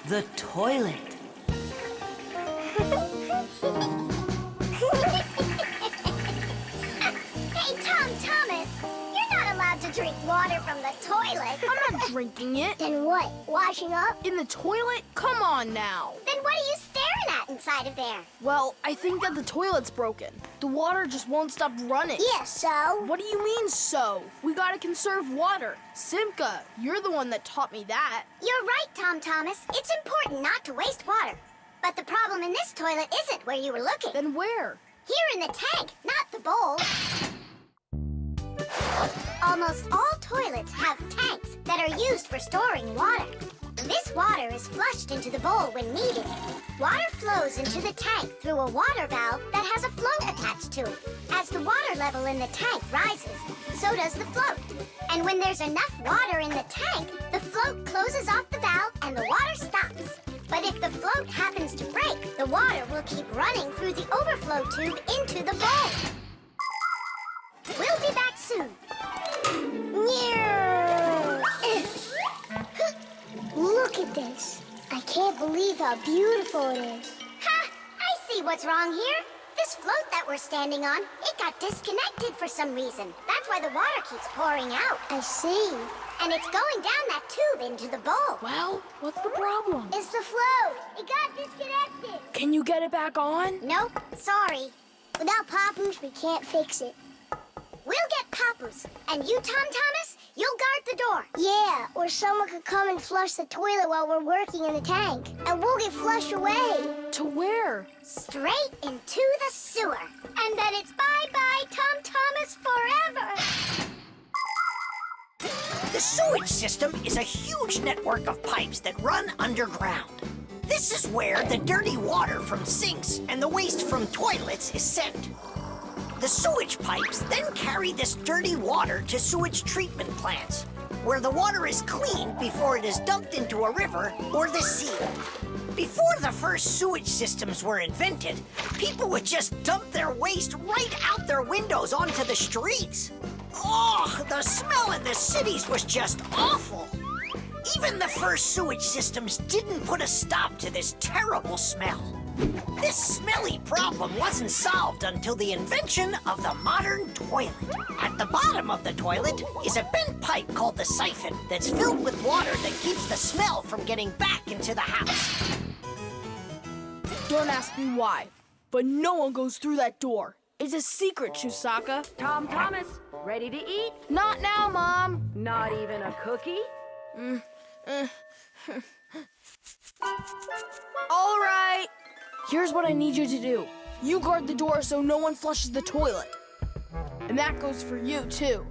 The toilet. Hey, Thomas, you're not allowed to drink water from the toilet. I'm not drinking it. Then what? Washing up? In the toilet? Come on now. Then what are you staring at inside of there? Well, I think that the toilet's broken. The water just won't stop running. Yeah, so? What do you mean, so? We gotta conserve water. Simka, you're the one that taught me that. You're right, Thomas. It's important not to waste water. But the problem in this toilet isn't where you were looking. Then where? Here in the tank, not the bowl. Almost all toilets have tanks that are used for storing water. This water is flushed into the bowl when needed. Water flows into the tank through a water valve that has a float attached to it. As the water level in the tank rises, so does the float. And when there's enough water in the tank, the float closes off the valve and the water stops. But if the float happens to break, the water will keep running through the overflow tube into the bowl. We'll be back soon. Look at this. I can't believe how beautiful it is. Ha! I see what's wrong here. This float that we're standing on, it got disconnected for some reason. That's why the water keeps pouring out. I see. And it's going down that tube into the bowl. Well, what's the problem? It's the float. It got disconnected. Can you get it back on? Nope, sorry. Without Papus, we can't fix it. We'll get Papus. And you, Thomas, you'll guard the door. Yeah, or someone could come and flush the toilet while we're working in the tank. And we'll get flushed away. To where? Straight into the sewer. And then it's bye-bye, Thomas, forever. The sewage system is a huge network of pipes that run underground. This is where the dirty water from sinks and the waste from toilets is sent. The sewage pipes then carry this dirty water to sewage treatment plants, where the water is cleaned before it is dumped into a river or the sea. Before the first sewage systems were invented, people would just dump their waste right out their windows onto the streets. Oh, the smell in the cities was just awful. Even the first sewage systems didn't put a stop to this terrible smell. This smelly problem wasn't solved until the invention of the modern toilet. At the bottom of the toilet is a bent pipe called the siphon that's filled with water that keeps the smell from getting back into the house. Don't ask me why, but no one goes through that door. It's a secret, Chusaka. Thomas, ready to eat? Not now, Mom. Not even a cookie? All right. Here's what I need you to do. You guard the door so no one flushes the toilet. And that goes for you, too.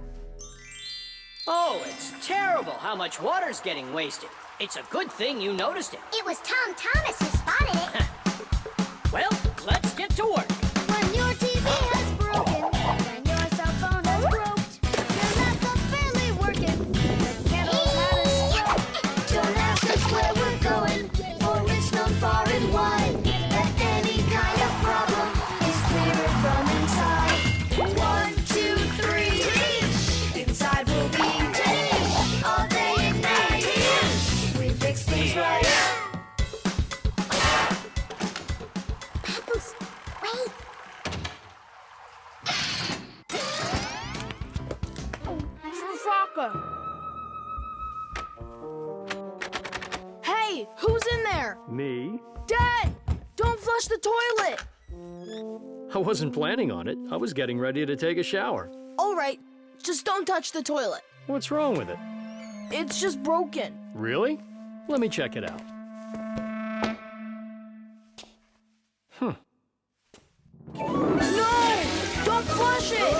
Oh, it's terrible how much water's getting wasted. It's a good thing you noticed it. It was Thomas who spotted it. Well, let's get to work. When your TV has broken, and your cell phone has broke, your laptop's barely working, the candles haven't struck. Don't ask us where we're going, for it's known far and wide that any kind of problem is clearer from inside. 1, 2, 3, inside will be all day and night. We fix things right. Papus, wait. Chusaka. Hey, who's in there? Me? Dad, don't flush the toilet. I wasn't planning on it. I was getting ready to take a shower. All right, just don't touch the toilet. What's wrong with it? It's just broken. Really? Let me check it out. No! Don't flush it!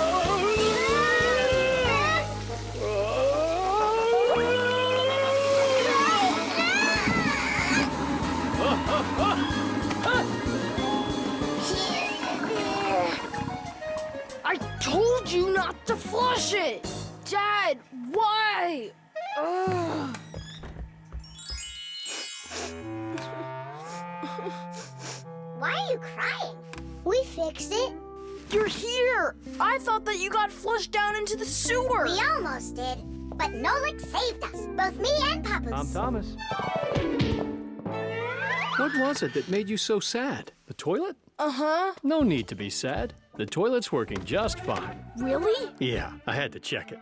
I told you not to flush it! Dad, why? Ugh. Why are you crying? We fixed it. You're here! I thought that you got flushed down into the sewer! We almost did, but Nolik saved us, both me and Papus. I'm Thomas. What was it that made you so sad? The toilet? Uh-huh. No need to be sad. The toilet's working just fine. Really? Yeah, I had to check it.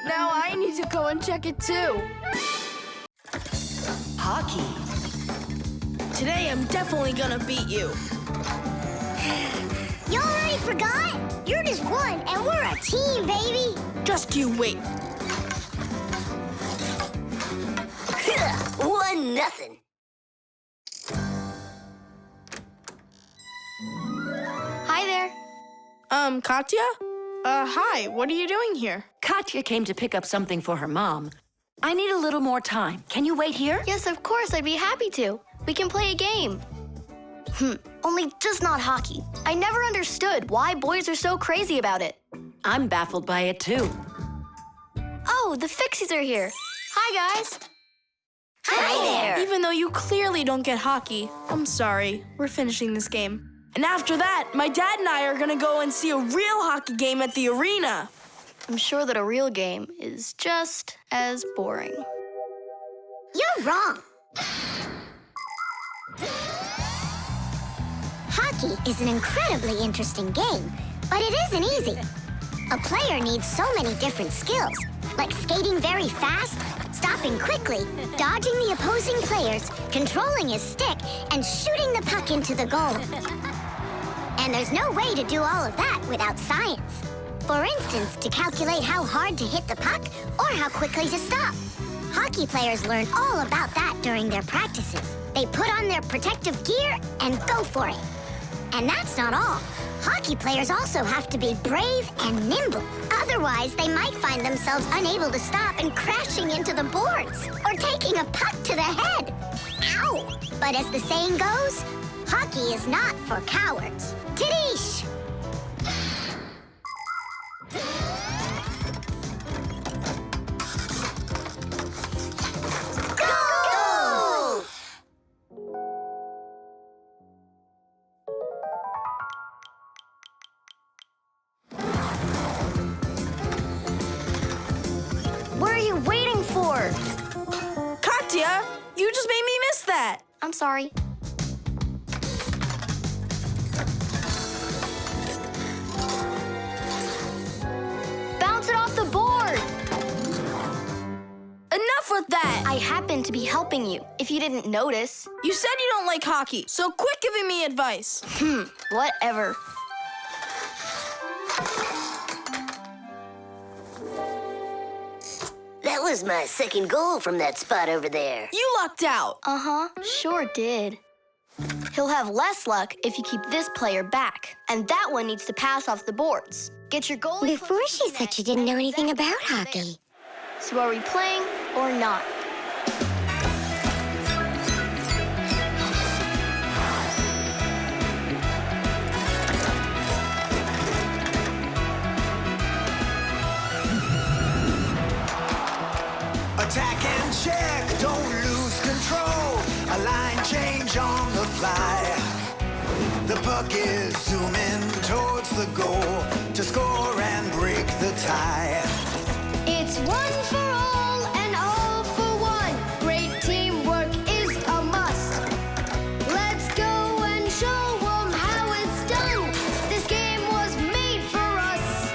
Now I need to go and check it too. Hockey. Today I'm definitely gonna beat you. You already forgot? You're just one, and we're a team, baby. Just you wait. 1-0. Hi there. Katya? Hi, what are you doing here? Katya came to pick up something for her mom. I need a little more time. Can you wait here? Yes, of course, I'd be happy to. We can play a game. Only just not hockey. I never understood why boys are so crazy about it. I'm baffled by it too. Oh, the Fixies are here. Hi, guys. Hi there. Even though you clearly don't get hockey, I'm sorry. We're finishing this game. And after that, my dad and I are gonna go and see a real hockey game at the arena. I'm sure that a real game is just as boring. You're wrong. Hockey is an incredibly interesting game, but it isn't easy. A player needs so many different skills, like skating very fast, stopping quickly, dodging the opposing players, controlling his stick, and shooting the puck into the goal. And there's no way to do all of that without science. For instance, to calculate how hard to hit the puck or how quickly to stop. Hockey players learn all about that during their practices. They put on their protective gear and go for it. And that's not all. Hockey players also have to be brave and nimble. Otherwise, they might find themselves unable to stop and crashing into the boards or taking a puck to the head. Ow! But as the saying goes, hockey is not for cowards. Tidish! Goal! What are you waiting for? Katya, you just made me miss that. I'm sorry. Bounce it off the board! Enough with that. I happen to be helping you, if you didn't notice. You said you don't like hockey, so quit giving me advice. Whatever. That was my second goal from that spot over there. You lucked out. Uh-huh, sure did. He'll have less luck if you keep this player back. And that one needs to pass off the boards. Get your goalie... Before she said she didn't know anything about hockey. So are we playing or not? Attack and check, don't lose control. A line change on the fly. The puck is zooming towards the goal to score and break the tie. It's one for all and all for one. Great teamwork is a must. Let's go and show 'em how it's done. This game was made for us.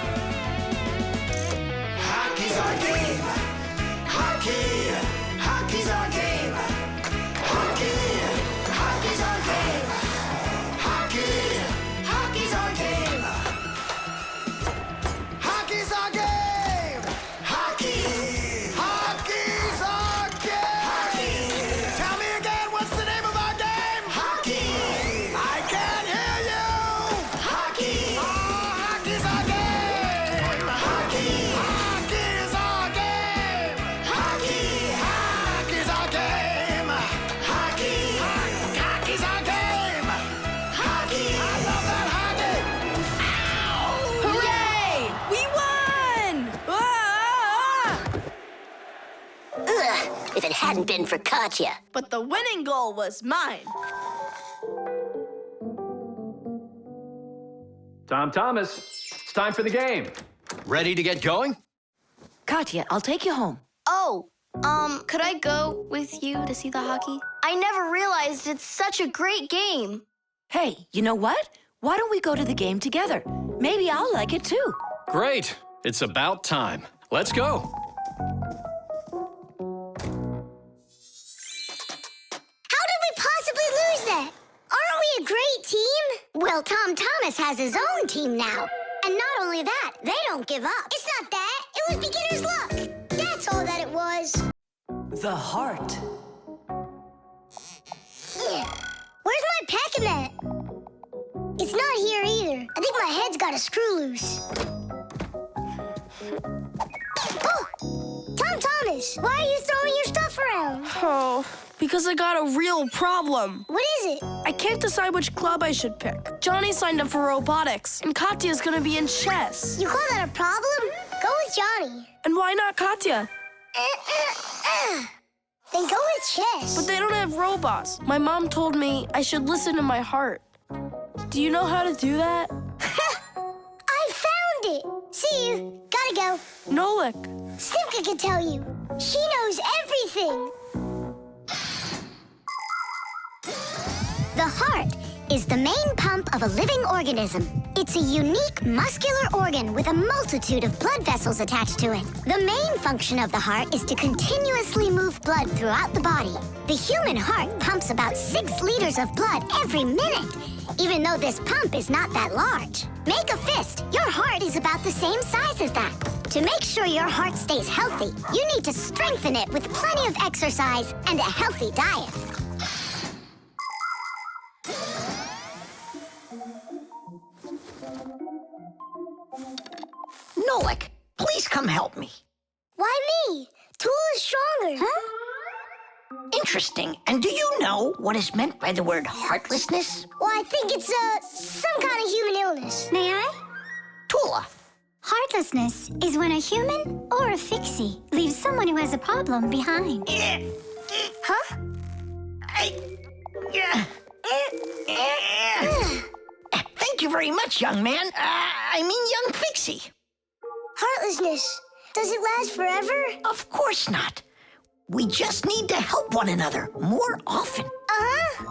Hockey's our game. Hockey, hockey's our game. Hockey, hockey's our game. Hockey, hockey's our game. Hockey's our game. Hockey, hockey's our game. Hockey. Tell me again, what's the name of our game? Hockey. I can't hear you. Hockey. Oh, hockey's our game. Hockey. Hockey's our game. Hockey. Hockey's our game. Hockey. Hockey's our game. Hockey. I love that hockey. Ow! Hooray! We won! Ugh, if it hadn't been for Katya. But the winning goal was mine. Tom Thomas, it's time for the game. Ready to get going? Katya, I'll take you home. Oh, Could I go with you to see the hockey? I never realized it's such a great game. Hey, you know what? Why don't we go to the game together? Maybe I'll like it too. Great. It's about time. Let's go. How did we possibly lose that? Aren't we a great team? Well, Tom Thomas has his own team now. And not only that, they don't give up. It's not that. It was beginner's luck. That's all that it was. The heart. Where's my packing mat? It's not here either. I think my head's got a screw loose. Oh! Tom Thomas, why are you throwing your stuff around? Oh, because I got a real problem. What is it? I can't decide which club I should pick. Johnny signed up for robotics, and Katya's gonna be in chess. You call that a problem? Go with Johnny. And why not Katya? Then go with chess. But they don't have robots. My mom told me I should listen to my heart. Do you know how to do that? I found it. See you. Gotta go. Nolik. Simka can tell you. She knows everything. The heart is the main pump of a living organism. It's a unique muscular organ with a multitude of blood vessels attached to it. The main function of the heart is to continuously move blood throughout the body. The human heart pumps about 6 liters of blood every minute, even though this pump is not that large. Make a fist. Your heart is about the same size as that. To make sure your heart stays healthy, you need to strengthen it with plenty of exercise and a healthy diet. Nolik, please come help me. Why me? Tool is stronger. Huh? Interesting. And do you know what is meant by the word heartlessness? Well, I think it's some kind of human illness. May I? Tula. Heartlessness is when a human or a fixie leaves someone who has a problem behind. Huh? Thank you very much, young man. Young Fixie. Heartlessness. Does it last forever? Of course not. We just need to help one another more often. Uh-huh.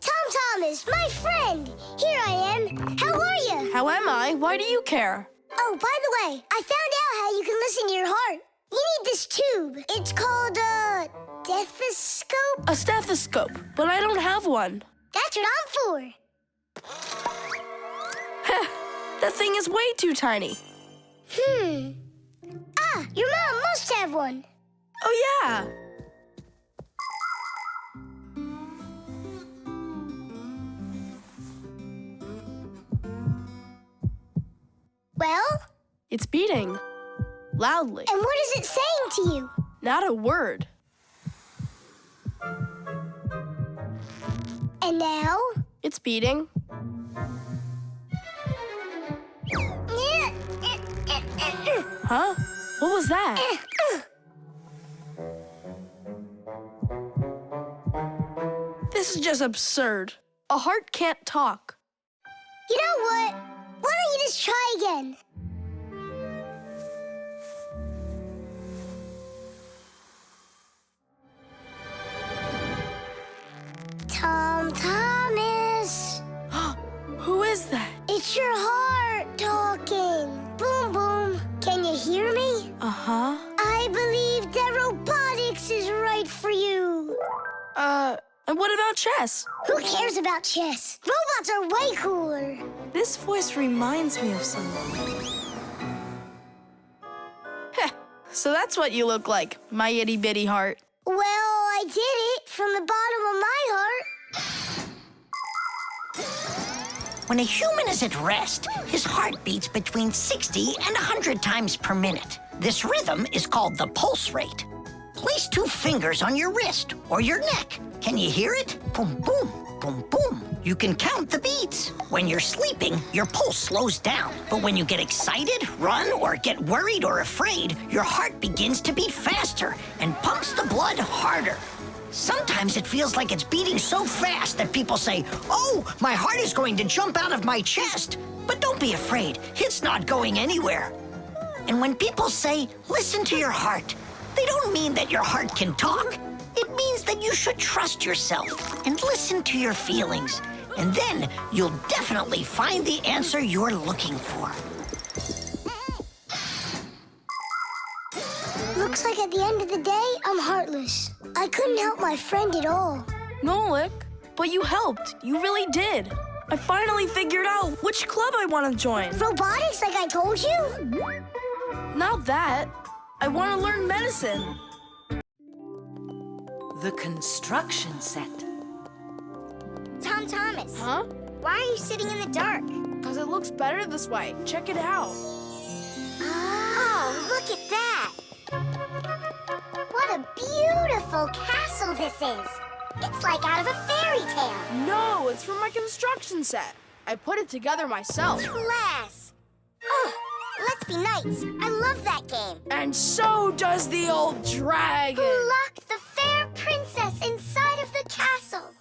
Tom Thomas, my friend. Here I am. How are you? How am I? Why do you care? Oh, by the way, I found out how you can listen to your heart. You need this tube. It's called a stethoscope. A stethoscope, but I don't have one. That's what I'm for. That thing is way too tiny. Your mom must have one. Oh, yeah. Well? It's beating. Loudly. And what is it saying to you? Not a word. And now? It's beating. Huh? What was that? This is just absurd. A heart can't talk. You know what? Why don't you just try again? Tom Thomas. Who is that? It's your heart talking. Boom, boom. Can you hear me? Uh-huh. I believe that robotics is right for you. And what about chess? Who cares about chess? Robots are way cooler. This voice reminds me of someone. Heh, so that's what you look like, my itty-bitty heart. Well, I did it from the bottom of my heart. When a human is at rest, his heart beats between 60 and 100 times per minute. This rhythm is called the pulse rate. Place 2 fingers on your wrist or your neck. Can you hear it? Boom, boom, boom, boom. You can count the beats. When you're sleeping, your pulse slows down. But when you get excited, run, or get worried or afraid, your heart begins to beat faster and pumps the blood harder. Sometimes it feels like it's beating so fast that people say, "Oh, my heart is going to jump out of my chest." But don't be afraid, it's not going anywhere. And when people say, "Listen to your heart," they don't mean that your heart can talk. It means that you should trust yourself and listen to your feelings. And then you'll definitely find the answer you're looking for. Looks like at the end of the day, I'm heartless. I couldn't help my friend at all. Nolik, but you helped. You really did. I finally figured out which club I want to join. Robotics, like I told you? Not that. I want to learn medicine. The construction set. Tom Thomas. Huh? Why are you sitting in the dark? Because it looks better this way. Check it out. Oh, look at that. What a beautiful castle this is. It's like out of a fairy tale. No, it's from my construction set. I put it together myself. Class. Oh, let's be knights. I love that game. And so does the old dragon. Who locked the fair princess inside of the castle?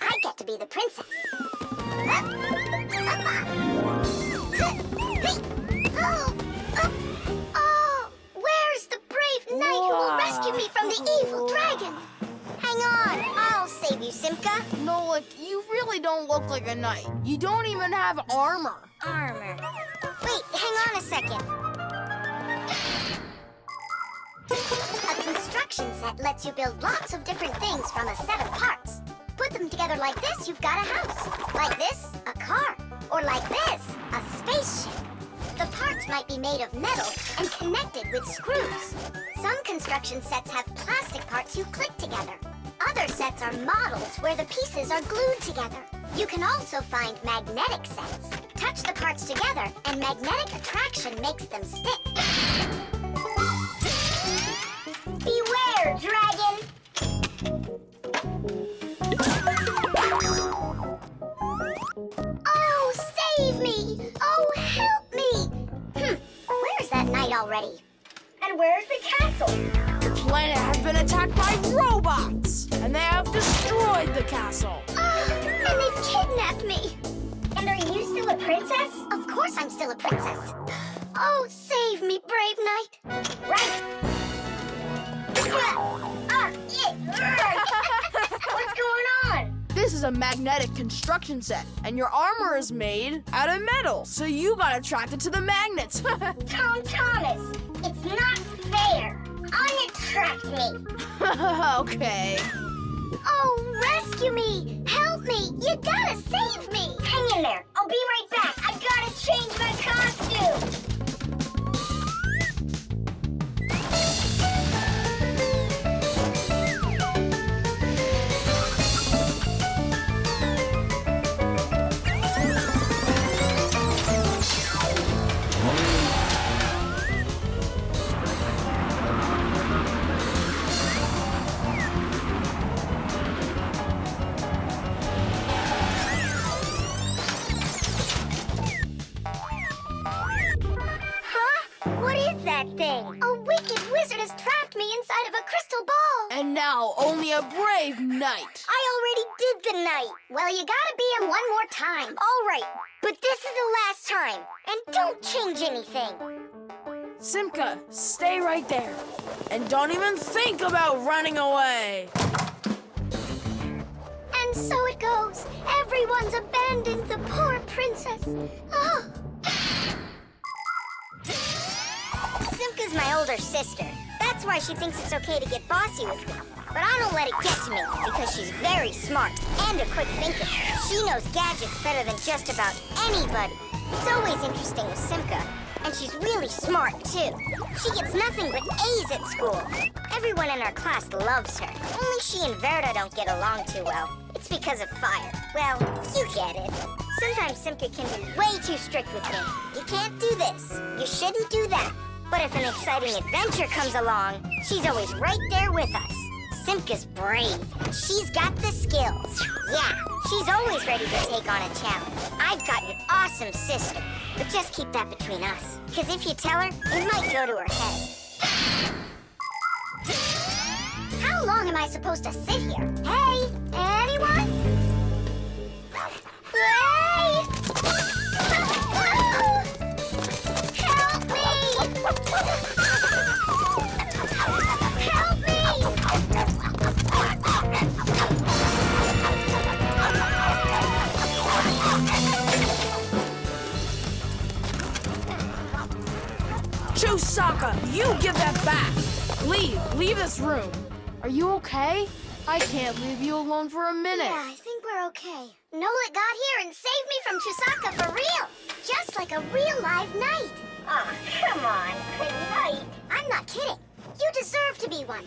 I get to be the princess. Oh, where's the brave knight who will rescue me from the evil dragon? Hang on, I'll save you, Simka. Nolik, you really don't look like a knight. You don't even have armor. Armor. Wait, hang on a second. A construction set lets you build lots of different things from a set of parts. Put them together like this, you've got a house. Like this, a car. Or like this, a spaceship. The parts might be made of metal and connected with screws. Some construction sets have plastic parts you click together. Other sets are models where the pieces are glued together. You can also find magnetic sets. Touch the parts together and magnetic attraction makes them stick. Beware, dragon! Oh, save me! Oh, help me! Where's that knight already? And where's the castle? The planet has been attacked by robots, and they have destroyed the castle. And they've kidnapped me. And are you still a princess? Of course I'm still a princess. Oh, save me, brave knight. Right. What's going on? This is a magnetic construction set, and your armor is made out of metal, so you got attracted to the magnets. Tom Thomas, it's not fair. Unattract me. Okay. Oh, rescue me! Help me! You gotta save me! Hang in there. I'll be right back. I gotta change my costume. Thing. A wicked wizard has trapped me inside of a crystal ball. And now only a brave knight. I already did the night. Well, you gotta be him one more time. All right, but this is the last time. And don't change anything. Simka, stay right there. And don't even think about running away. And so it goes. Everyone's abandoned the poor princess. Oh. Simka's my older sister. That's why she thinks it's okay to get bossy with me. But I don't let it get to me because she's very smart and a quick thinker. She knows gadgets better than just about anybody. It's always interesting with Simka. And she's really smart, too. She gets nothing but A's at school. Everyone in our class loves her. Only she and Verda don't get along too well. It's because of fire. Well, you get it. Sometimes Simka can be way too strict with me. You can't do this. You shouldn't do that. But if an exciting adventure comes along, she's always right there with us. Simka's brave. She's got the skills. Yeah, she's always ready to take on a challenge. I've got an awesome sister. But just keep that between us. Because if you tell her, it might go to her head. How How long am I supposed to sit here? Hey, anyone? Hey! Help me! Help me! Chusaka, you give that back. Leave this room. Are you okay? I can't leave you alone for a minute. Yeah, I think we're okay. Nolik got here and saved me from Chusaka for real. Just like a real live knight. Oh, come on, a knight. I'm not kidding. You deserve to be one.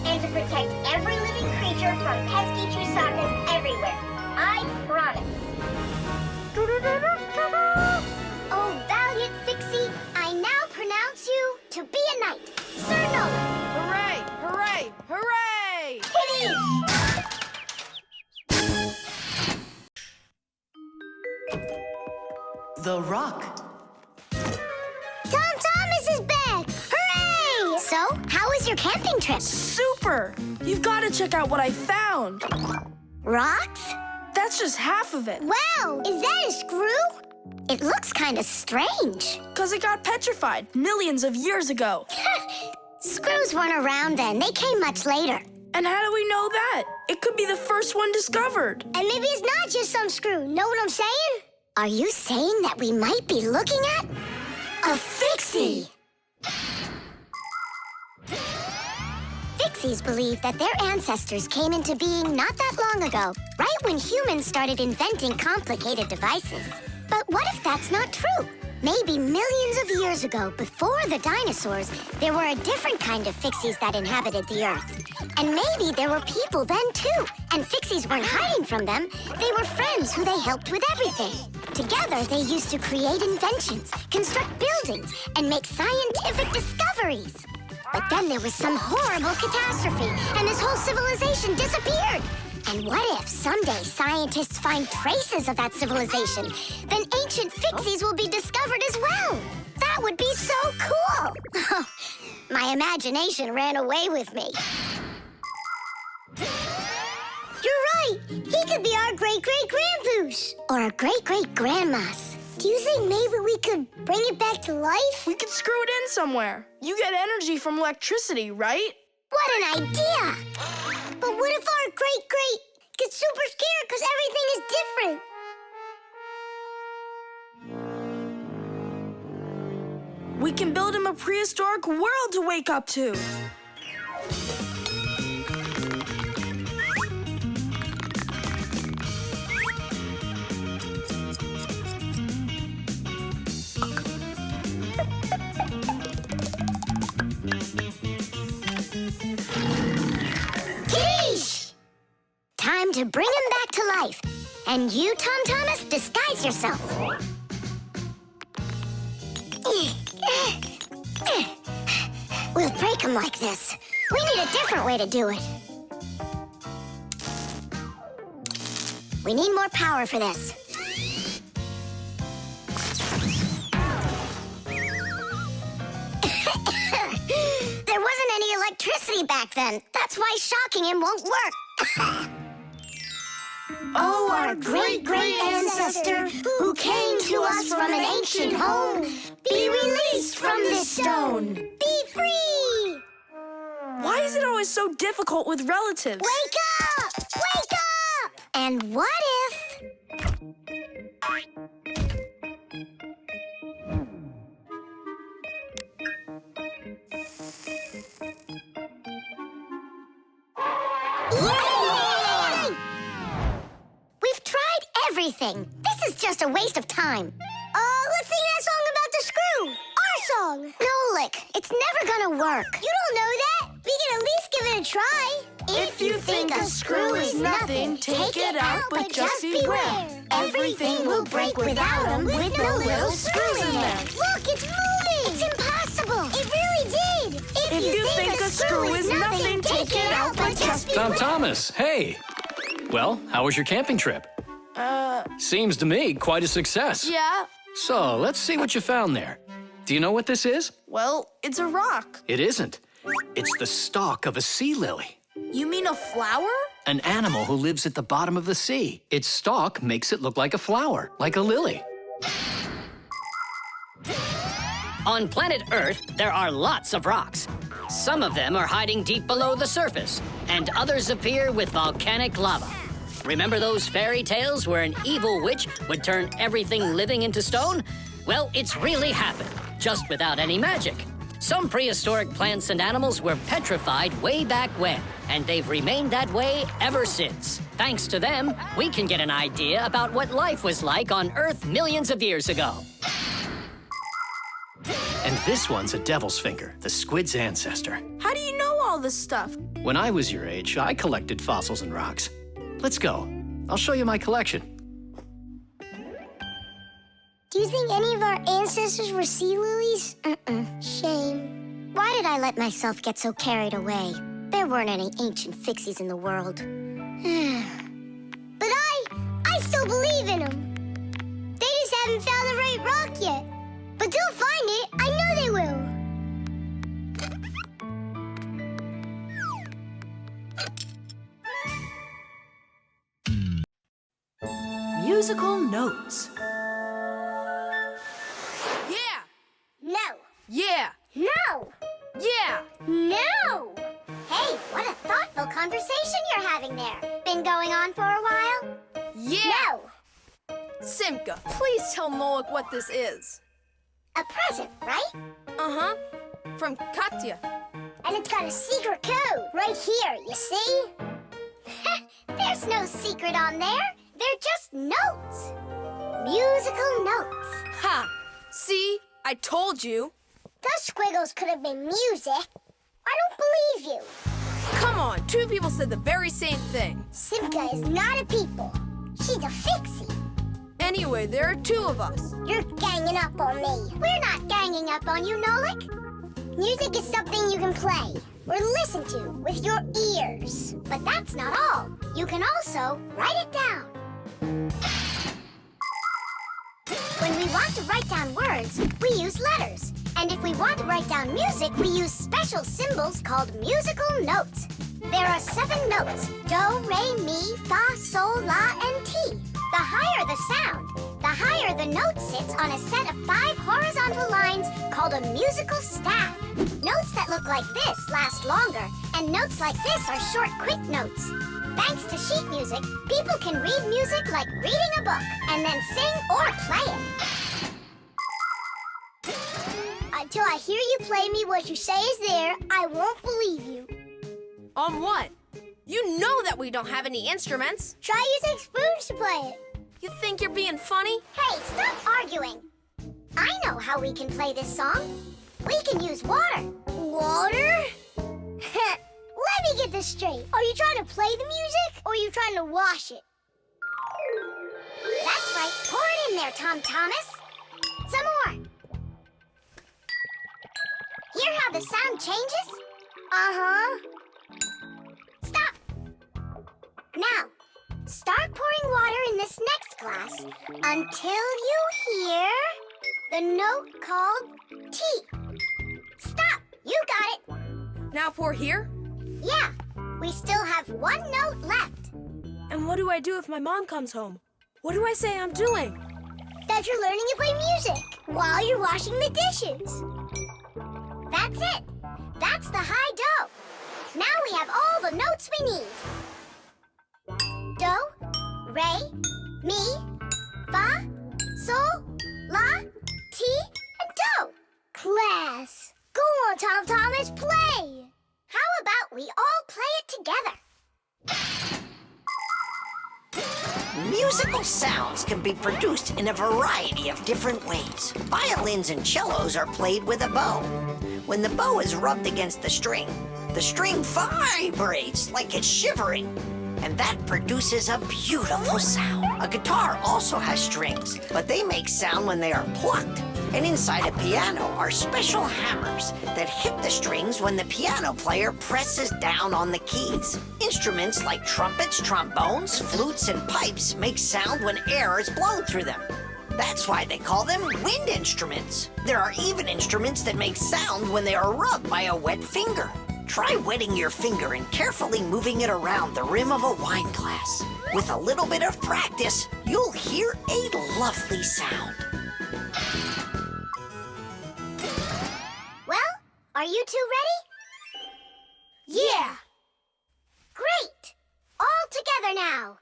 And to protect every living creature from pesky Chusakas everywhere. I promise. Oh, valiant Fixie, I now pronounce you to be a knight. Sir Nolik. Hooray! Hooray! Hooray! The rock. Tom Thomas is back! Hooray! So, how was your camping trip? Super! You've got to check out what I found. Rocks? That's just half of it. Wow! Is that a screw? It looks kind of strange. Because it got petrified millions of years ago. Screws weren't around then. They came much later. And how do we know that? It could be the first one discovered. And maybe it's not just some screw. Know what I'm saying? Are you saying that we might be looking at a Fixie? Fixies believe that their ancestors came into being not that long ago, right when humans started inventing complicated devices. But what if that's not true? Maybe millions of years ago, before the dinosaurs, there were a different kind of Fixies that inhabited the Earth. And maybe there were people then, too. And Fixies weren't hiding from them. They were friends who they helped with everything. Together, they used to create inventions, construct buildings, and make scientific discoveries. But then there was some horrible catastrophe, and this whole civilization disappeared. And what if someday scientists find traces of that civilization? Then ancient Fixies will be discovered as well. That would be so cool. My imagination ran away with me. You're right. He could be our great-great-grandpoos. Or our great-great-grandmas. Do you think maybe we could bring it back to life? We could screw it in somewhere. You get energy from electricity, right? What an idea! But what if our great-great gets super scared because everything is different? We can build him a prehistoric world to wake up to. Time to bring him back to life. And you, Tom Thomas, disguise yourself. We'll break him like this. We need a different way to do it. We need more power for this. There wasn't any electricity back then. That's why shocking him won't work. Oh, our great-great ancestor, who came to us from an ancient home, be released from this stone. Be free! Why is it always so difficult with relatives? Wake up! Wake up! And what if... Yay! We've tried everything. This is just a waste of time. Let's sing that song about the screw. Our song. Nolik, it's never gonna work. You don't know that. We can at least give it a try. If you think a screw is nothing, take it out, but just beware. Everything will break without them with no little screws in there. Look, it's moving. It's impossible. It really did. If you think a screw is nothing, take it out, but just beware. Tom Thomas, hey. Well, how was your camping trip? Seems to me quite a success. Yeah. So, let's see what you found there. Do you know what this is? Well, it's a rock. It isn't. It's the stalk of a sea lily. You mean a flower? An animal who lives at the bottom of the sea. Its stalk makes it look like a flower, like a lily. On planet Earth, there are lots of rocks. Some of them are hiding deep below the surface, and others appear with volcanic lava. Remember those fairy tales where an evil witch would turn everything living into stone? Well, it's really happened, just without any magic. Some prehistoric plants and animals were petrified way back when, and they've remained that way ever since. Thanks to them, we can get an idea about what life was like on Earth millions of years ago. And this one's a devil's finger, the squid's ancestor. How do you know all this stuff? When I was your age, I collected fossils and rocks. Let's go. I'll show you my collection. Do you think any of our ancestors were sea lilies? Shame. Why did I let myself get so carried away? There weren't any ancient Fixies in the world. But I still believe in them. They just haven't found the right rock yet. But they'll find it. I know they will. Musical notes. Yeah! No. Yeah! No. Yeah! No. Hey, what a thoughtful conversation you're having there. Been going on for a while? Yeah! No. Simka, please tell Nolik what this is. A present, right? Uh-huh. From Katya. And it's got a secret code right here, you see? There's no secret on there. They're just notes. Musical notes. Ha! See? I told you. Those squiggles could have been music. I don't believe you. Come on, two people said the very same thing. Simka is not a people. She's a Fixie. Anyway, there are two of us. You're ganging up on me. We're not ganging up on you, Nolik. Music is something you can play or listen to with your ears. But that's not all. You can also write it down. When we want to write down words, we use letters. And if we want to write down music, we use special symbols called musical notes. There are 7 notes: do, re, mi, fa, sol, la, and ti. The higher the sound, the higher the note sits on a set of 5 horizontal lines called a musical staff. Notes that look like this last longer, and notes like this are short, quick notes. Thanks to sheet music, people can read music like reading a book, and then sing or play it. Until I hear you play me what you say is there, I won't believe you. On what? You know that we don't have any instruments. Try using spoons to play it. You think you're being funny? Hey, stop arguing. I know how we can play this song. We can use water. Water? Let me get this straight. Are you trying to play the music, or are you trying to wash it? That's right. Pour it in there, Tom Thomas. Some more. Hear how the sound changes? Uh-huh. Stop. Now, start pouring water in this next glass until you hear the note called T. Stop. You got it. Now pour here? Yeah. We still have 1 note left. And what do I do if my mom comes home? What do I say I'm doing? That you're learning to play music while you're washing the dishes. That's it. That's the high do. Now we have all the notes we need. Do, re, mi, fa, sol, la, ti, and do. Class. Go on, Tom Thomas, play. How about we all play it together? Musical sounds can be produced in a variety of different ways. Violins and cellos are played with a bow. When the bow is rubbed against the string vibrates like it's shivering, and that produces a beautiful sound. A guitar also has strings, but they make sound when they are plucked. And inside a piano are special hammers that hit the strings when the piano player presses down on the keys. Instruments like trumpets, trombones, flutes, and pipes make sound when air is blown through them. That's why they call them wind instruments. There are even instruments that make sound when they are rubbed by a wet finger. Try wetting your finger and carefully moving it around the rim of a wine glass. With a little bit of practice, you'll hear a lovely sound. Well, are you two ready? Yeah! Great! All together now!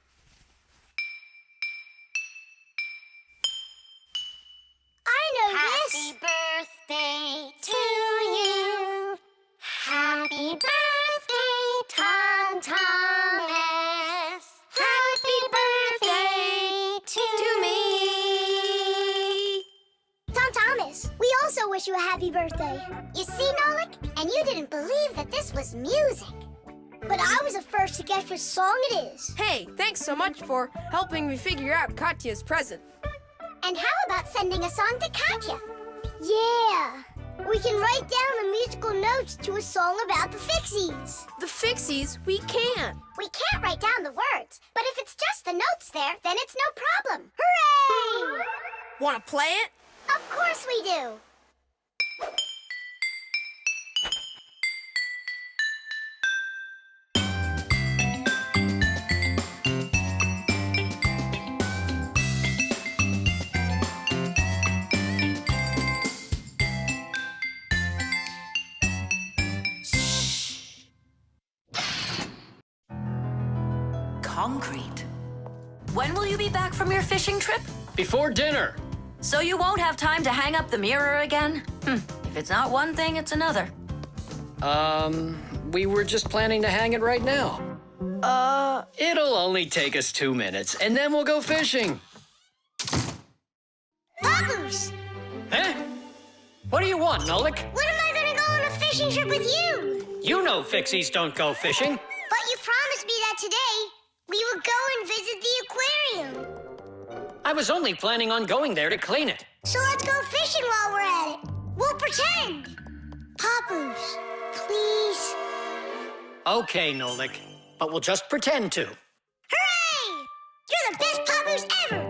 I know this! Happy birthday to you. Happy birthday, Tom Thomas. Happy birthday to me. Tom Thomas, we also wish you a happy birthday. You see, Nolik? And you didn't believe that this was music. But I was the first to guess which song it is. Hey, thanks so much for helping me figure out Katya's present. And how about sending a song to Katya? Yeah! We can write down the musical notes to a song about the Fixies. The Fixies? We can't. We can't write down the words, but if it's just the notes there, then it's no problem. Hooray! Want to play it? Of course we do. Concrete. When will you be back from your fishing trip? Before dinner. So you won't have time to hang up the mirror again? If it's not one thing, it's another. We were just planning to hang it right now. It'll only take us 2 minutes, and then we'll go fishing. Papus! Huh? What do you want, Nolik? When am I gonna go on a fishing trip with you? You know Fixies don't go fishing. But you promised me that today we would go and visit the aquarium. I was only planning on going there to clean it. So let's go fishing while we're at it. We'll pretend. Papus, please. Okay, Nolik, but we'll just pretend to. Hooray! You're the best Papus ever!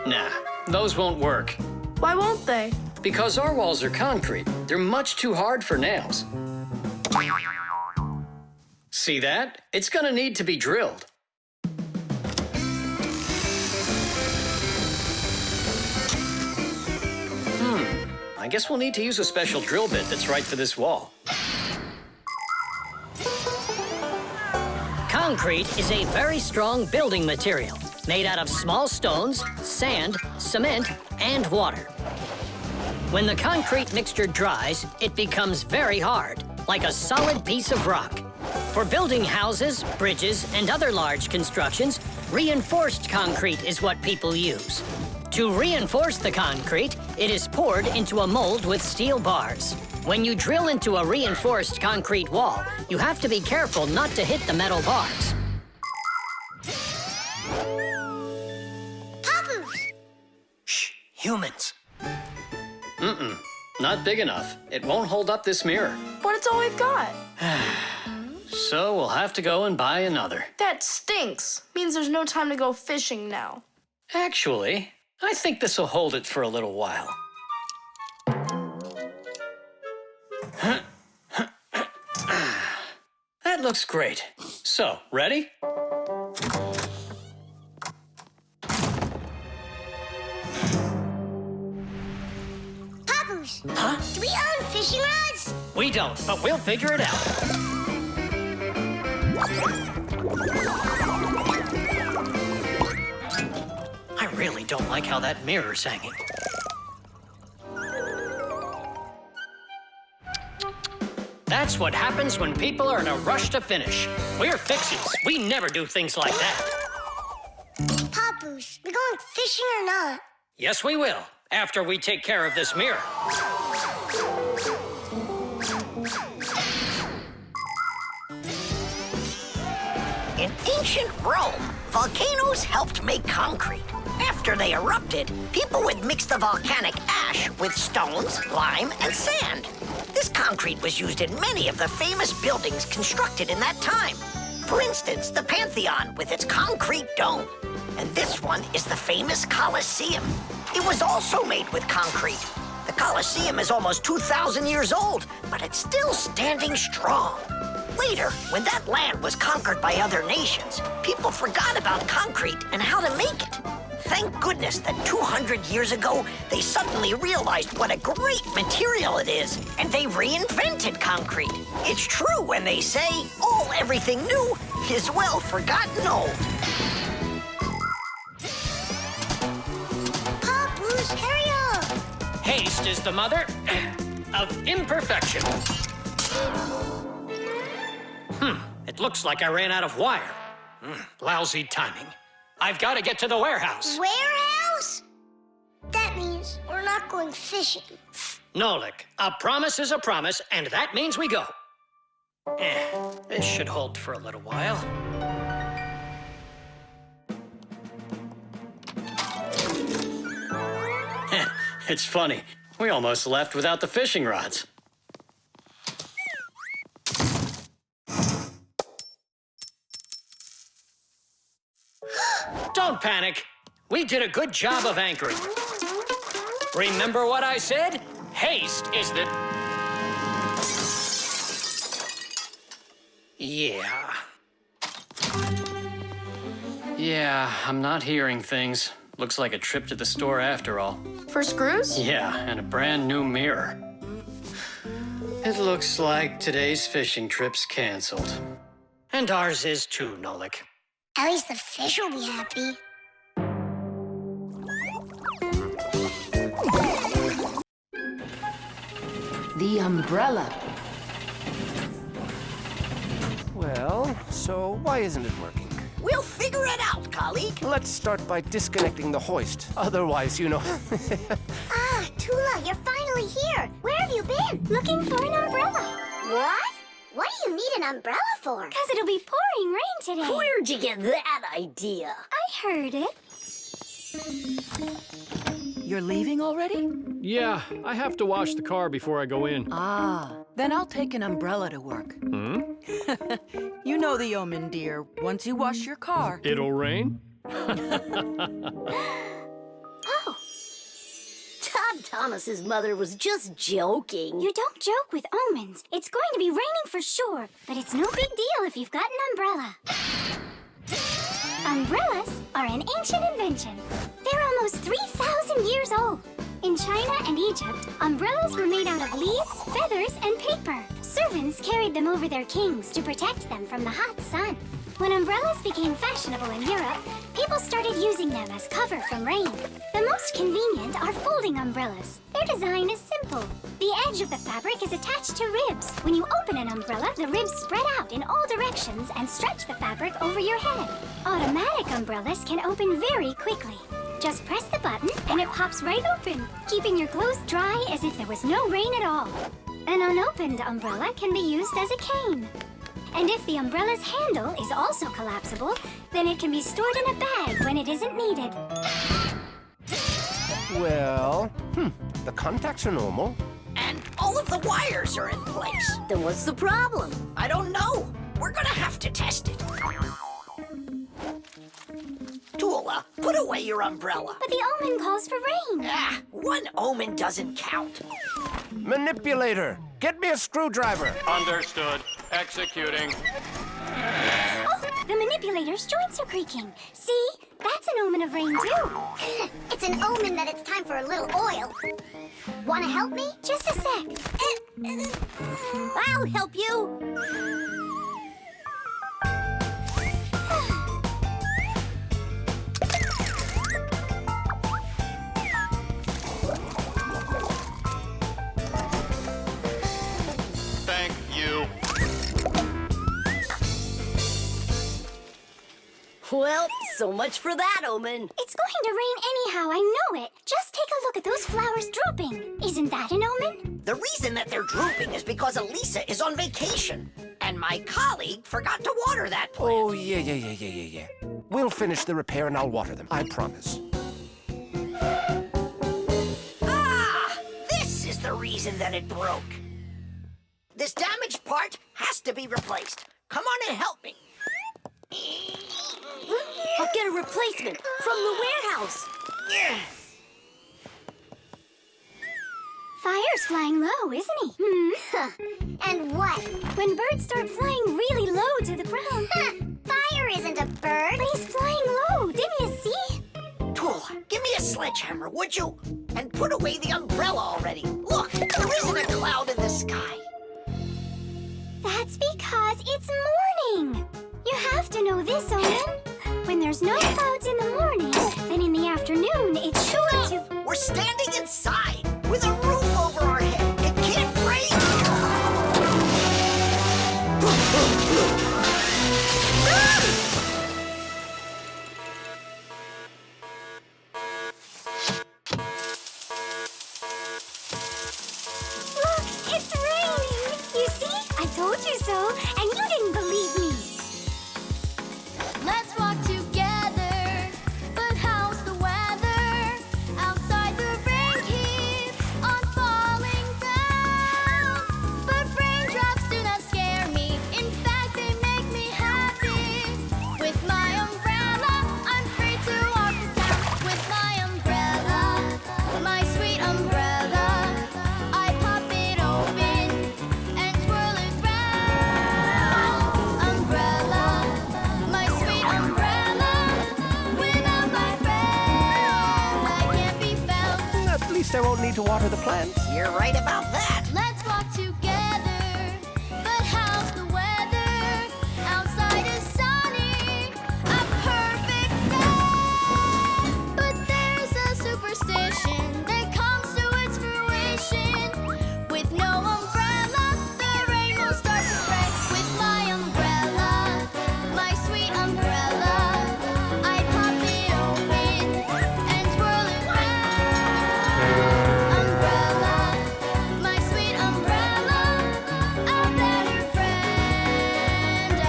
Nah, those won't work. Why won't they? Because our walls are concrete. They're much too hard for nails. See that? It's gonna need to be drilled. I guess we'll need to use a special drill bit that's right for this wall. Concrete is a very strong building material made out of small stones, sand, cement, and water. When the concrete mixture dries, it becomes very hard, like a solid piece of rock. For building houses, bridges, and other large constructions, reinforced concrete is what people use. To reinforce the concrete, it is poured into a mold with steel bars. When you drill into a reinforced concrete wall, you have to be careful not to hit the metal bars. Papus! Shh, humans. Not big enough. It won't hold up this mirror. But it's all we've got. So we'll have to go and buy another. That stinks. Means there's no time to go fishing now. Actually, I think this will hold it for a little while. That looks great. So, ready? Papus! Huh? Do we own fishing rods? We don't, but we'll figure it out. I really don't like how that mirror's hanging. That's what happens when people are in a rush to finish. We're Fixies. We never do things like that. Papus, we going fishing or not? Yes, we will, after we take care of this mirror. In ancient Rome, volcanoes helped make concrete. After they erupted, people would mix the volcanic ash with stones, lime, and sand. This concrete was used in many of the famous buildings constructed in that time. For instance, the Pantheon with its concrete dome. And this one is the famous Colosseum. It was also made with concrete. The Colosseum is almost 2,000 years old, but it's still standing strong. Later, when that land was conquered by other nations, people forgot about concrete and how to make it. Thank goodness that 200 years ago, they suddenly realized what a great material it is, and they reinvented concrete. It's true when they say, everything new is well forgotten old. Papus, hurry up! Haste is the mother of imperfection. It looks like I ran out of wire. Lousy timing. I've got to get to the warehouse. Warehouse? That means we're not going fishing. Nolik, a promise is a promise, and that means we go. This should hold for a little while. It's funny. We almost left without the fishing rods. Don't panic. We did a good job of anchoring. Remember what I said? Haste is the... Yeah, I'm not hearing things. Looks like a trip to the store after all. For screws? Yeah, and a brand new mirror. It looks like today's fishing trip's canceled. And ours is too, Nolik. At least the fish will be happy. The umbrella. Well, so why isn't it working? We'll figure it out, colleague. Let's start by disconnecting the hoist. Otherwise, you know... Ah, Tula, you're finally here. Where have you been? Looking for an umbrella. What? What do you need an umbrella for? Because it'll be pouring rain today. Where'd you get that idea? I heard it. You're leaving already? Yeah, I have to wash the car before I go in. Ah, then I'll take an umbrella to work. You know the omen, dear. Once you wash your car... It'll rain? Oh, Todd Thomas's mother was just joking. you don't joke with omens. It's going to be raining for sure, but it's no big deal if you've got an umbrella. Umbrellas are an ancient invention. They're almost 3,000 years old. In China and Egypt, umbrellas were made out of leaves, feathers, and paper. Servants carried them over their kings to protect them from the hot sun. When umbrellas became fashionable in Europe, people started using them as cover from rain. The most convenient are folding umbrellas. Their design is simple. The edge of the fabric is attached to ribs. When you open an umbrella, the ribs spread out in all directions and stretch the fabric over your head. Automatic umbrellas can open very quickly. Just press the button and it pops right open, keeping your clothes dry as if there was no rain at all. An unopened umbrella can be used as a cane. And if the umbrella's handle is also collapsible, then it can be stored in a bag when it isn't needed. Well, the contacts are normal. And all of the wires are in place. Then what's the problem? I don't know. We're gonna have to test it. Tula, put away your umbrella. But the omen calls for rain. Ah, one omen doesn't count. Manipulator, get me a screwdriver. Understood. Executing. Oh, the manipulator's joints are creaking. See? That's an omen of rain, too. It's an omen that it's time for a little oil. Want to help me? Just a sec. I'll help you. Thank you. Well, so much for that omen. It's going to rain anyhow, I know it. Just take a look at those flowers drooping. Isn't that an omen? The reason that they're drooping is because Elisa is on vacation. And my colleague forgot to water that plant. Oh, yeah. We'll finish the repair and I'll water them, I promise. Ah! This is the reason that it broke. This damaged part has to be replaced. Come on and help me. I'll get a replacement from the warehouse. Fire's flying low, isn't he? And what? When birds start flying really low to the ground. Fire isn't a bird. But he's flying low, didn't you see? Tool, give me a sledgehammer, would you? And put away the umbrella already. Look, there isn't a cloud in the sky. That's because it's morning. You have to know this, Owen. When there's no clouds in the morning, then in the afternoon, it's sure to... We're standing inside with a roof over our head. It can't rain. Look, it's raining. You see? I told you so, and you didn't believe me. Let's walk together, but how's the weather? Outside the rain keeps on falling down. But raindrops do not scare me, in fact they make me happy. With my umbrella, I'm free to walk the town. With my umbrella, my sweet umbrella, I pop it open and twirl it round. Umbrella, my sweet umbrella, without my friend, I can't be found. At least I won't need to water the plants. You're right about that. Let's walk together, but how's the weather? Outside is sunny, a perfect day. But there's a superstition that comes to its fruition. With no umbrella, the rain will start to spray. With my umbrella, my sweet umbrella, I pop it open and twirl it round. Umbrella, my sweet umbrella, a better friend I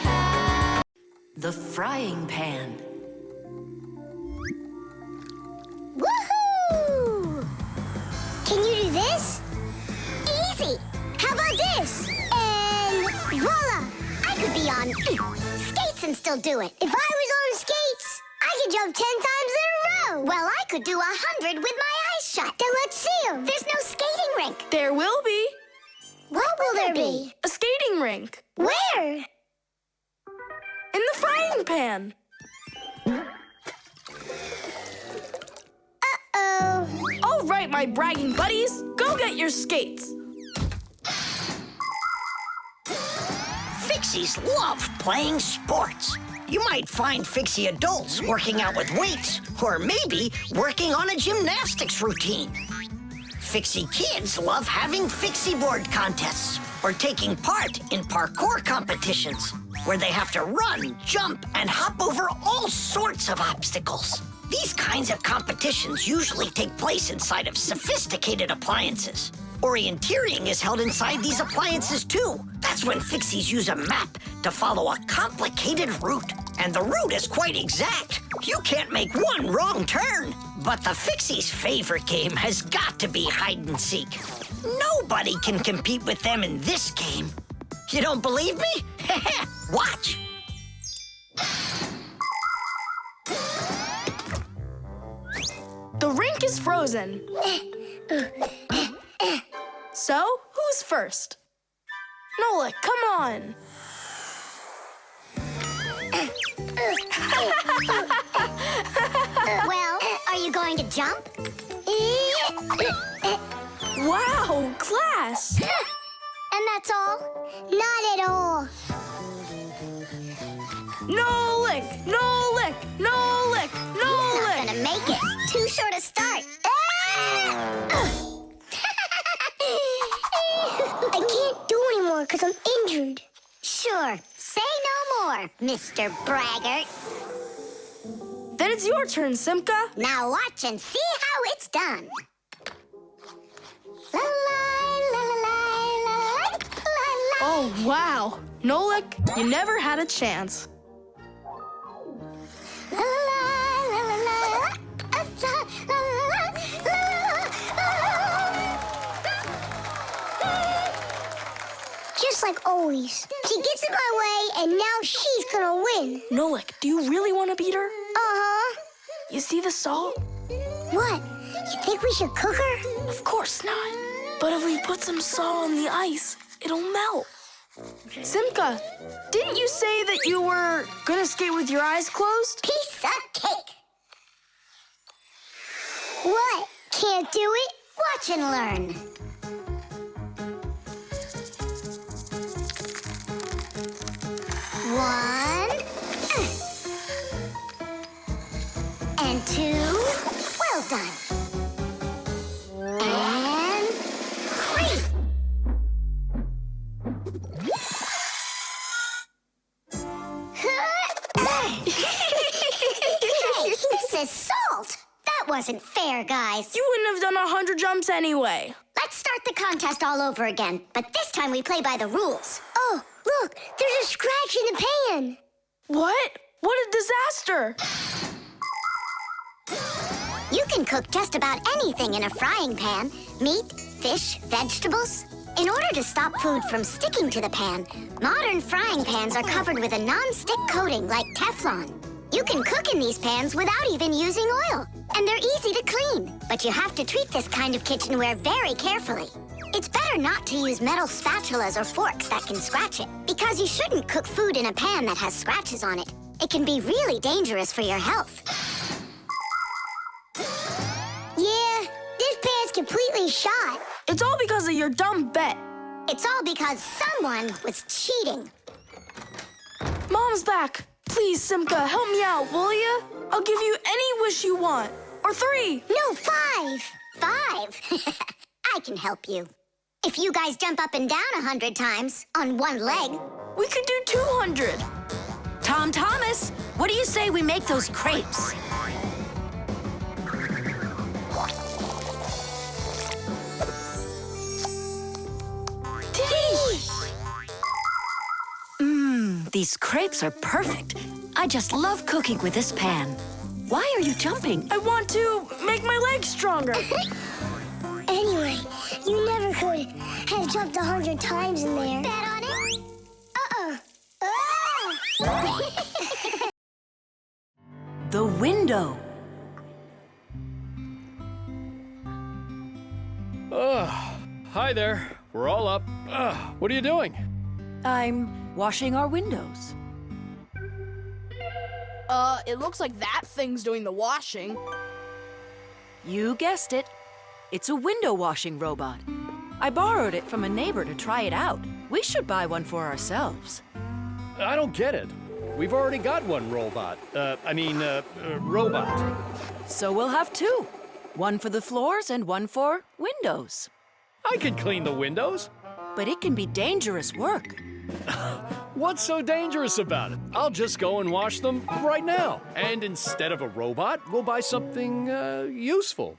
have. The frying pan. Woohoo! Can you do this? Easy! How about this? And voila! I could be on skates and still do it. If I was on skates, I could jump 10 times in a row. Well, I could do 100 with my eyes shut. Then let's see 'em. There's no skating rink. There will be What will there be? a skating rink Where? in the frying pan. Uh-oh. All right, my bragging buddies, go get your skates. Fixies love playing sports. You might find Fixie adults working out with weights, or maybe working on a gymnastics routine. Fixie kids love having Fixie board contests, or taking part in parkour competitions, where they have to run, jump, and hop over all sorts of obstacles. These kinds of competitions usually take place inside of sophisticated appliances. Orienteering is held inside these appliances too. That's when Fixies use a map to follow a complicated route. And the route is quite exact. You can't make one wrong turn. But the Fixies' favorite game has got to be hide and seek. Nobody can compete with them in this game. You don't believe me? Watch. The rink is frozen. So, who's first? Nolik, come on. Well, are you going to jump? Wow, class. And that's all? Not at all. Nolik, Nolik, Nolik, He's not Nolik. gonna make it. Too short a start. I can't do anymore because I'm injured. Sure. Say no more, Mr. Braggart. Then it's your turn, Simka. Now watch and see how it's done. La la la la la la la la. Oh, wow. Nolik, you never had a chance. La la la la la la la la la la. Just like always. She gets in my way, and now she's gonna win. in. Nolik, do you really want to beat her? Uh-huh. You see the salt? What? You think we should cook her? Of course not. But if we put some salt on the ice, it'll melt. Simka, didn't you say that you were gonna skate with your eyes closed? Piece of cake. What? Can't do it? Watch and learn. One. And two. Well done. And three. Hey, this is salt. That wasn't fair, guys. You wouldn't have done 100 jumps anyway. Let's start the contest all over again, but this time we play by the rules. Oh, look, there's a scratch in the pan. What? What a disaster! You can cook just about anything in a frying pan. Meat, fish, vegetables. In order to stop food from sticking to the pan, modern frying pans are covered with a non-stick coating like Teflon. You can cook in these pans without even using oil, and they're easy to clean. But you have to treat this kind of kitchenware very carefully. It's better not to use metal spatulas or forks that can scratch it, because you shouldn't cook food in a pan that has scratches on it. It can be really dangerous for your health. Yeah, this pan's completely shot. It's all because of your dumb bet. It's all because someone was cheating. Mom's back. Please, Simka, help me out, will ya? I'll give you any wish you want. Or 3. No, 5. 5? I can help you. If you guys jump up and down 100 times on one leg, we could do 200. Tom Thomas, what do you say we make those crepes? These crepes are perfect. I just love cooking with this pan. Why are you jumping? I want to make my legs stronger. Anyway, you never could have jumped 100 times in there. Bet on it? The window. Hi there. We're all up. What are you doing? I'm washing our windows. It looks like that thing's doing the washing. You guessed it. It's a window washing robot. I borrowed it from a neighbor to try it out. We should buy one for ourselves. I don't get it. We've already got one robot. Robot. So we'll have 2. One for the floors and one for windows. I can clean the windows. But it can be dangerous work. What's so dangerous about it? I'll just go and wash them right now. And instead of a robot, we'll buy something useful.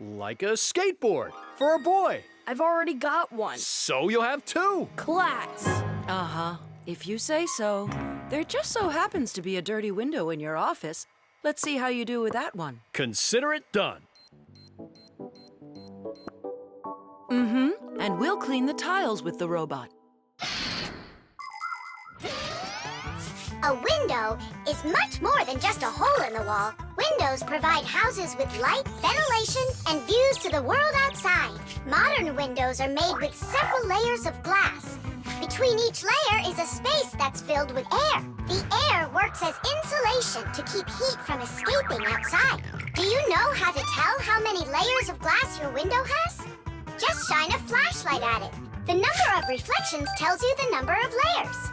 Like a skateboard for a boy. I've already got one. So you'll have 2. Class. Uh-huh. If you say so. There just so happens to be a dirty window in your office. Let's see how you do with that one. Consider it done. Mm-hmm. And we'll clean the tiles with the robot. A window is much more than just a hole in the wall. Windows provide houses with light, ventilation, and views to the world outside. Modern windows are made with several layers of glass. Between each layer is a space that's filled with air. The air works as insulation to keep heat from escaping outside. Do you know how to tell how many layers of glass your window has? Just shine a flashlight at it. The number of reflections tells you the number of layers.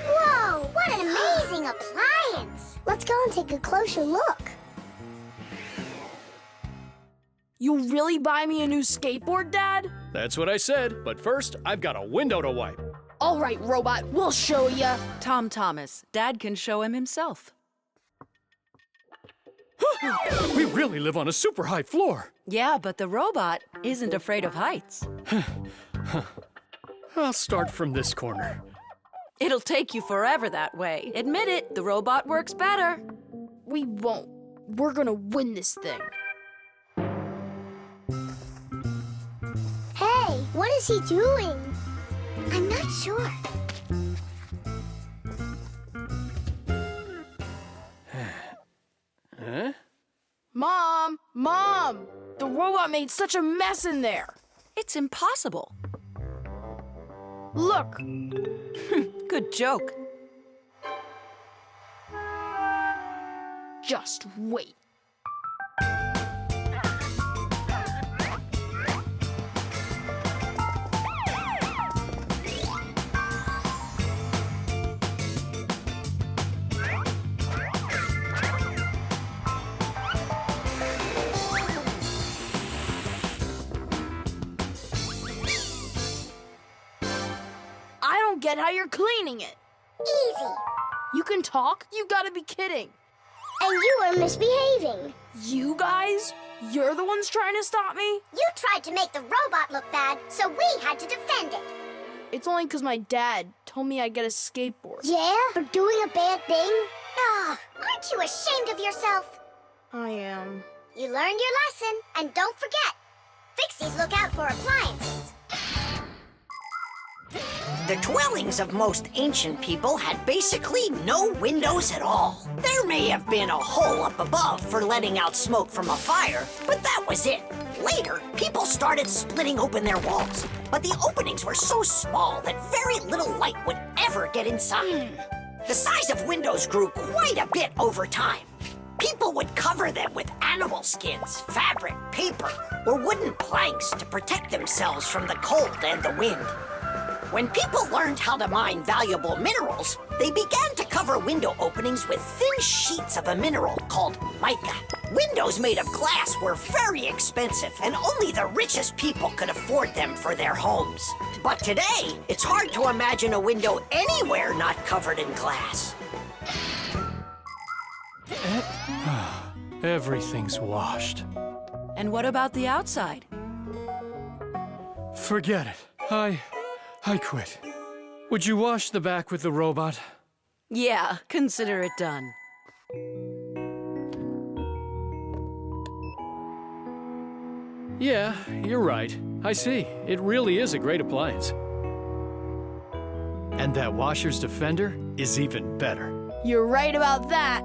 Whoa, what an amazing appliance! Let's go and take a closer look. You really buy me a new skateboard, Dad? That's what I said. But first, I've got a window to wipe. All right, robot, we'll show ya. Tom Thomas, Dad can show him himself. We really live on a super high floor. Yeah, but the robot isn't afraid of heights. I'll start from this corner. It'll take you forever that way. Admit it, the robot works better. We won't. We're gonna win this thing. Hey, what is he doing? I'm not sure. Huh? Mom! The robot made such a mess in there. It's impossible. Look. Good joke. Just wait. I don't get how you're cleaning it. Easy. You can talk? You gotta be kidding. And you are misbehaving. You guys? You're the ones trying to stop me? You tried to make the robot look bad, so we had to defend it. It's only because my dad told me I'd get a skateboard. Yeah? For doing a bad thing? Ah, aren't you ashamed of yourself? I am. You learned your lesson, and don't forget, Fixies look out for appliances. The dwellings of most ancient people had basically no windows at all. There may have been a hole up above for letting out smoke from a fire, but that was it. Later, people started splitting open their walls, but the openings were so small that very little light would ever get inside. The size of windows grew quite a bit over time. People would cover them with animal skins, fabric, paper, or wooden planks to protect themselves from the cold and the wind. When people learned how to mine valuable minerals, they began to cover window openings with thin sheets of a mineral called mica. Windows made of glass were very expensive, and only the richest people could afford them for their homes. But today, it's hard to imagine a window anywhere not covered in glass. Everything's washed. And what about the outside? Forget it. I quit. Would you wash the back with the robot? Yeah, consider it done. Yeah, you're right. I see. It really is a great appliance. And that washer's defender is even better. You're right about that.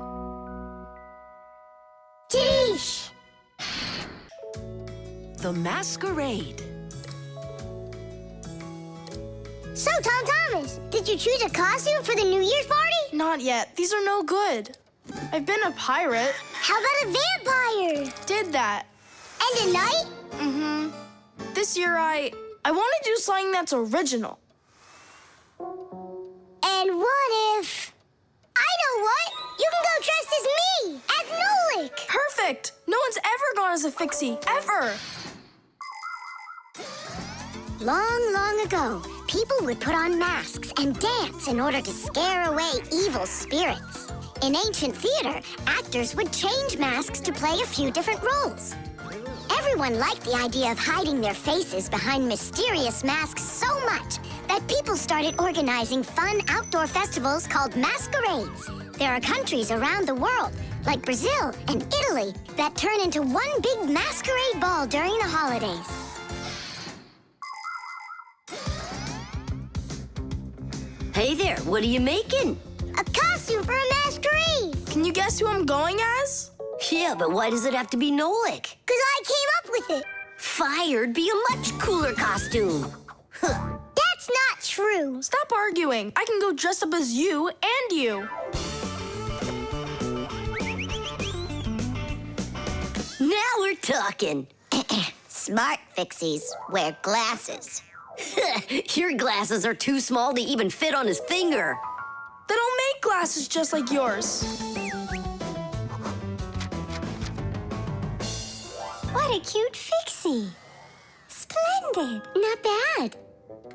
Tish! The masquerade. So, Tom Thomas, did you choose a costume for the New Year's party? Not yet. These are no good. I've been a pirate. How about a vampire? Did that. And a knight? Mm-hmm. This year I want to do something that's original. And what if... I know what! You can go dressed as me! As Nolik! Perfect! No one's ever gone as a Fixie, ever! Long, long ago, people would put on masks and dance in order to scare away evil spirits. In ancient theater, actors would change masks to play a few different roles. Everyone liked the idea of hiding their faces behind mysterious masks so much that people started organizing fun outdoor festivals called masquerades. There are countries around the world, like Brazil and Italy, that turn into one big masquerade ball during the holidays. Hey there, what are you making? A costume for a masquerade! Can you guess who I'm going as? Yeah, but why does it have to be Nolik? 'Cause I came up with it. Fire'd be a much cooler costume. That's not true. Stop arguing. I can go dressed up as you and you. Now we're talking. Smart Fixies wear glasses. Your glasses are too small to even fit on his finger. They don't make glasses just like yours. What a cute Fixie. Splendid. Not bad.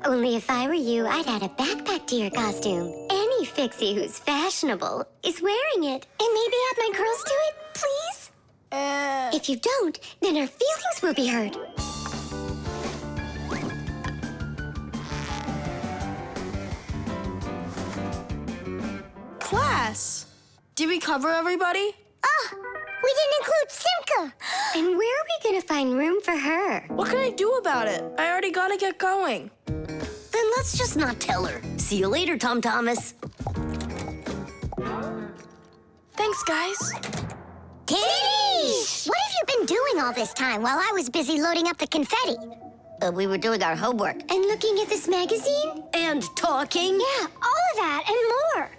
Only if I were you, I'd add a backpack to your costume. Any Fixie who's fashionable is wearing it. And maybe add my curls to it, please? If you don't, then our feelings will be hurt. Class. Did we cover everybody? Oh, we didn't include Simka. And where are we gonna find room for her? What can I do about it? I already gotta get going. Then let's just not tell her. See you later, Tom Thomas. Thanks, guys. Kitty! What have you been doing all this time while I was busy loading up the confetti? We were doing our homework. And looking at this magazine? And talking. Yeah, all of that and more.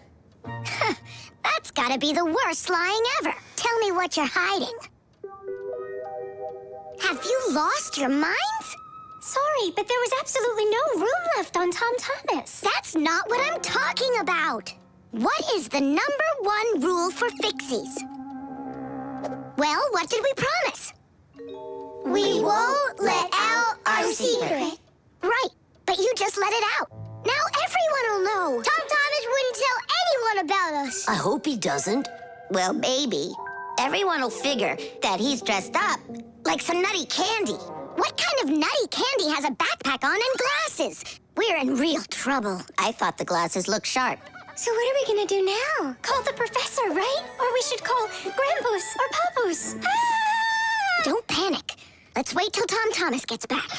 That's gotta be the worst lying ever. Tell me what you're hiding. Have you lost your minds? Sorry, but there was absolutely no room left on Tom Thomas. That's not what I'm talking about. What is the #1 rule for Fixies? Well, what did we promise? We won't let out our secret. Right, but you just let it out. Now everyone will know. Tom Thomas wouldn't tell anyone about us. I hope he doesn't. Well, maybe. Everyone will figure that he's dressed up like some nutty candy. What kind of nutty candy has a backpack on and glasses? We're in real trouble. I thought the glasses looked sharp. So what are we gonna do now? Call the professor, right? Or we should call Grandpus or Papus. Ah! Don't panic. Let's wait till Tom Thomas gets back.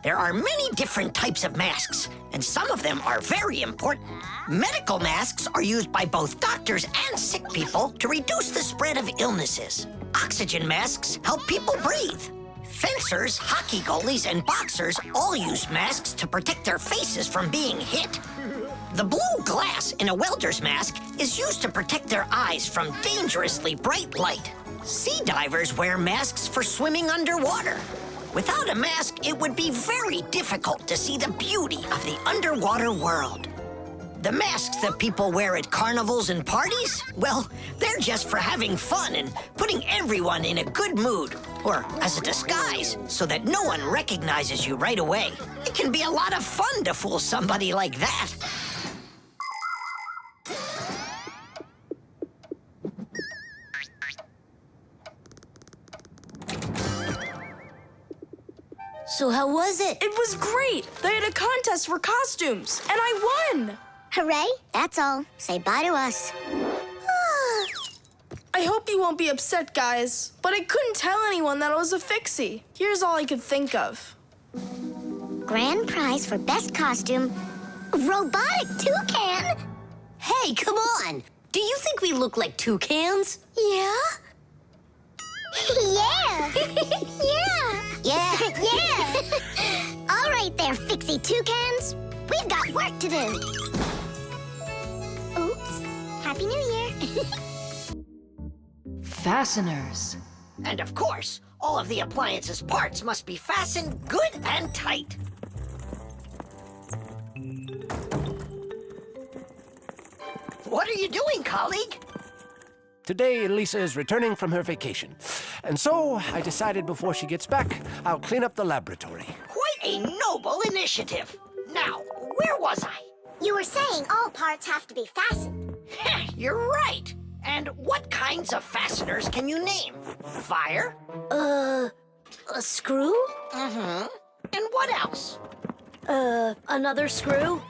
There are many different types of masks, and some of them are very important. Medical masks are used by both doctors and sick people to reduce the spread of illnesses. Oxygen masks help people breathe. Fencers, hockey goalies, and boxers all use masks to protect their faces from being hit. The blue glass in a welder's mask is used to protect their eyes from dangerously bright light. Sea divers wear masks for swimming underwater. Without a mask, it would be very difficult to see the beauty of the underwater world. The masks that people wear at carnivals and parties, well, they're just for having fun and putting everyone in a good mood, or as a disguise, so that no one recognizes you right away. It can be a lot of fun to fool somebody like that. So how was it? It was great. They had a contest for costumes, and I won. Hooray, that's all. Say bye to us. I hope you won't be upset, guys, but I couldn't tell anyone that I was a Fixie. Here's all I could think of. Grand prize for best costume, robotic toucan? Hey, come on. Do you think we look like toucans? Yeah? Yeah! Yeah! Yeah. Yeah! All right there, Fixie toucans. We've got work to do. Oops. Happy New Year. Fasteners. And of course, all of the appliance's parts must be fastened good and tight. What are you doing, colleague? Today, Lisa is returning from her vacation. And so, I decided before she gets back, I'll clean up the laboratory. Quite a noble initiative. Now, where was I? You were saying all parts have to be fastened. You're right. And what kinds of fasteners can you name? Fire? A screw? Mm-hmm. And what else? Another screw?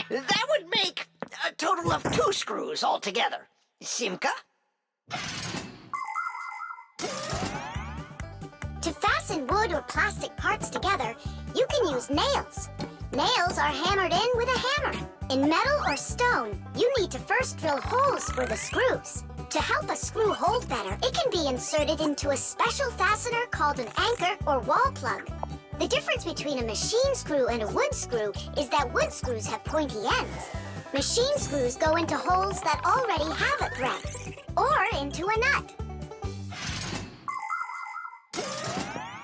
That would make a total of 2 screws altogether. Simka? To fasten wood or plastic parts together, you can use nails. Nails are hammered in with a hammer. In metal or stone, you need to first drill holes for the screws. To help a screw hold better, it can be inserted into a special fastener called an anchor or wall plug. The difference between a machine screw and a wood screw is that wood screws have pointy ends. Machine screws go into holes that already have a thread, or into a nut.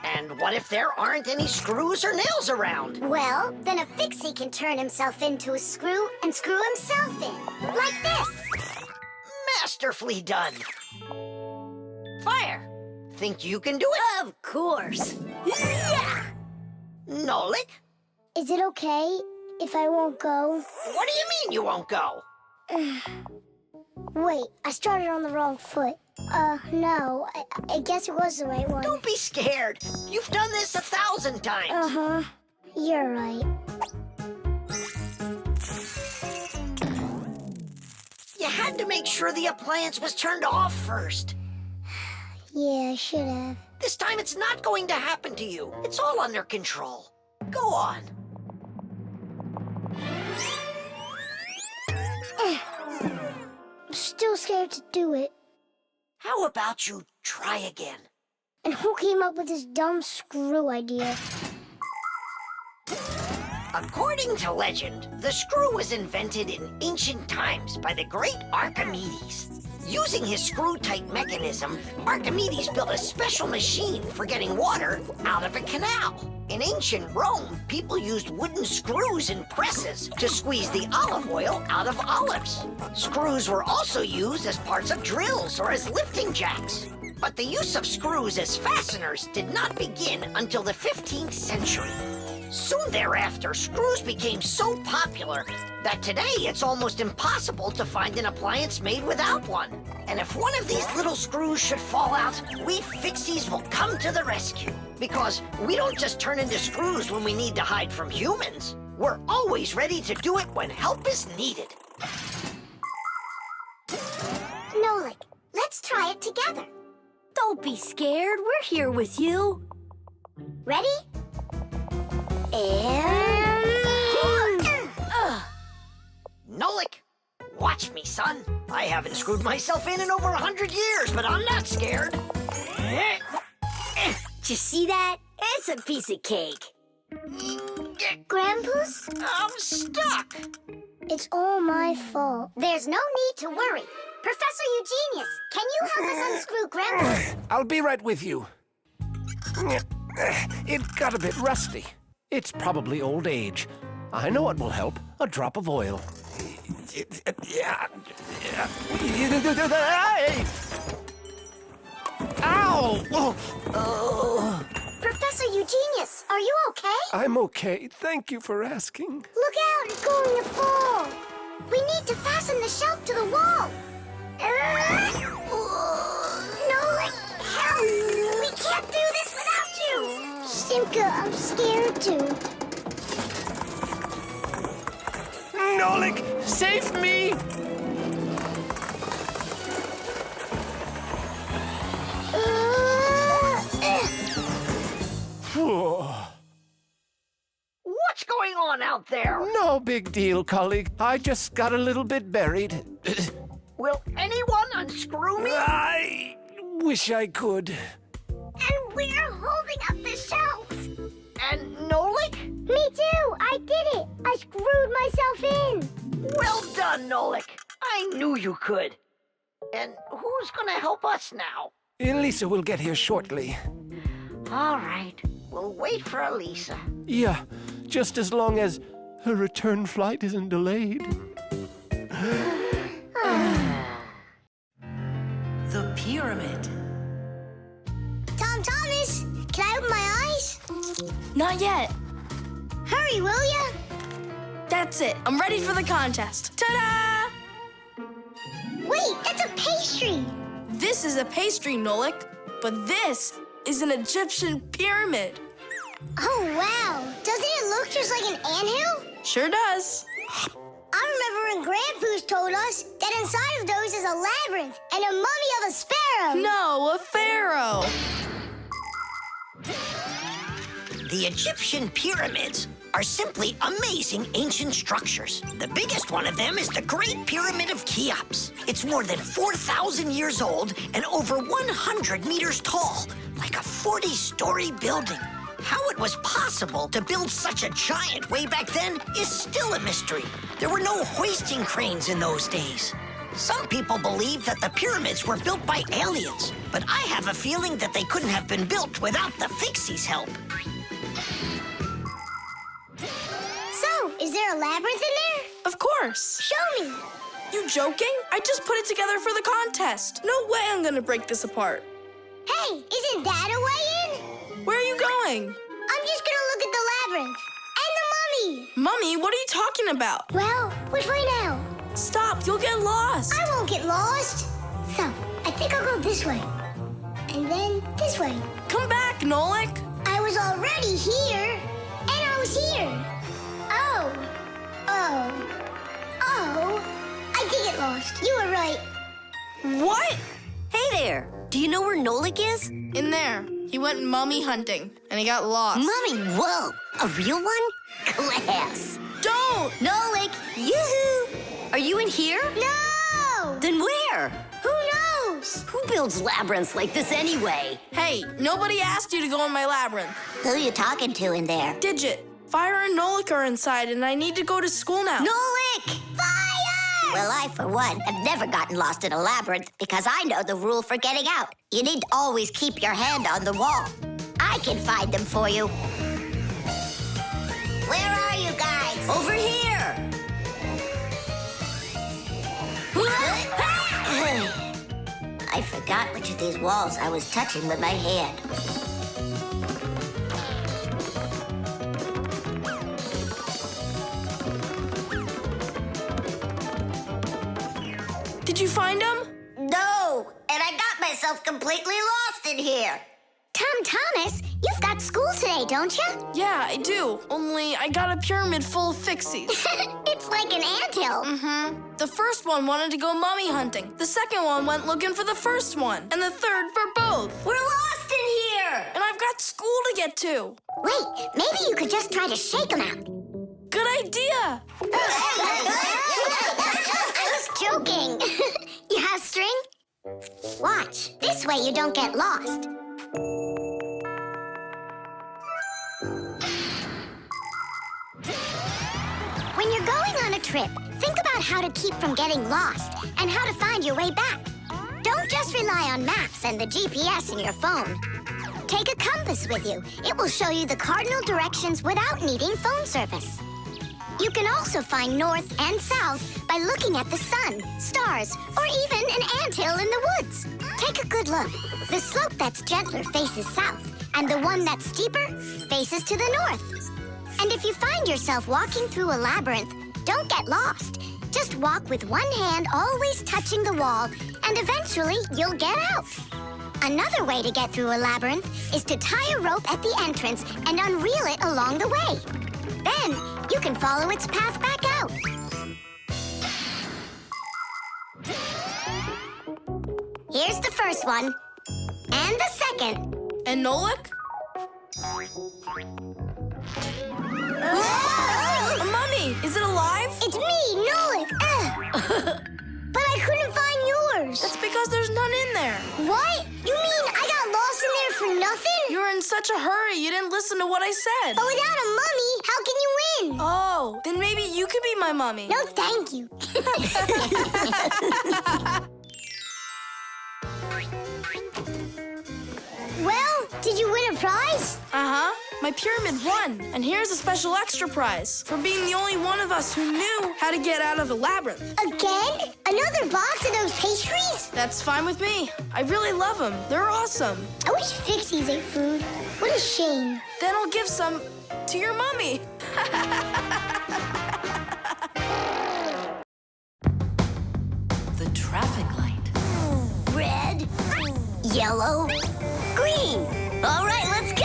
And what if there aren't any screws or nails around? Well, then a Fixie can turn himself into a screw and screw himself in, like this. Masterfully done. Fire, think you can do it? Of course. Yeah! Nolik? Is it okay if I won't go? What do you mean you won't go? Wait, I started on the wrong foot. No, I guess it was the right one. Don't be scared. You've done this 1,000 times. Uh-huh. You're right. You had to make sure the appliance was turned off first. Yeah, I should have. This time it's not going to happen to you. It's all under control. Go on. I'm still scared to do it. How about you try again? And who came up with this dumb screw idea? According to legend, the screw was invented in ancient times by the great Archimedes. Using his screw-type mechanism, Archimedes built a special machine for getting water out of a canal. In ancient Rome, people used wooden screws in presses to squeeze the olive oil out of olives. Screws were also used as parts of drills or as lifting jacks. But the use of screws as fasteners did not begin until the 15th century. Soon thereafter, screws became so popular that today it's almost impossible to find an appliance made without one. And if one of these little screws should fall out, we Fixies will come to the rescue. Because we don't just turn into screws when we need to hide from humans. We're always ready to do it when help is needed. Nolik, let's try it together. Don't be scared. We're here with you. Ready? And... Nolik, watch me, son. I haven't screwed myself in over 100 years, but I'm not scared. Did you see that? It's a piece of cake. Grandpa's? I'm stuck. It's all my fault. There's no need to worry. Professor Eugenius, can you help us unscrew Grandpa's? I'll be right with you. It got a bit rusty. It's probably old age. I know what will help. A drop of oil. Ow! Oh. Professor Eugenius, are you okay? I'm okay. Thank you for asking. Look out, it's going to fall. We need to fasten the shelf to the wall. Nolik, help! We can't do this without you. Simka, I'm scared too. Nolik, save me! What's going on out there? No big deal, colleague. I just got a little bit buried. Will anyone unscrew me? I wish I could. And we're holding up the shelf. And Nolik? Me too. I did it. I screwed myself in. Well done, Nolik. I knew you could. And who's gonna help us now? Elisa will get here shortly. All right. We'll wait for Elisa. Yeah, just as long as her return flight isn't delayed. The pyramid. Tom Thomas, can I open my eyes? Not yet. Hurry, will ya? That's it. I'm ready for the contest. Ta-da! Wait, that's a pastry. This is a pastry, Nolik, but this is an Egyptian pyramid. Oh, wow. Doesn't it look just like an anthill? Sure does. I remember when Grandpa's told us that inside of those is a labyrinth and a mummy of a sparrow. No, a pharaoh. The Egyptian pyramids are simply amazing ancient structures. The biggest one of them is the Great Pyramid of Cheops. It's more than 4,000 years old and over 100 meters tall, like a 40-story building. How it was possible to build such a giant way back then is still a mystery. There were no hoisting cranes in those days. Some people believe that the pyramids were built by aliens, but I have a feeling that they couldn't have been built without the Fixies' help. So, is there a labyrinth in there? Of course. Show me. You joking? I just put it together for the contest. No way I'm gonna break this apart. Hey, isn't that a way in? Where are you going? I'm just gonna look at the labyrinth. And the mummy. Mummy, what are you talking about? Well, which way now? Stop, you'll get lost. I won't get lost. So, I think I'll go this way. And then this way. Come back, Nolik. I was already here. And I was here. Oh. I dig it get lost. You were right. What? Hey there. Do you know where Nolik is? In there. He went mummy hunting, and he got lost. Mummy, whoa. A real one? Class. Don't! Nolik, yoo-hoo. Are you in here? No! Then where? Who knows? Who builds labyrinths like this anyway? Hey, nobody asked you to go in my labyrinth. Who you talking to in there? Digit, Fire and Nolik are inside, and I need to go to school now. Nolik! Fire! Well, I, for one, have never gotten lost in a labyrinth because I know the rule for getting out. You need to always keep your hand on the wall. I can find them for you. Where are you guys? Over here! I forgot which of these walls I was touching with my hand. Did you find him? No, and I got myself completely lost in here. Thomas, you've got school today, don't you? Yeah, I do. Only I got a pyramid full of Fixies. It's like an anthill. Mm-hmm. The first one wanted to go mummy hunting. The second one went looking for the first one. And the third for both. We're lost in here! And I've got school to get to. Wait, maybe you could just try to shake them out. Good idea. I was joking. You have string? Watch. This way you don't get lost. When you're going on a trip, think about how to keep from getting lost and how to find your way back. Don't just rely on maps and the GPS in your phone. Take a compass with you. It will show you the cardinal directions without needing phone service. You can also find north and south by looking at the sun, stars, or even an anthill in the woods. Take a good look. The slope that's gentler faces south, and the one that's steeper faces to the north. And if you find yourself walking through a labyrinth, don't get lost. Just walk with one hand always touching the wall, and eventually you'll get out. Another way to get through a labyrinth is to tie a rope at the entrance and unreel it along the way. Then you can follow its path back out. Here's the first one, and the second. And Nolik? A mummy! Is it alive? It's me, Nolik. But I couldn't find yours. That's because there's none in there. What? You mean I got lost in there for nothing? You were in such a hurry, you didn't listen to what I said. But without a mummy, how can you win? Oh, then maybe you could be my mummy. No, thank you. Well, did you win a prize? Uh-huh. My pyramid won. And here's a special extra prize for being the only one of us who knew how to get out of the labyrinth. Again? Another box of those pastries? That's fine with me. I really love them. They're awesome. I wish Fixies ate food. What a shame. Then I'll give some to your mummy. The traffic light. Red, yellow, green. All right, let's go.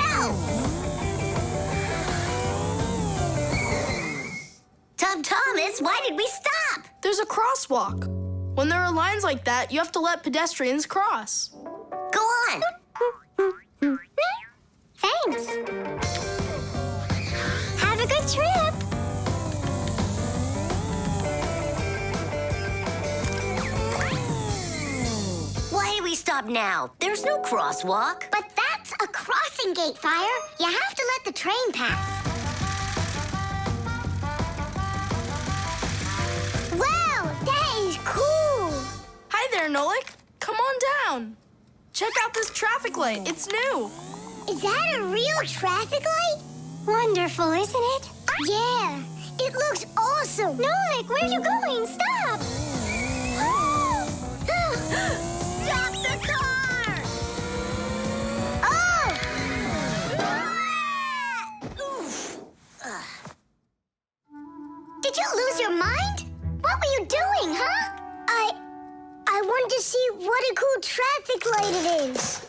Thomas, why did we stop? There's a crosswalk. When there are lines like that, you have to let pedestrians cross. Go on. Thanks. Have a good trip. Why do we stop now? There's no crosswalk. But that's a crossing gate, Fire. You have to let the train pass. Wow, that is cool. Hi there, Nolik. Come on down. Check out this traffic light. It's new. Is that a real traffic light? Wonderful, isn't it? Yeah, it looks awesome. Nolik, where are you going? Stop! Stop the car! Oh! Oof. Did you lose your mind? What were you doing, huh? I wanted to see what a cool traffic light it is.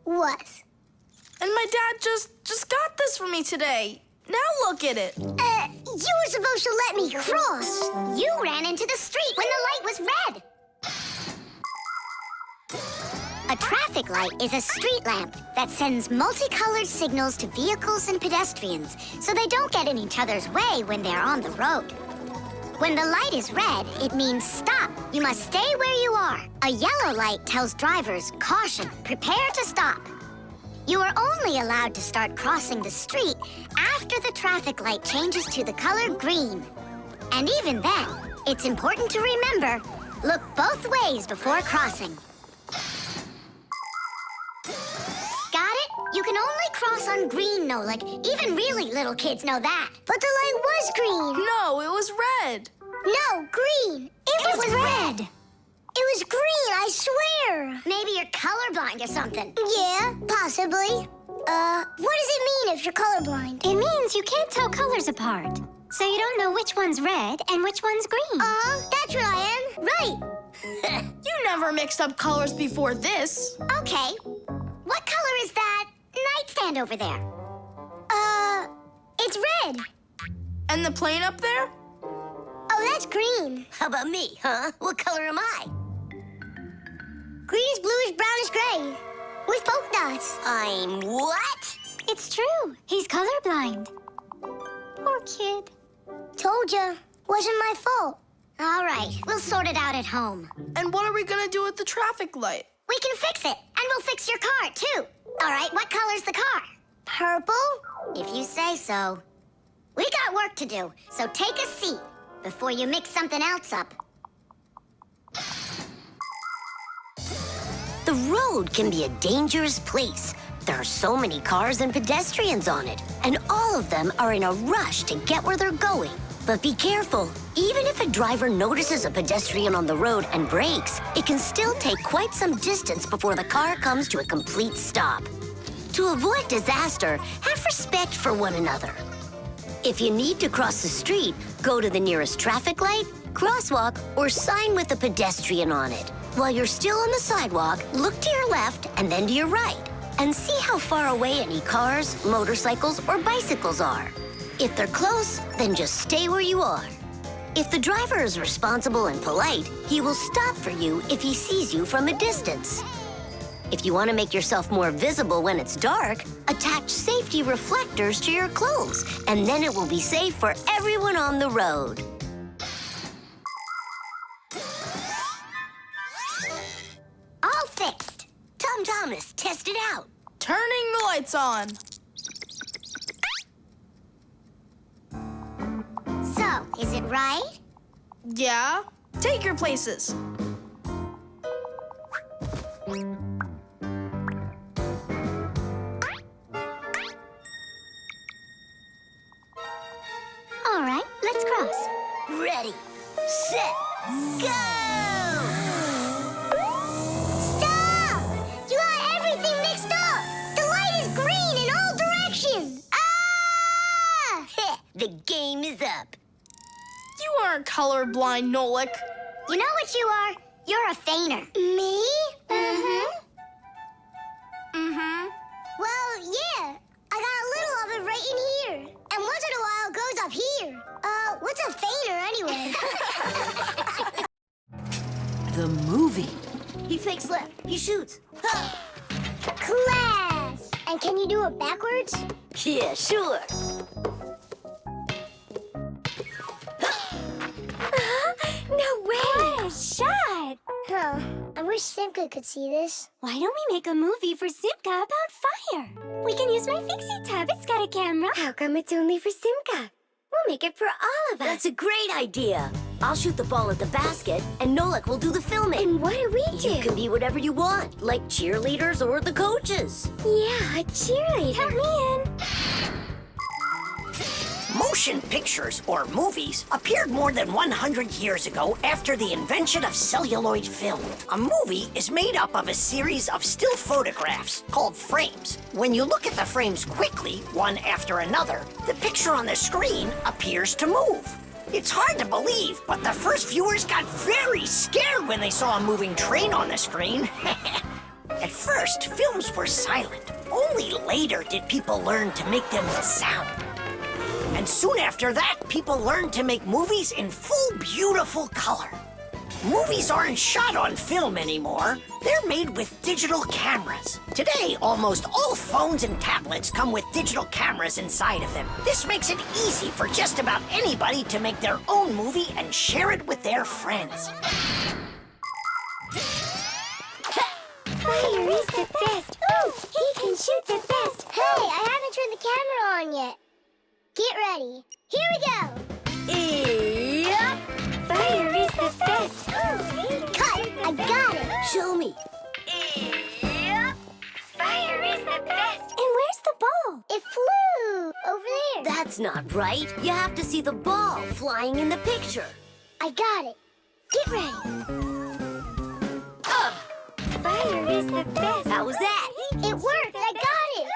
What? And my dad just got this for me today. Now look at it. You were supposed to let me cross. You ran into the street when the light was red. A traffic light is a street lamp that sends multicolored signals to vehicles and pedestrians so they don't get in each other's way when they're on the road. When the light is red, it means stop. You must stay where you are. A yellow light tells drivers, caution, prepare to stop. You are only allowed to start crossing the street after the traffic light changes to the color green. And even then, it's important to remember, look both ways before crossing. Got it? You can only cross on green, Nolik. Even really little kids know that. But the light was green. No, it was red. No, green. It was red. It was green, I swear. Maybe you're colorblind or something. Yeah, possibly. What does it mean if you're colorblind? It means you can't tell colors apart. So you don't know which one's red and which one's green. That's what I am. Right. You never mixed up colors before this. Okay. What color is that nightstand over there? It's red. And the plane up there? Oh, that's green. How about me, huh? What color am I? Greenish, bluish, brownish, gray. With polka dots. I'm what? It's true. He's colorblind. Poor kid. Told ya. Wasn't my fault. All right, we'll sort it out at home. And what are we gonna do with the traffic light? We can fix it, and we'll fix your car, too. All right, what color's the car? Purple? If you say so. We got work to do, so take a seat before you mix something else up. The road can be a dangerous place. There are so many cars and pedestrians on it, and all of them are in a rush to get where they're going. But be careful. Even if a driver notices a pedestrian on the road and brakes, it can still take quite some distance before the car comes to a complete stop. To avoid disaster, have respect for one another. If you need to cross the street, go to the nearest traffic light, crosswalk, or sign with a pedestrian on it. While you're still on the sidewalk, look to your left and then to your right, and see how far away any cars, motorcycles, or bicycles are. If they're close, then just stay where you are. If the driver is responsible and polite, he will stop for you if he sees you from a distance. If you want to make yourself more visible when it's dark, attach safety reflectors to your clothes, and then it will be safe for everyone on the road. All fixed. Tom Thomas, test it out. Turning the lights on. So, is it right? Yeah? Take your places. All right, let's cross. Ready, set, go! Stop! You got everything mixed up! The light is green in all directions! Ah! Heh, the game is up. You aren't colorblind, Nolik. You know what you are? You're a feigner. Me? Mm-hmm. Mm-hmm. Well, yeah. I got a little of it right in here. And once in a while, it goes up here. What's a feigner anyway? The movie. He fakes left, he shoots. Ha! Class! And can you do it backwards? Yeah, sure. No way! What a shot! Huh. I wish Simka could see this. Why don't we make a movie for Simka about fire? We can use my Fixie tub. It's got a camera. How come it's only for Simka? We'll make it for all of us. That's a great idea. I'll shoot the ball at the basket, and Nolik will do the filming. And what do we do? You can be whatever you want, like cheerleaders or the coaches. Yeah, a cheerleader. Help me in. Motion pictures, or movies, appeared more than 100 years ago after the invention of celluloid film. A movie is made up of a series of still photographs called frames. When you look at the frames quickly, one after another, the picture on the screen appears to move. It's hard to believe, but the first viewers got very scared when they saw a moving train on the screen. At first, films were silent. Only later did people learn to make them with sound. And soon after that, people learned to make movies in full, beautiful color. Movies aren't shot on film anymore. They're made with digital cameras. Today, almost all phones and tablets come with digital cameras inside of them. This makes it easy for just about anybody to make their own movie and share it with their friends. Fire is the best. Ooh, he can shoot the best. Hey, I haven't turned the camera on yet. Get ready. Here we go. Yep. Fire is the best. Cut! I got it. Show me. Yep. Fire is the best. And where's the ball? It flew over there. That's not right. You have to see the ball flying in the picture. I got it. Get ready. Fire is the best. How was that? It worked. I got it.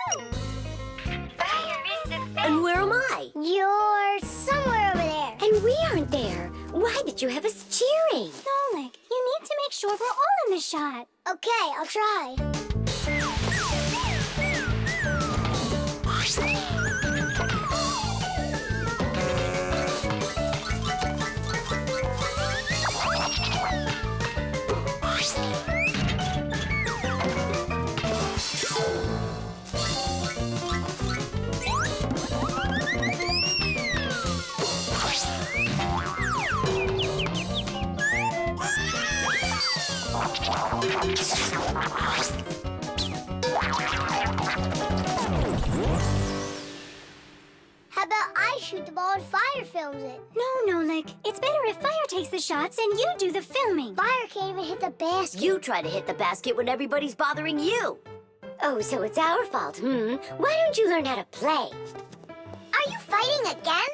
Fire is the best. And where am I? You're somewhere over there. And we aren't there. Why did you have us cheering? Nolik, you need to make sure we're all in the shot. Okay, I'll try. How about I shoot the ball and Fire films it? No, Nolik. It's better if Fire takes the shots and you do the filming. Fire can't even hit the basket. You try to hit the basket when everybody's bothering you. Oh, so it's our fault, Why don't you learn how to play? Are you fighting again?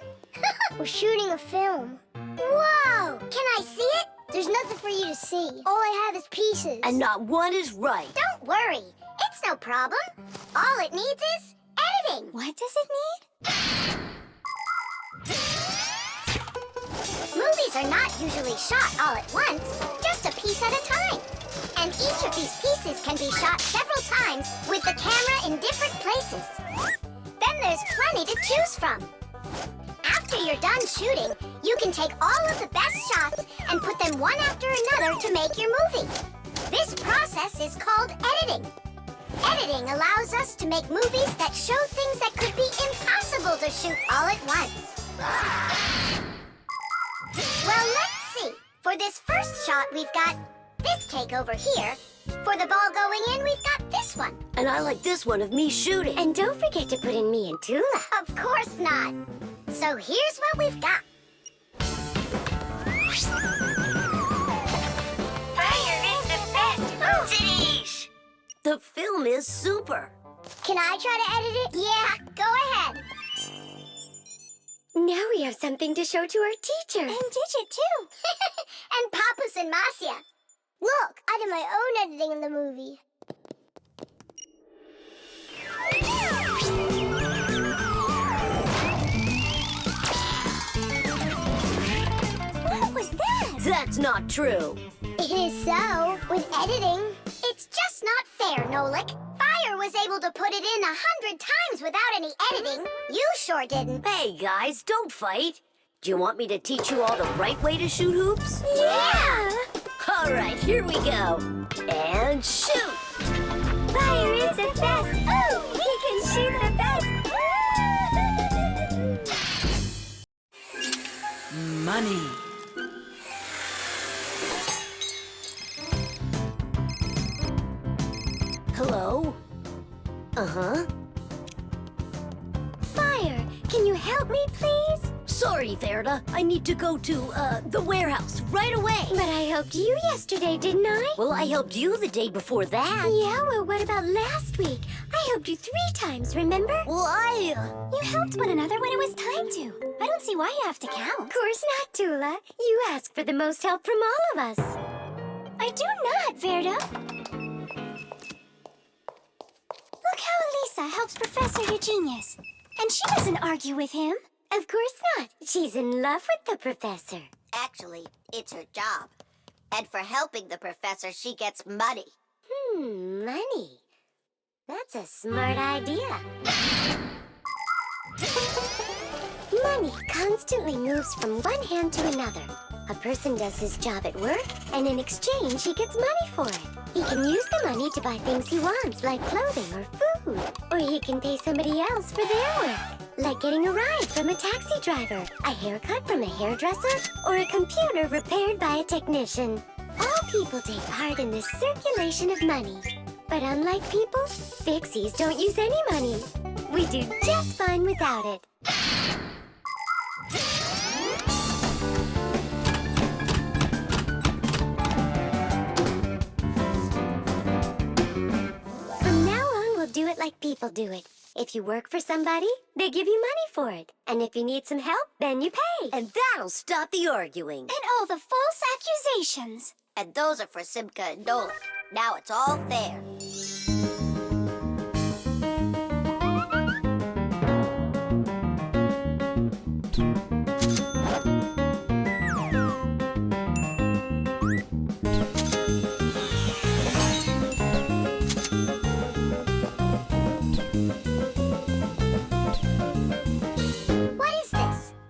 We're shooting a film. Whoa! Can I see it? There's nothing for you to see. All I have is pieces. And not one is right. Don't worry. It's no problem. All it needs is editing. What does it need? Movies are not usually shot all at once, just a piece at a time. And each of these pieces can be shot several times with the camera in different places. Then there's plenty to choose from. After you're done shooting, you can take all of the best shots and put them one after another to make your movie. This process is called editing. Editing allows us to make movies that show things that could be impossible to shoot all at once. Well, let's see. For this first shot, we've got this take over here. For the ball going in, we've got this one. And I like this one of me shooting. And don't forget to put in me and Tula. Of course not. So here's what we've got. Fire is the best. Cities. The film is super. Can I try to edit it? Yeah, go ahead. Now we have something to show to our teacher. And Digit, too. And Papus and Masya. Look, I did my own editing in the movie. What was that? That's not true. It is so. With editing, it's just not fair, Nolik. Fire was able to put it in 100 times without any editing. You sure didn't. Hey, guys, don't fight. Do you want me to teach you all the right way to shoot hoops? Yeah! All right, here we go. And shoot! Fire is the best. Oh, he can shoot the best. Money. Hello? Uh-huh. Fire, can you help me, please? Sorry, Verda. I need to go to, the warehouse right away. But I helped you yesterday, didn't I? Well, I helped you the day before that. Yeah, well, what about last week? I helped you 3 times, remember? Well, You helped one another when it was time to. I don't see why you have to count. Of course not, Tula. You ask for the most help from all of us. I do not, Verda. Look how Elisa helps Professor Eugenius. And she doesn't argue with him. Of course not. She's in love with the professor. Actually, it's her job. And for helping the professor, she gets money. Money. That's a smart idea. Money constantly moves from one hand to another. A person does his job at work, and in exchange, he gets money for it. He can use the money to buy things he wants, like clothing or food. Or he can pay somebody else for their work, like getting a ride from a taxi driver, a haircut from a hairdresser, or a computer repaired by a technician. All people take part in this circulation of money. But unlike people, Fixies don't use any money. We do just fine without it. From now on, we'll do it like people do it. If you work for somebody, they give you money for it. And if you need some help, then you pay. And that'll stop the arguing. And all the false accusations. And those are for Simka and Nolik. Now it's all fair.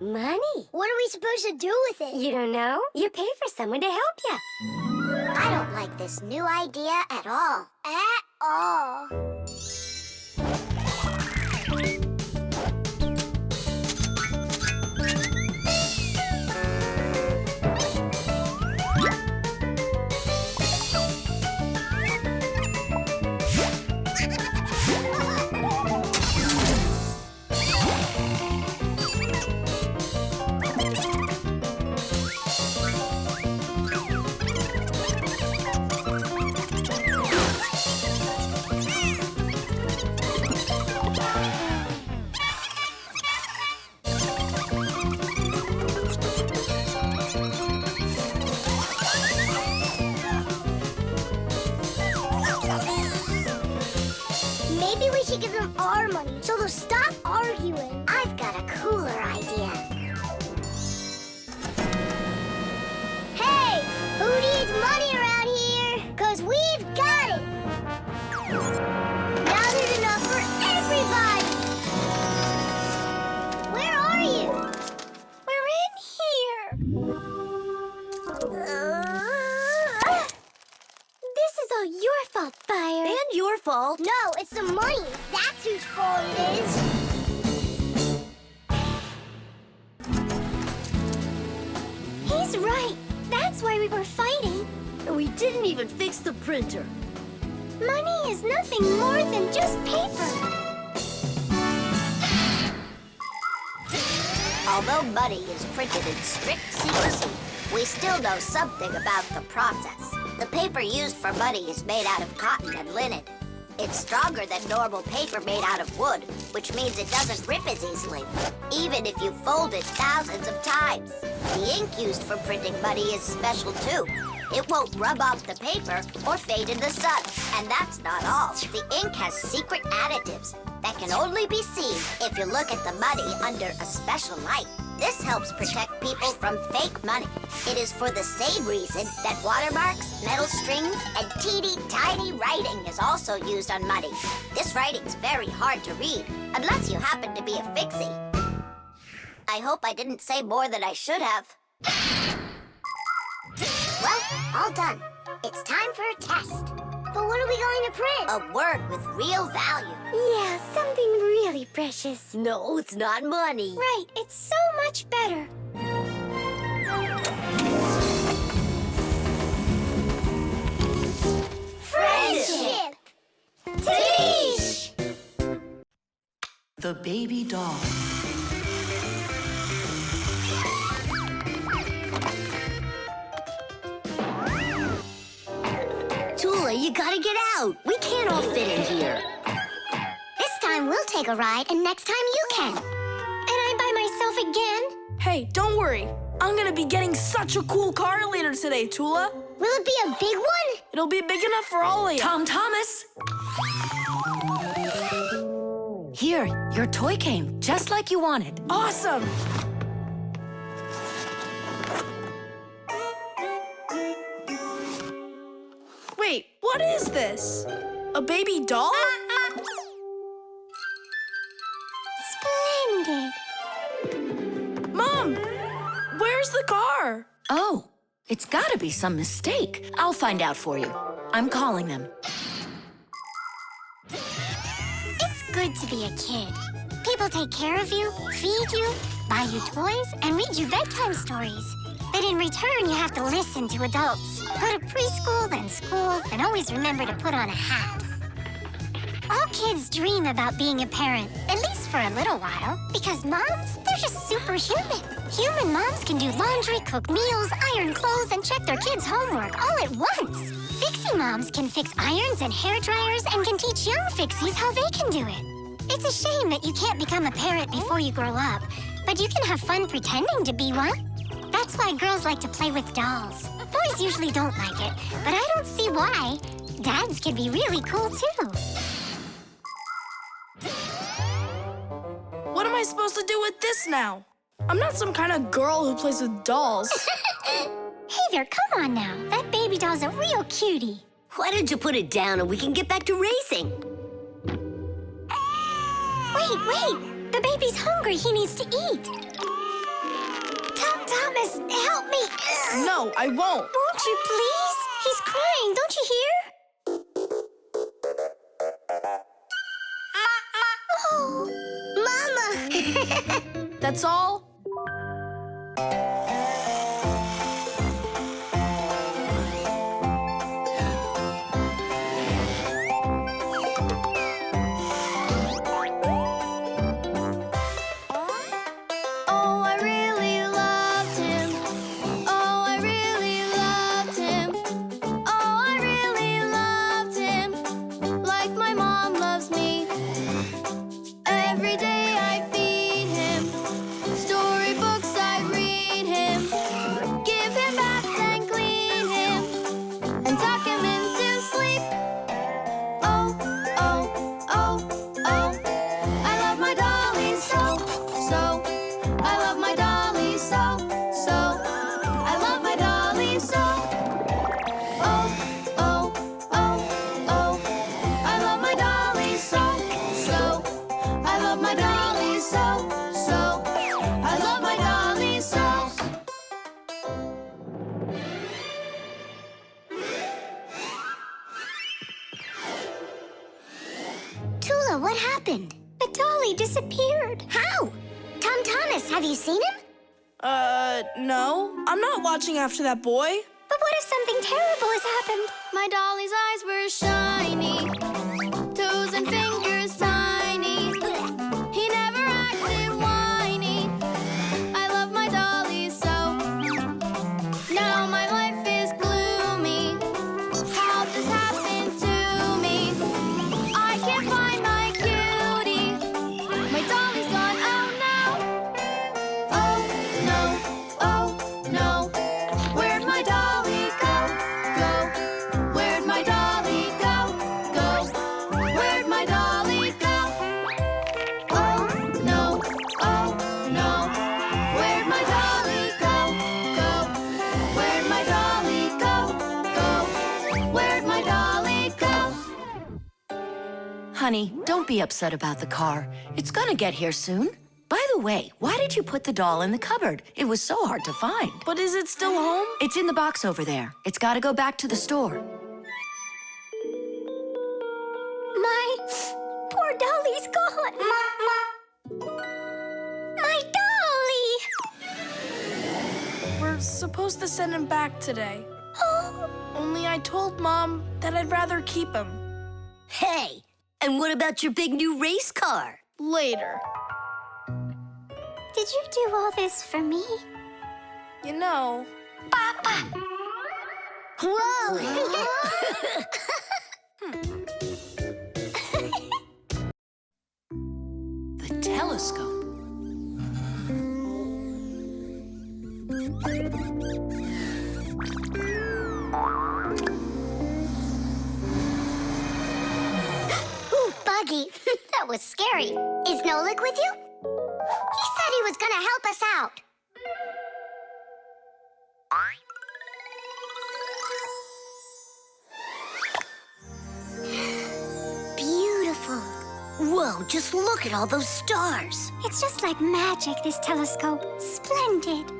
Money. What are we supposed to do with it? You don't know? You pay for someone to help you. I don't like this new idea at all. At all. Maybe we should give them our money so they'll stop arguing. I've got a cooler idea. Hey, who needs money around here? 'Cause we've got it. Now there's enough for everybody. Where are you? We're in here. This is all your fault, Fire. And your fault. No, it's the money. That's whose fault it is. He's right. That's why we were fighting. We didn't even fix the printer. Money is nothing more than just paper. Although money is printed in strict secrecy, we still know something about the process. The paper used for money is made out of cotton and linen. It's stronger than normal paper made out of wood, which means it doesn't rip as easily, even if you fold it thousands of times. The ink used for printing money is special too. It won't rub off the paper or fade in the sun. And that's not all. The ink has secret additives that can only be seen if you look at the money under a special light. This helps protect people from fake money. It is for the same reason that watermarks, metal strings, and teeny tiny writing is also used on money. This writing's very hard to read, unless you happen to be a Fixie. I hope I didn't say more than I should have. Well, all done. It's time for a test. But what are we going to print? A word with real value. Yeah, something really precious. No, it's not money. Right, it's so much better. Friendship! Tish! The baby doll. Tula, you gotta get out. We can't all fit in here. This time we'll take a ride, and next time you can. And I'm by myself again? Hey, don't worry. I'm gonna be getting such a cool car later today, Tula. Will it be a big one? It'll be big enough for all of you. Tom Thomas! Here, your toy came, just like you wanted. Awesome! Wait, what is this? A baby doll? Splendid. the car? Oh, it's gotta be some mistake. I'll find out for you. I'm calling them. It's good to be a kid. People take care of you, feed you, buy you toys, and read you bedtime stories. But in return, you have to listen to adults. Go to preschool, then school, and always remember to put on a hat. All kids dream about being a parent, at least for a little while, because moms, they're just superhuman. Human moms can do laundry, cook meals, iron clothes, and check their kids' homework all at once. Fixie moms can fix irons and hair dryers and can teach young Fixies how they can do it. It's a shame that you can't become a parent before you grow up, but you can have fun pretending to be one. That's why girls like to play with dolls. Boys usually don't like it, but I don't see why. Dads can be really cool, too. What am I supposed to do with this now? I'm not some kind of girl who plays with dolls. Hey there, come on now. That baby doll's a real cutie. Why don't you put it down and we can get back to racing? Wait. The baby's hungry. He needs to eat. Thomas, help me. No, I won't. Won't you please? He's crying. Don't you hear? Oh, Mama. That's all? Oh, I really loved him. Oh, I really loved him. Oh, I really loved him. Like my mom loves me. Every day I feed him. Storybooks I read him. Give him baths and clean him. And tuck him into sleep. Oh, oh, oh, oh. I love my dolly so, so. I love my dolly so, so. I love my dolly so. Oh, oh, oh, oh. I love my dolly so, so. I love my dolly so, so. I love my dolly so. Tula, what happened? The dolly disappeared. How? Thomas, have you seen him? No. I'm not watching after that boy. But what if something terrible has happened? My dolly's eyes were shiny, toes and fingers tiny. He never acted whiny. I love my dolly so. Now my life is gloomy. How this happened to me? I can't find my cutie. My dolly's gone out now. Oh no, oh no. Where'd my dolly go? Go. Where'd my dolly go? Go. Where'd my dolly go? Oh no, oh no. Where'd my dolly go? Go. Where'd my dolly go? Go. Where'd my dolly go? Honey, don't be upset about the car. It's gonna get here soon. By the way, why did you put the doll in the cupboard? It was so hard to find. But is it still home? It's in the box over there. It's gotta go back to the store. My poor dolly's gone. My dolly! We're supposed to send him back today. Oh, Only I told Mom that I'd rather keep him. Hey, and what about your big new race car? Later. did you do all this for me? You know, Whoa! The telescope. Ooh, Buggy. That was scary. Is Nolik with you? He said he was gonna help us out. Beautiful. Whoa, just look at all those stars. It's just like magic, this telescope. Splendid.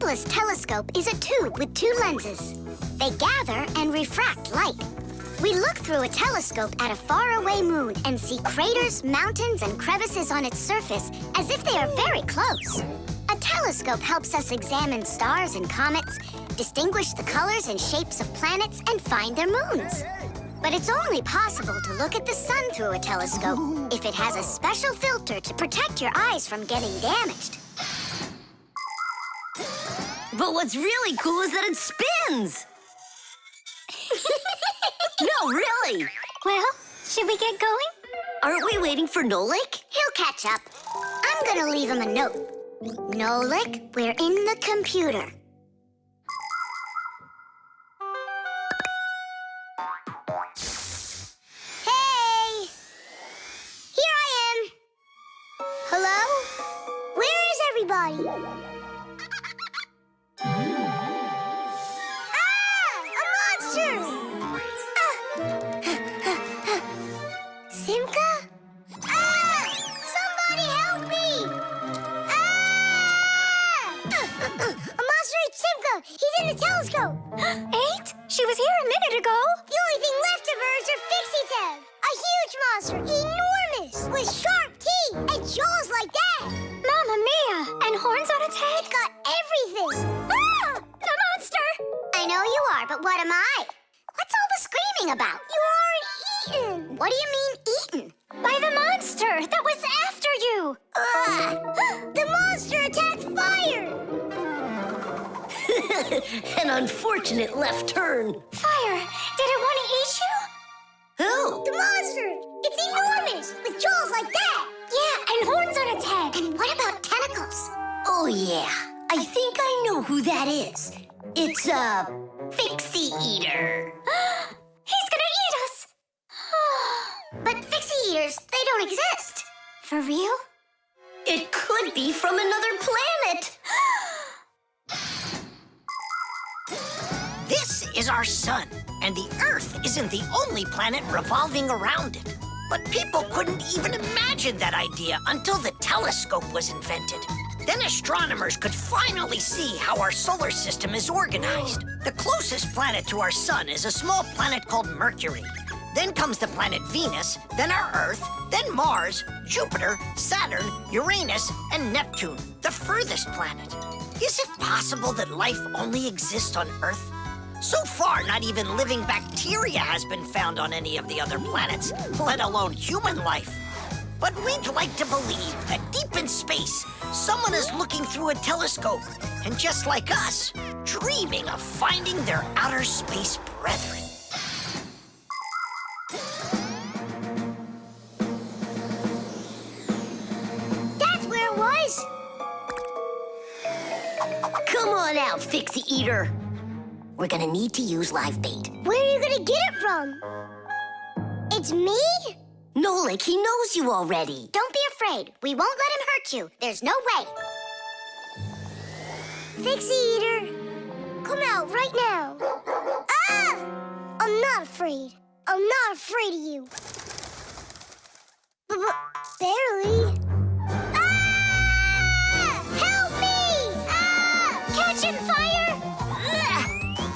simplest telescope is a tube with 2 lenses. They gather and refract light. We look through a telescope at a faraway moon and see craters, mountains, and crevices on its surface as if they are very close. A telescope helps us examine stars and comets, distinguish the colors and shapes of planets, and find their moons. But it's only possible to look at the sun through a telescope if it has a special filter to protect your eyes from getting damaged. But what's really cool is that it spins! No, really! Well, should we get going? Aren't we waiting for Nolik? He'll catch up. I'm gonna leave him a note. Nolik, we're in the computer. Hey! Here I am. Hello? Where is everybody? Simka? Somebody help me! A monster ate Simka! He's in the telescope! Ate? She was here a minute ago. The only thing left of her is her Fixie tail! A huge monster! Enormous! With sharp teeth and jaws like that! Mamma mia! And horns on its head? It's got everything! Ah! The monster! I know you are, but what am I? What's all the screaming about? You aren't eaten! What do you mean, eaten? By the monster that was after you! The monster attacked fire! An unfortunate left turn. Fire! Did it want to eat you? Who? The monster! It's enormous! With jaws like that! Yeah, and horns on its head. And what about tentacles? Oh, yeah. I think I know who that is. It's a Fixie eater. He's gonna eat us! But Fixie eaters, they don't exist. For real? It could be from another planet. This is our sun, and the Earth isn't the only planet revolving around it. But people couldn't even imagine that idea until the telescope was invented. Then astronomers could finally see how our solar system is organized. The closest planet to our sun is a small planet called Mercury. Then comes the planet Venus, then our Earth, then Mars, Jupiter, Saturn, Uranus, and Neptune, the furthest planet. Is it possible that life only exists on Earth? So far, not even living bacteria has been found on any of the other planets, let alone human life. But we'd like to believe that deep in space, someone is looking through a telescope, and just like us, dreaming of finding their outer space brethren. That's where it was! Come on out, Fixie eater. We're gonna need to use live bait. Where are you gonna get it from? It's me? Nolik, he knows you already. Don't be afraid. We won't let him hurt you. There's no way. Fixie eater, come out right now. Ah! I'm not afraid. I'm not afraid of you. Barely. Ah! Help me! Ah! Catching fire!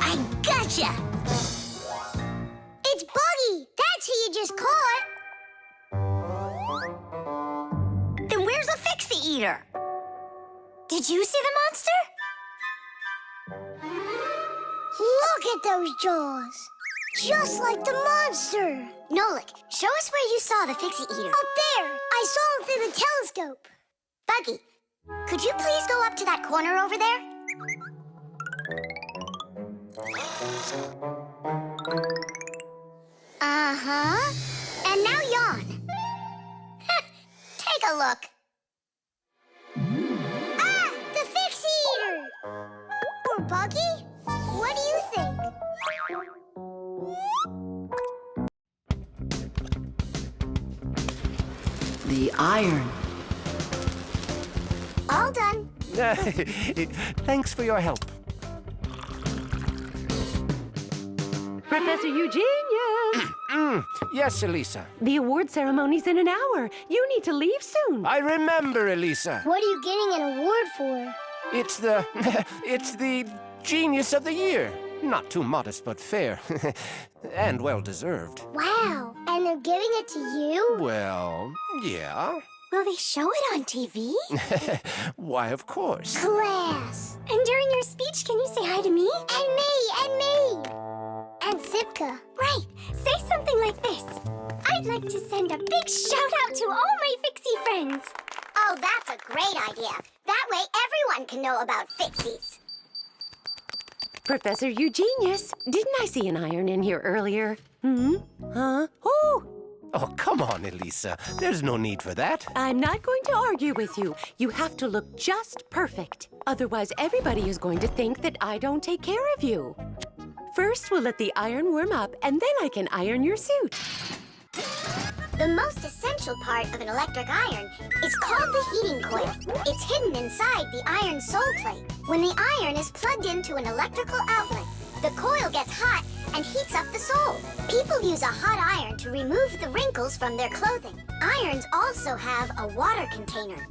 I gotcha. It's Buggy. That's who you just caught. Then where's the Fixie eater? Did you see the monster? Look at those jaws. Just like the monster. Nolik, show us where you saw the Fixie eater. Up there. I saw him through the telescope. Buggy, could you please go up to that corner over there? Uh-huh. And now yawn. Take a look. Ah! The Fixie eater! Or Buggy? What do you think? The iron. All done. Thanks for your help. Professor Eugenius! Yes, Elisa. The award ceremony's in an hour. You need to leave soon. I remember, Elisa. What are you getting an award for? It's the... it's the genius of the year. Not too modest, but fair. And well-deserved. Wow, and they're giving it to you? Well, yeah. Will they show it on TV? Why, of course. Class! And during your speech, can you say hi to me? And me, and me! And Simka. Right, say something like this. I'd like to send a big shout-out to all my Fixie friends. Oh, that's a great idea. That way everyone can know about Fixies. Professor Eugenius, didn't I see an iron in here earlier? Huh? Oh! Oh, come on, Elisa. There's no need for that. I'm not going to argue with you. You have to look just perfect. Otherwise, everybody is going to think that I don't take care of you. First, we'll let the iron warm up, and then I can iron your suit. The most essential part of an electric iron is called the heating coil. It's hidden inside the iron sole plate. When the iron is plugged into an electrical outlet, the coil gets hot and heats up the sole. People use a hot iron to remove the wrinkles from their clothing. Irons also have a water container.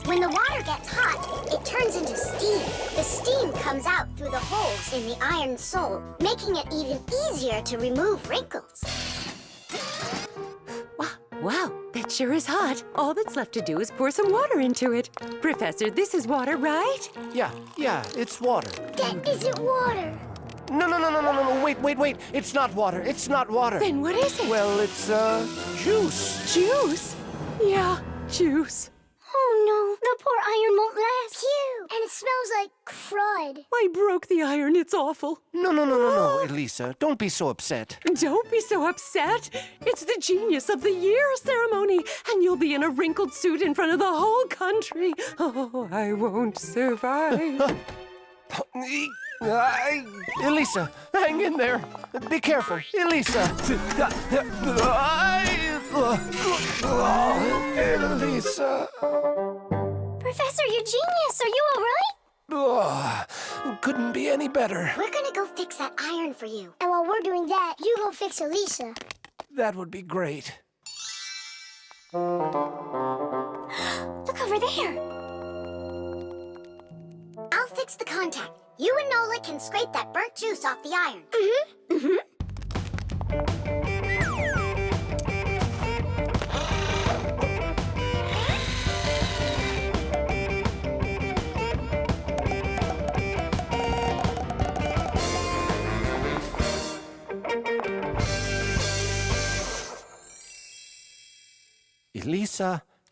When the water gets hot, it turns into steam. The steam comes out through the holes in the iron sole, making it even easier to remove wrinkles. Wow, that sure is hot. All that's left to do is pour some water into it. Professor, this is water, right? Yeah, it's water. That isn't water. No, wait. It's not water. It's not water. Then what is it? Well, it's, juice. Juice? Yeah, juice. Oh no, the poor iron won't last. Phew, and it smells like crud. I broke the iron, it's awful. No, Elisa. Don't be so upset. Don't be so upset. It's the Genius of the Year ceremony, and you'll be in a wrinkled suit in front of the whole country. Oh, I won't survive. Elisa, hang in there. Be careful. Elisa. Elisa. Professor Eugenius, are you all right? Couldn't be any better. We're gonna go fix that iron for you. And while we're doing that, you go fix Elisa. That would be great. Look over there. I'll fix the contact. You and Nolik can scrape that burnt juice off the iron.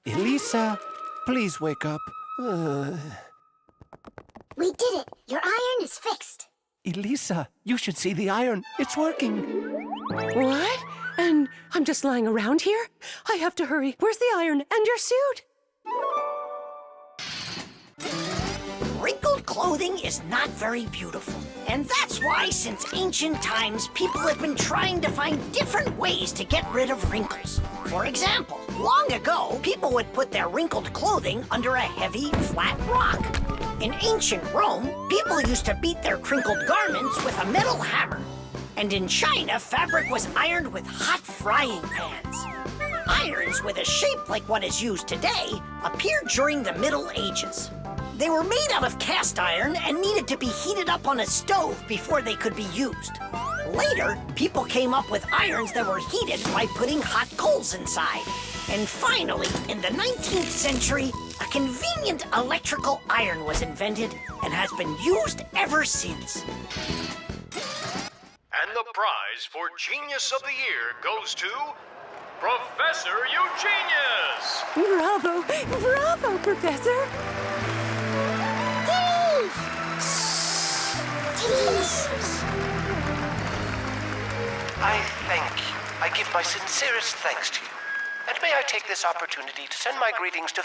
Elisa, please wake up. We did it. Your iron is fixed. Elisa, you should see the iron. It's working. What? And I'm just lying around here? I have to hurry. Where's the iron and your suit? Wrinkled clothing is not very beautiful. And that's why, since ancient times, people have been trying to find different ways to get rid of wrinkles. For example, long ago, people would put their wrinkled clothing under a heavy, flat rock. In ancient Rome, people used to beat their crinkled garments with a metal hammer. And in China, fabric was ironed with hot frying pans. Irons with a shape like what is used today appeared during the Middle Ages. They were made out of cast iron and needed to be heated up on a stove before they could be used. Later, people came up with irons that were heated by putting hot coals inside. And finally, in the 19th century, a convenient electrical iron was invented and has been used ever since. And the prize for Genius of the Year goes to Professor Eugenius! Bravo! Bravo, Professor! I give my sincerest thanks to you. And may I take this opportunity to send my greetings to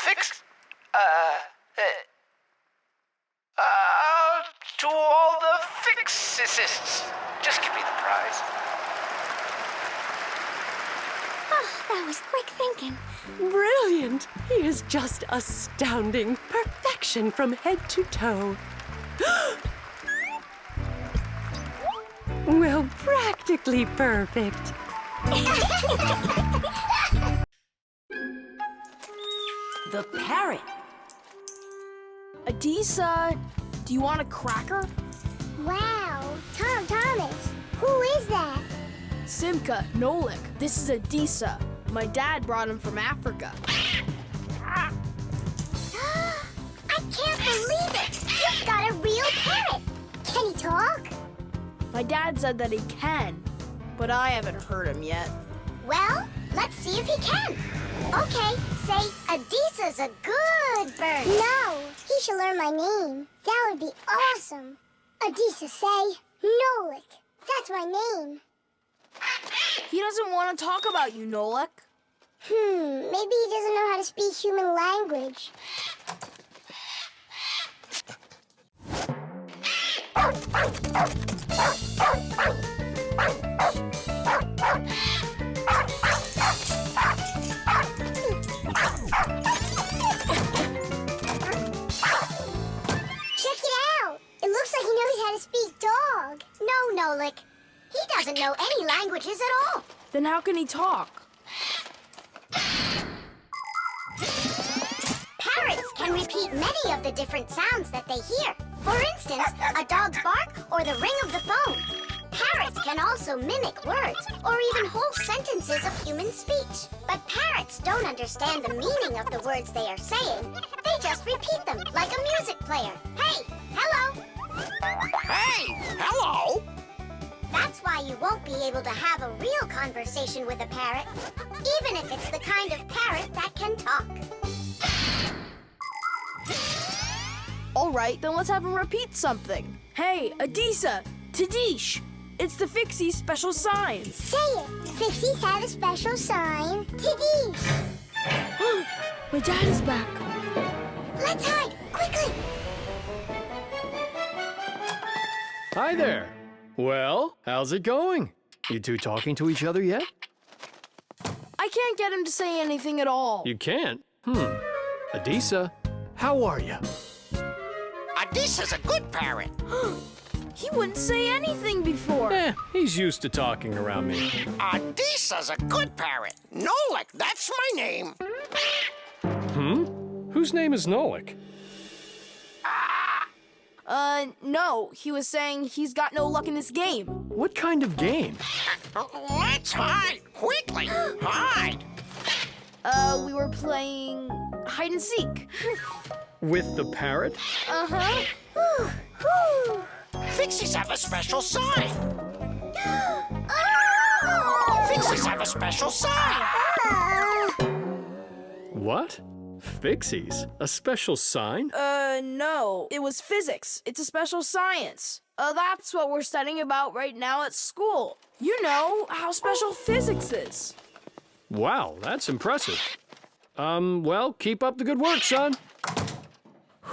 to all the Fixies. Just give me the prize. Oh, that was quick thinking. Brilliant! He is just astounding. Perfection from head to toe. Well, practically perfect. The parrot. Adisa, do you want a cracker? Wow, Tom Thomas, who is that? Simka, Nolik, this is Adisa. My dad brought him from Africa. I can't believe it! You've got a real parrot! Can he talk? My dad said that he can, but I haven't heard him yet. Well, let's see if he can. Okay, say, Adisa's a good bird. No, he should learn my name. That would be awesome. Adisa, say, Nolik. That's my name. He doesn't want to talk about you, Nolik. Maybe he doesn't know how to speak human language. Check it out. It looks like he knows how to speak dog. No, Nolik. He doesn't know any languages at all. Then how can he talk? Parrots can repeat many of the different sounds that they hear. For instance, a dog's bark or the ring of the phone. Parrots can also mimic words or even whole sentences of human speech. But parrots don't understand the meaning of the words they are saying. They just repeat them like a music player. Hey, hello. Hey, hello. That's why you won't be able to have a real conversation with a parrot, even if it's the kind of parrot that can talk. All right, then let's have him repeat something. Hey, Adisa, Tadish, it's the Fixie special sign. Say it. Fixies have a special sign. Tadish. My dad is back. Let's hide, quickly. Hi there. Well, how's it going? You two talking to each other yet? I can't get him to say anything at all. You can't? Adisa, how are you? Adisa's a good parrot. He wouldn't say anything before. He's used to talking around me. Adisa's a good parrot. Nolik, that's my name. Whose name is Nolik? No, he was saying he's got no luck in this game. What kind of game? Let's hide, quickly, hide. We were playing hide and seek. With the parrot? Uh-huh. Fixies have a special sign. Fixies have a special sign. What? Fixies? A special sign? No. It was physics. It's a special science. That's what we're studying about right now at school. You know how special physics is. Wow, that's impressive. Well, keep up the good work, son.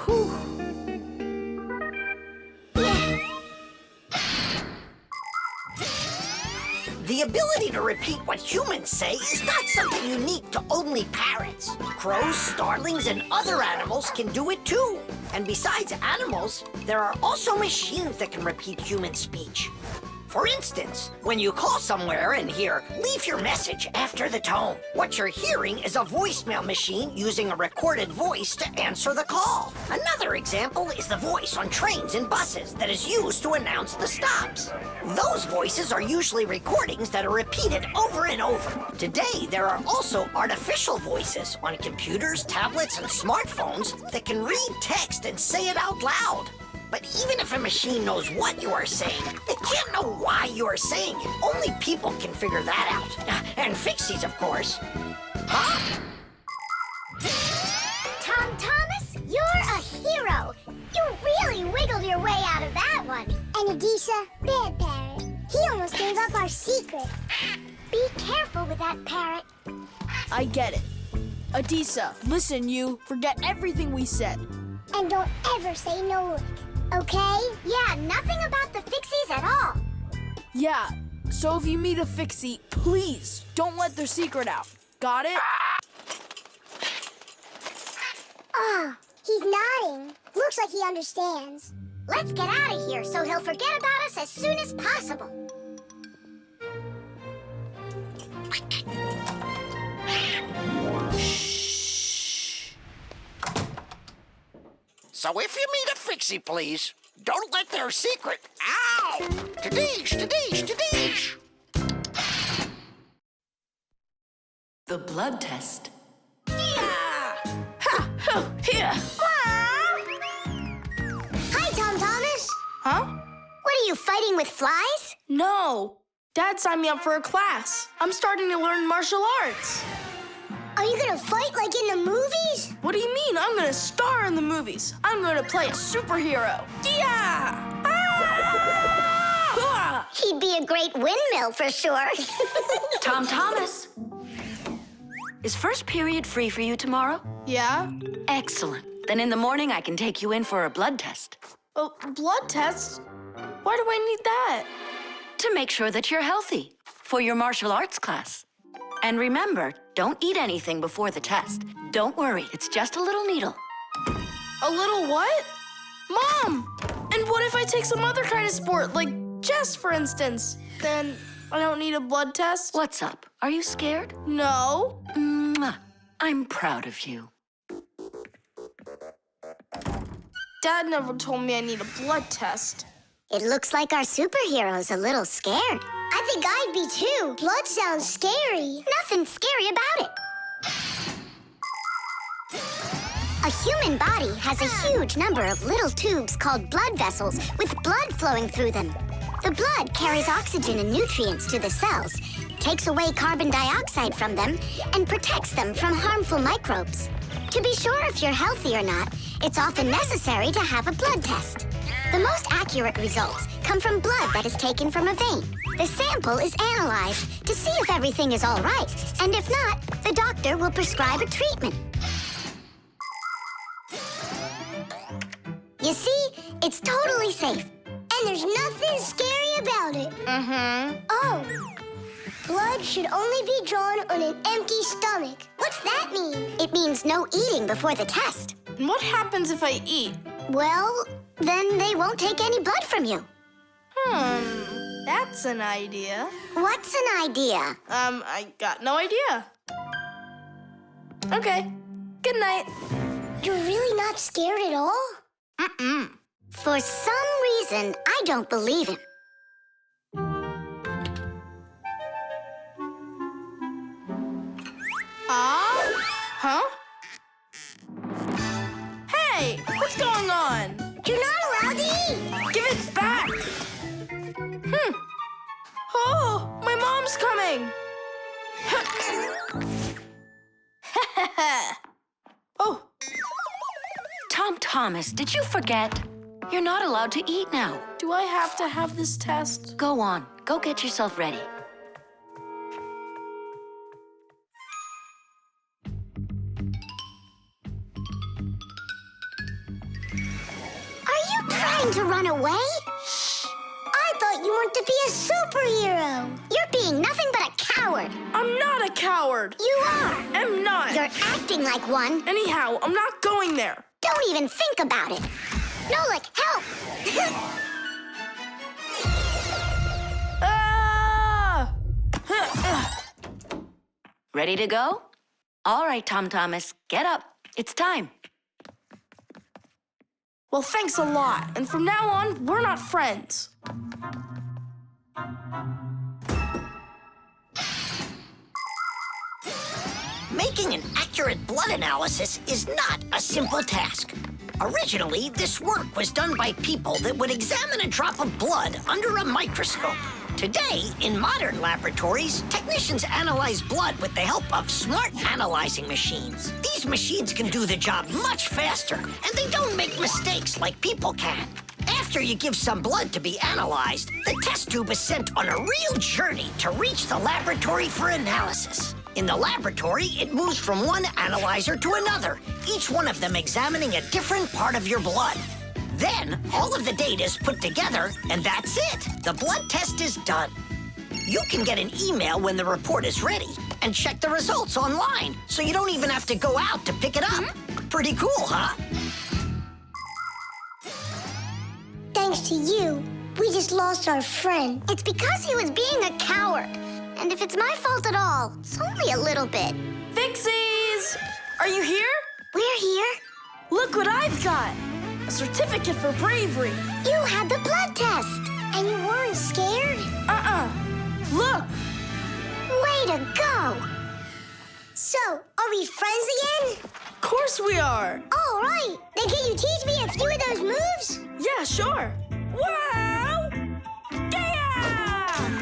Whew. The ability to repeat what humans say is not something unique to only parrots. Crows, starlings, and other animals can do it too. And besides animals, there are also machines that can repeat human speech. For instance, when you call somewhere and hear, "Leave your message after the tone," what you're hearing is a voicemail machine using a recorded voice to answer the call. Another example is the voice on trains and buses that is used to announce the stops. Those voices are usually recordings that are repeated over and over. Today, there are also artificial voices on computers, tablets, and smartphones that can read text and say it out loud. But even if a machine knows what you are saying, it can't know why you are saying it. Only people can figure that out. And Fixies, of course. Huh? Tom Thomas, you're a hero. You really wiggled your way out of that one. And Adisa, bad parrot. He almost gave up our secret. Be careful with that parrot. I get it. Adisa, listen, you. Forget everything we said. And don't ever say Nolik, okay? Yeah, nothing about the Fixies at all. Yeah, so if you meet a Fixie, please don't let their secret out. Got it? Oh, he's nodding. Looks like he understands. Let's get out of here so he'll forget about us as soon as possible. So if you meet a Fixie, please, don't let their secret... Ow! Tadeish, tadeish, tadeish! The blood test. Here. Hi, Tom Thomas. Huh? What are you, fighting with flies? No. Dad signed me up for a class. I'm starting to learn martial arts. Are you gonna fight like in the movies? What do you mean? I'm gonna star in the movies. I'm gonna play a superhero. Yeah! Ah! He'd be a great windmill for sure. Tom Thomas. Is first period free for you tomorrow? Yeah? Excellent. Then in the morning I can take you in for a blood test. Oh, blood test? Why do I need that? To make sure that you're healthy for your martial arts class. And remember, don't eat anything before the test. Don't worry, it's just a little needle. A little what? Mom! And what if I take some other kind of sport, like chess, for instance? Then I don't need a blood test? What's up? Are you scared? No. Mwah. I'm proud of you. Dad never told me I need a blood test. It looks like our superhero's a little scared. I think I'd be too. Blood sounds scary. Nothing scary about it. A human body has a huge number of little tubes called blood vessels with blood flowing through them. The blood carries oxygen and nutrients to the cells, takes away carbon dioxide from them, and protects them from harmful microbes. To be sure if you're healthy or not, it's often necessary to have a blood test. The most accurate results come from blood that is taken from a vein. The sample is analyzed to see if everything is all right, and if not, the doctor will prescribe a treatment. You see, it's totally safe. And there's nothing scary about it. Oh, blood should only be drawn on an empty stomach. What's that mean? It means no eating before the test. And what happens if I eat? Well, then they won't take any blood from you. That's an idea. What's an idea? I got no idea. Okay, good night. You're really not scared at all? Mm-mm. For some reason, I don't believe him. Huh? Hey, what's going on? You're not allowed to eat. Give it back. Oh, my mom's coming. Oh. Tom Thomas, did you forget? You're not allowed to eat now. Do I have to have this test? Go on. Go get yourself ready. Are you trying to run away? Shh. I thought you wanted to be a superhero. You're being nothing but a coward. I'm not a coward. You are. I'm not. You're acting like one. Anyhow, I'm not going there. Don't even think about it. Nolik, help! Ah! Ready to go? All right, Tom Thomas, get up. It's time. Well, thanks a lot. And from now on, we're not friends. Making an accurate blood analysis is not a simple task. Originally, this work was done by people that would examine a drop of blood under a microscope. Today, in modern laboratories, technicians analyze blood with the help of smart analyzing machines. These machines can do the job much faster, and they don't make mistakes like people can. After you give some blood to be analyzed, the test tube is sent on a real journey to reach the laboratory for analysis. In the laboratory, it moves from one analyzer to another, each one of them examining a different part of your blood. Then, all of the data is put together, and that's it. The blood test is done. You can get an email when the report is ready and check the results online, so you don't even have to go out to pick it up. Pretty cool, huh? Thanks to you, we just lost our friend. It's because he was being a coward. And if it's my fault at all, it's only a little bit. Fixies! Are you here? We're here. Look what I've got. A certificate for bravery. You had the blood test, and you weren't scared? Look! Way to go! So, are we friends again? Of course we are. All right. Then can you teach me a few of those moves? Yeah, sure. Wow! Yeah!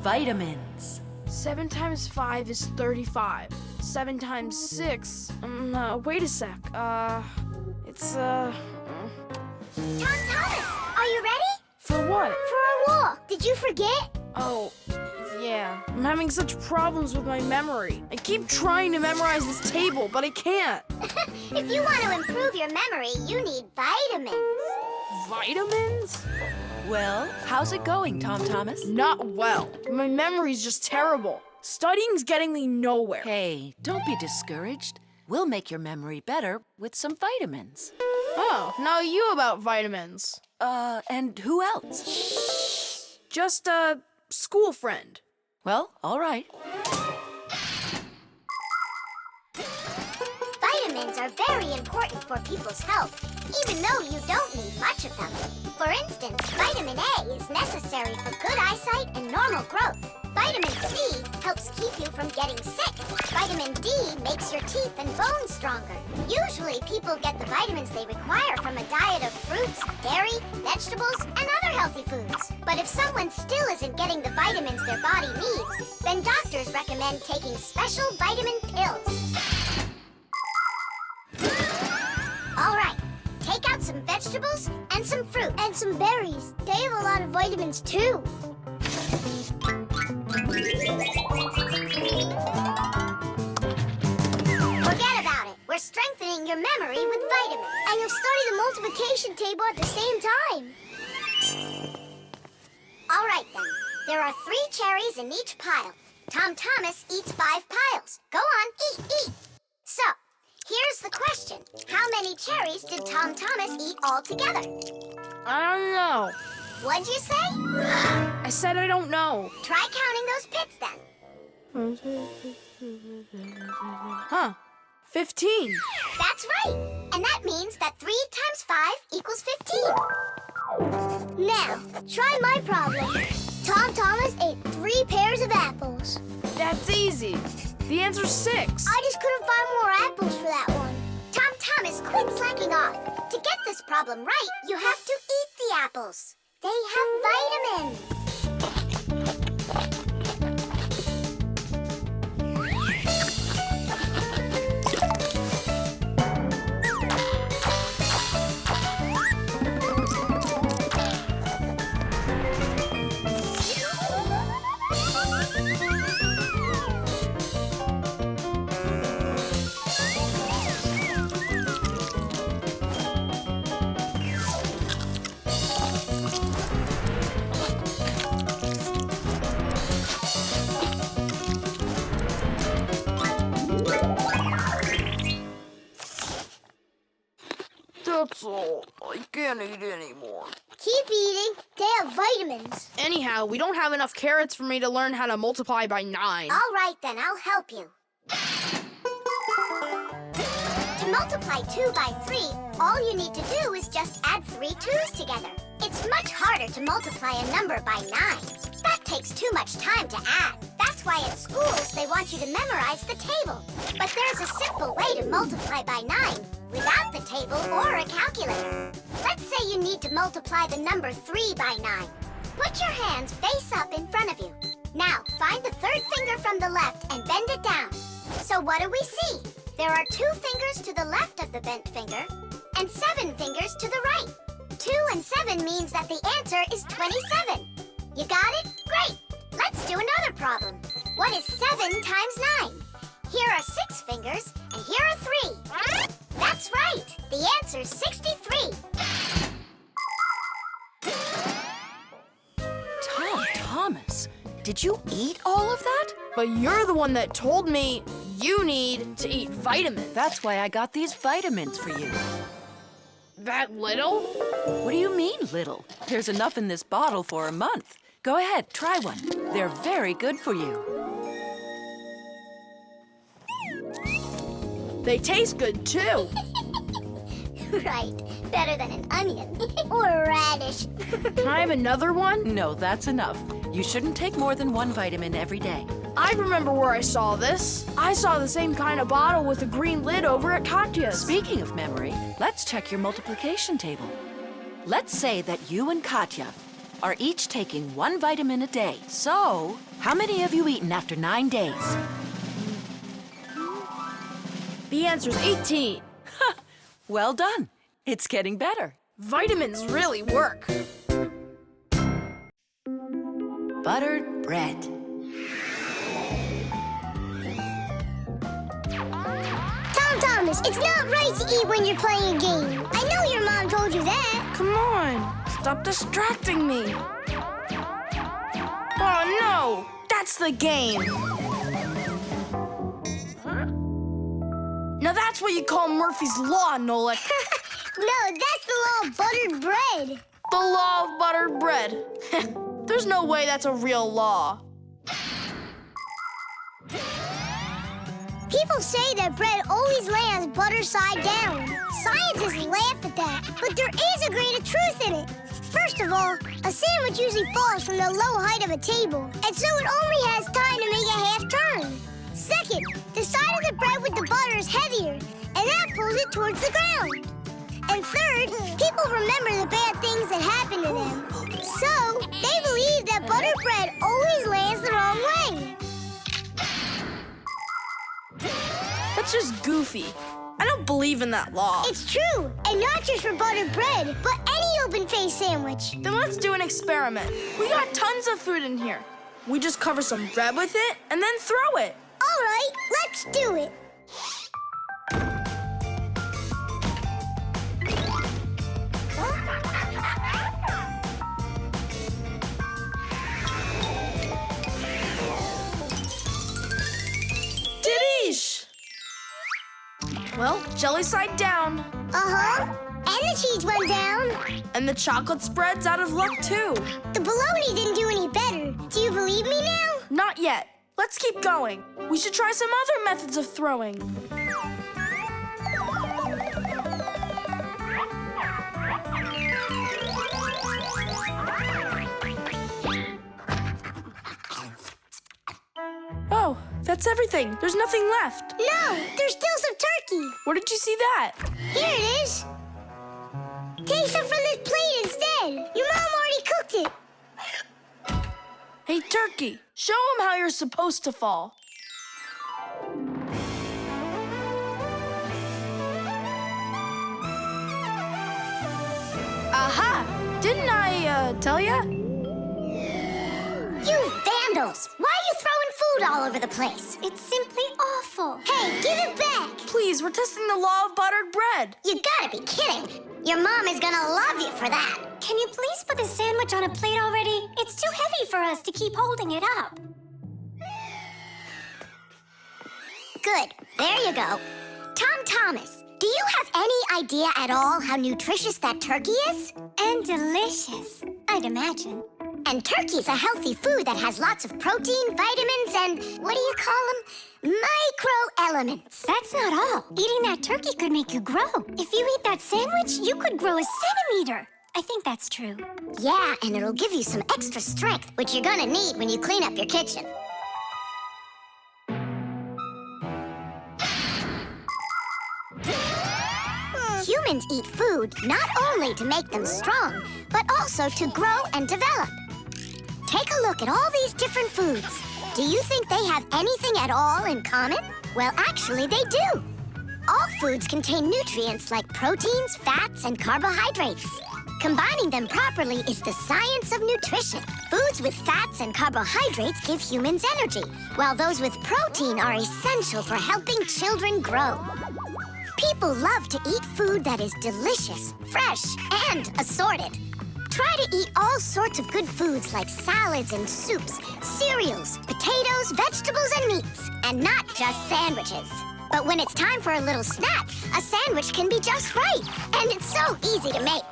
Vitamins. 7 times 5 is 35. 7 times 6. Wait a sec. It's Tom Thomas, are you ready? For what? For our walk. Did you forget? Oh, yeah. I'm having such problems with my memory. I keep trying to memorize this table, but I can't. If you want to improve your memory, you need vitamins. Vitamins? Well, how's it going, Tom Thomas? Not well. My memory's just terrible. Studying's getting me nowhere. Hey, don't be discouraged. We'll make your memory better with some vitamins. Oh, now you about vitamins. And who else? Just a school friend. Well, all right. Vitamins are very important for people's health, even though you don't need much of them. For instance, vitamin A is necessary for good eyesight and normal growth. Vitamin C helps keep you from getting sick. Vitamin D makes your teeth and bones stronger. Usually, people get the vitamins they require from a diet of fruits, dairy, vegetables, and other healthy foods. But if someone still isn't getting the vitamins their body needs, then doctors recommend taking special vitamin pills. All right, take out some vegetables and some fruit. And some berries. They have a lot of vitamins, too. Forget about it. We're strengthening your memory with vitamins. And you'll study the multiplication table at the same time. All right, then. There are 3 cherries in each pile. Tom Thomas eats 5 piles. Go on, eat. So, here's the question. How many cherries did Tom Thomas eat all together? I don't know. What'd you say? I said I don't know. Try counting those pits, then. Huh. 15. That's right. And that means that 3 times 5 equals 15. Now, try my problem. Tom Thomas ate 3 pairs of apples. That's easy. The answer's 6. I just couldn't find more apples for that one. Tom Thomas, quit slacking off. To get this problem right, you have to eat the apples. They have vitamins. That's all. I can't eat anymore. Keep eating. They have vitamins. Anyhow, we don't have enough carrots for me to learn how to multiply by 9. All right, then. I'll help you. To multiply 2 by 3, all you need to do is just add 3 2's together. It's much harder to multiply a number by 9. That takes too much time to add. That's why at schools they want you to memorize the table. But there's a simple way to multiply by 9 without the table or a calculator. Let's say you need to multiply the number 3 by 9. Put your hands face up in front of you. Now, find the 3rd finger from the left and bend it down. So what do we see? There are 2 fingers to the left of the bent finger and 7 fingers to the right. 2 and 7 means that the answer is 27. You got it? Great! Let's do another problem. What is 7 times 9? Here are 6 fingers, and here are 3. That's right! The answer's 63. Tom Thomas, did you eat all of that? But you're the one that told me you need to eat vitamins. That's why I got these vitamins for you. That little? What do you mean, little? There's enough in this bottle for a month. Go ahead, try one. They're very good for you. They taste good, too. Right. Better than an onion. Or a radish. Can I have another one? No, that's enough. You shouldn't take more than one vitamin every day. I remember where I saw this. I saw the same kind of bottle with a green lid over at Katya's. Speaking of memory, let's check your multiplication table. Let's say that you and Katya are each taking one vitamin a day. So, how many have you eaten after 9 days? The answer's 18. Well done. It's getting better. Vitamins really work. Buttered bread. Tom Thomas, it's not right to eat when you're playing a game. I know your mom told you that. Come on, stop distracting me. Oh no, that's the game. Now that's what you call Murphy's Law, Nolik. No, that's the law of buttered bread. The law of buttered bread. There's no way that's a real law. People say that bread always lands butter side down. Scientists laugh at that, but there is a grain of truth in it. First of all, a sandwich usually falls from the low height of a table, and so it only has time to make a half turn. Second, the side of the bread with the butter is heavier, and that pulls it towards the ground. And third, people remember the bad things that happen to them. So, they believe that buttered bread always lands the wrong way. That's just goofy. I don't believe in that law. It's true, and not just for buttered bread, but any open-faced sandwich. Then let's do an experiment. We got tons of food in here. We just cover some bread with it and then throw it. All right, let's do it. Didish! Well, jelly side down. Uh-huh. And the cheese went down. And the chocolate spread's out of luck, too. The bologna didn't do any better. Do you believe me now? Not yet. Let's keep going. We should try some other methods of throwing. Oh, that's everything. There's nothing left. No, there's still some turkey. Where did you see that? Here it is. Take some from this plate instead. Your mom already cooked it. Hey, turkey, show them how you're supposed to fall. Aha! Didn't I, tell ya? You vandals! Why are you throwing food all over the place? It's simply awful. Hey, give it back! Please, we're testing the law of buttered bread. You gotta be kidding. Your mom is gonna love you for that. Can you please put the sandwich on a plate already? It's too heavy for us to keep holding it up. Good. There you go. Tom Thomas, do you have any idea at all how nutritious that turkey is? And delicious, I'd imagine. And turkey's a healthy food that has lots of protein, vitamins, and what do you call them? Microelements. That's not all. Eating that turkey could make you grow. If you eat that sandwich, you could grow a centimeter. I think that's true. Yeah, and it'll give you some extra strength, which you're gonna need when you clean up your kitchen. Humans eat food not only to make them strong, but also to grow and develop. Take a look at all these different foods. Do you think they have anything at all in common? Well, actually, they do. All foods contain nutrients like proteins, fats, and carbohydrates. Combining them properly is the science of nutrition. Foods with fats and carbohydrates give humans energy, while those with protein are essential for helping children grow. People love to eat food that is delicious, fresh, and assorted. Try to eat all sorts of good foods like salads and soups, cereals, potatoes, vegetables, and meats, and not just sandwiches. But when it's time for a little snack, a sandwich can be just right, and it's so easy to make.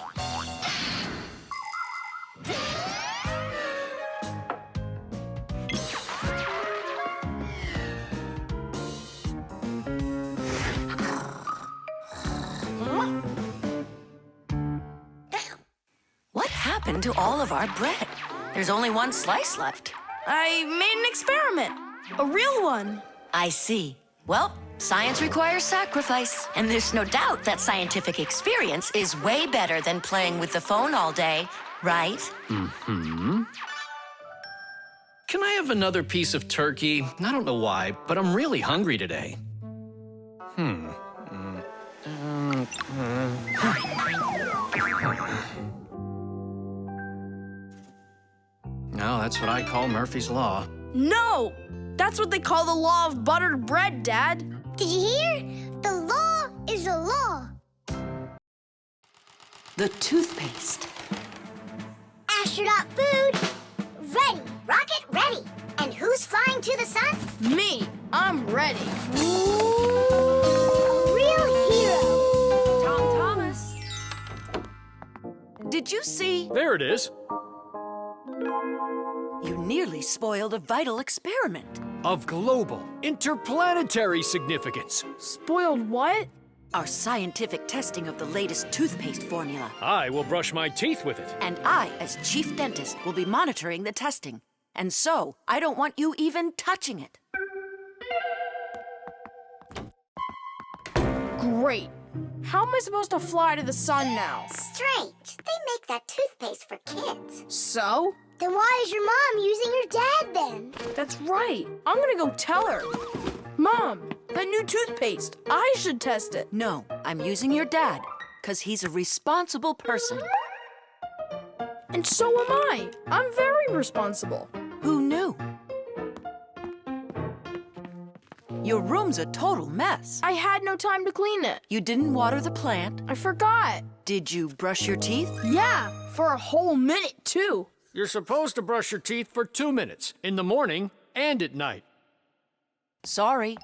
happened to all of our bread? There's only one slice left. I made an experiment. A real one. I see. Well, science requires sacrifice. And there's no doubt that scientific experience is way better than playing with the phone all day, right? Mm-hmm. Can I have another piece of turkey? I don't know why, but I'm really hungry today. Now that's what I call Murphy's Law. No! That's what they call the law of buttered bread, Dad. Did you hear? The law is a law. The toothpaste. Astronaut food, ready. Rocket ready. And who's flying to the sun? Me. I'm ready. A real hero. Tom Thomas. Did you see? There it is. You nearly spoiled a vital experiment. Of global, interplanetary significance. Spoiled what? Our scientific testing of the latest toothpaste formula. I will brush my teeth with it. And I, as chief dentist, will be monitoring the testing. And so, I don't want you even touching it. Great. How am I supposed to fly to the sun now? Strange. They make that toothpaste for kids. So? Then why is your mom using your dad then? That's right. I'm gonna go tell her. Mom, that new toothpaste. I should test it. No, I'm using your dad, because he's a responsible person. And so am I. I'm very responsible. Who knew? Your room's a total mess. I had no time to clean it. You didn't water the plant. I forgot. Did you brush your teeth? Yeah, for a whole minute, too. You're supposed to brush your teeth for 2 minutes, in the morning and at night. Sorry.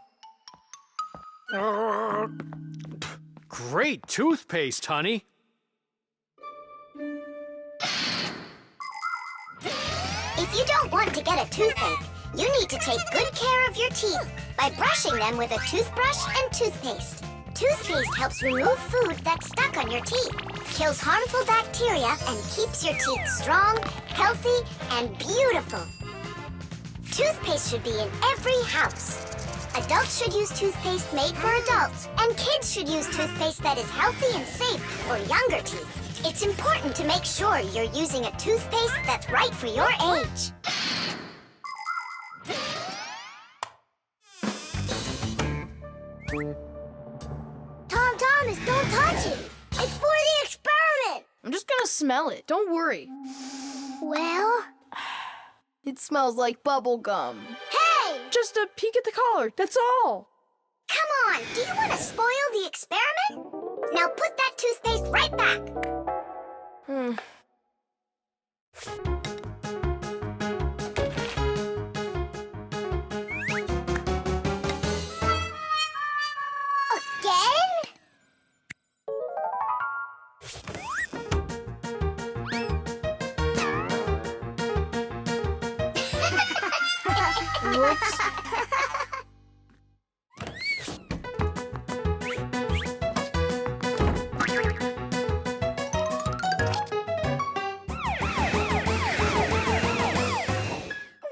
Great toothpaste, honey. If you don't want to get a toothache, you need to take good care of your teeth by brushing them with a toothbrush and toothpaste. Toothpaste helps remove food that's stuck on your teeth, kills harmful bacteria, and keeps your teeth strong, healthy, and beautiful. Toothpaste should be in every house. Adults should use toothpaste made for adults, and kids should use toothpaste that is healthy and safe for younger teeth. It's important to make sure you're using a toothpaste that's right for your age. Tom Thomas, don't touch it! It's for the experiment! I'm just gonna smell it. Don't worry. Well? It smells like bubble gum. Hey! Just a peek at the collar, that's all. Come on, do you want to spoil the experiment? Now put that toothpaste right back. Again? Whoops.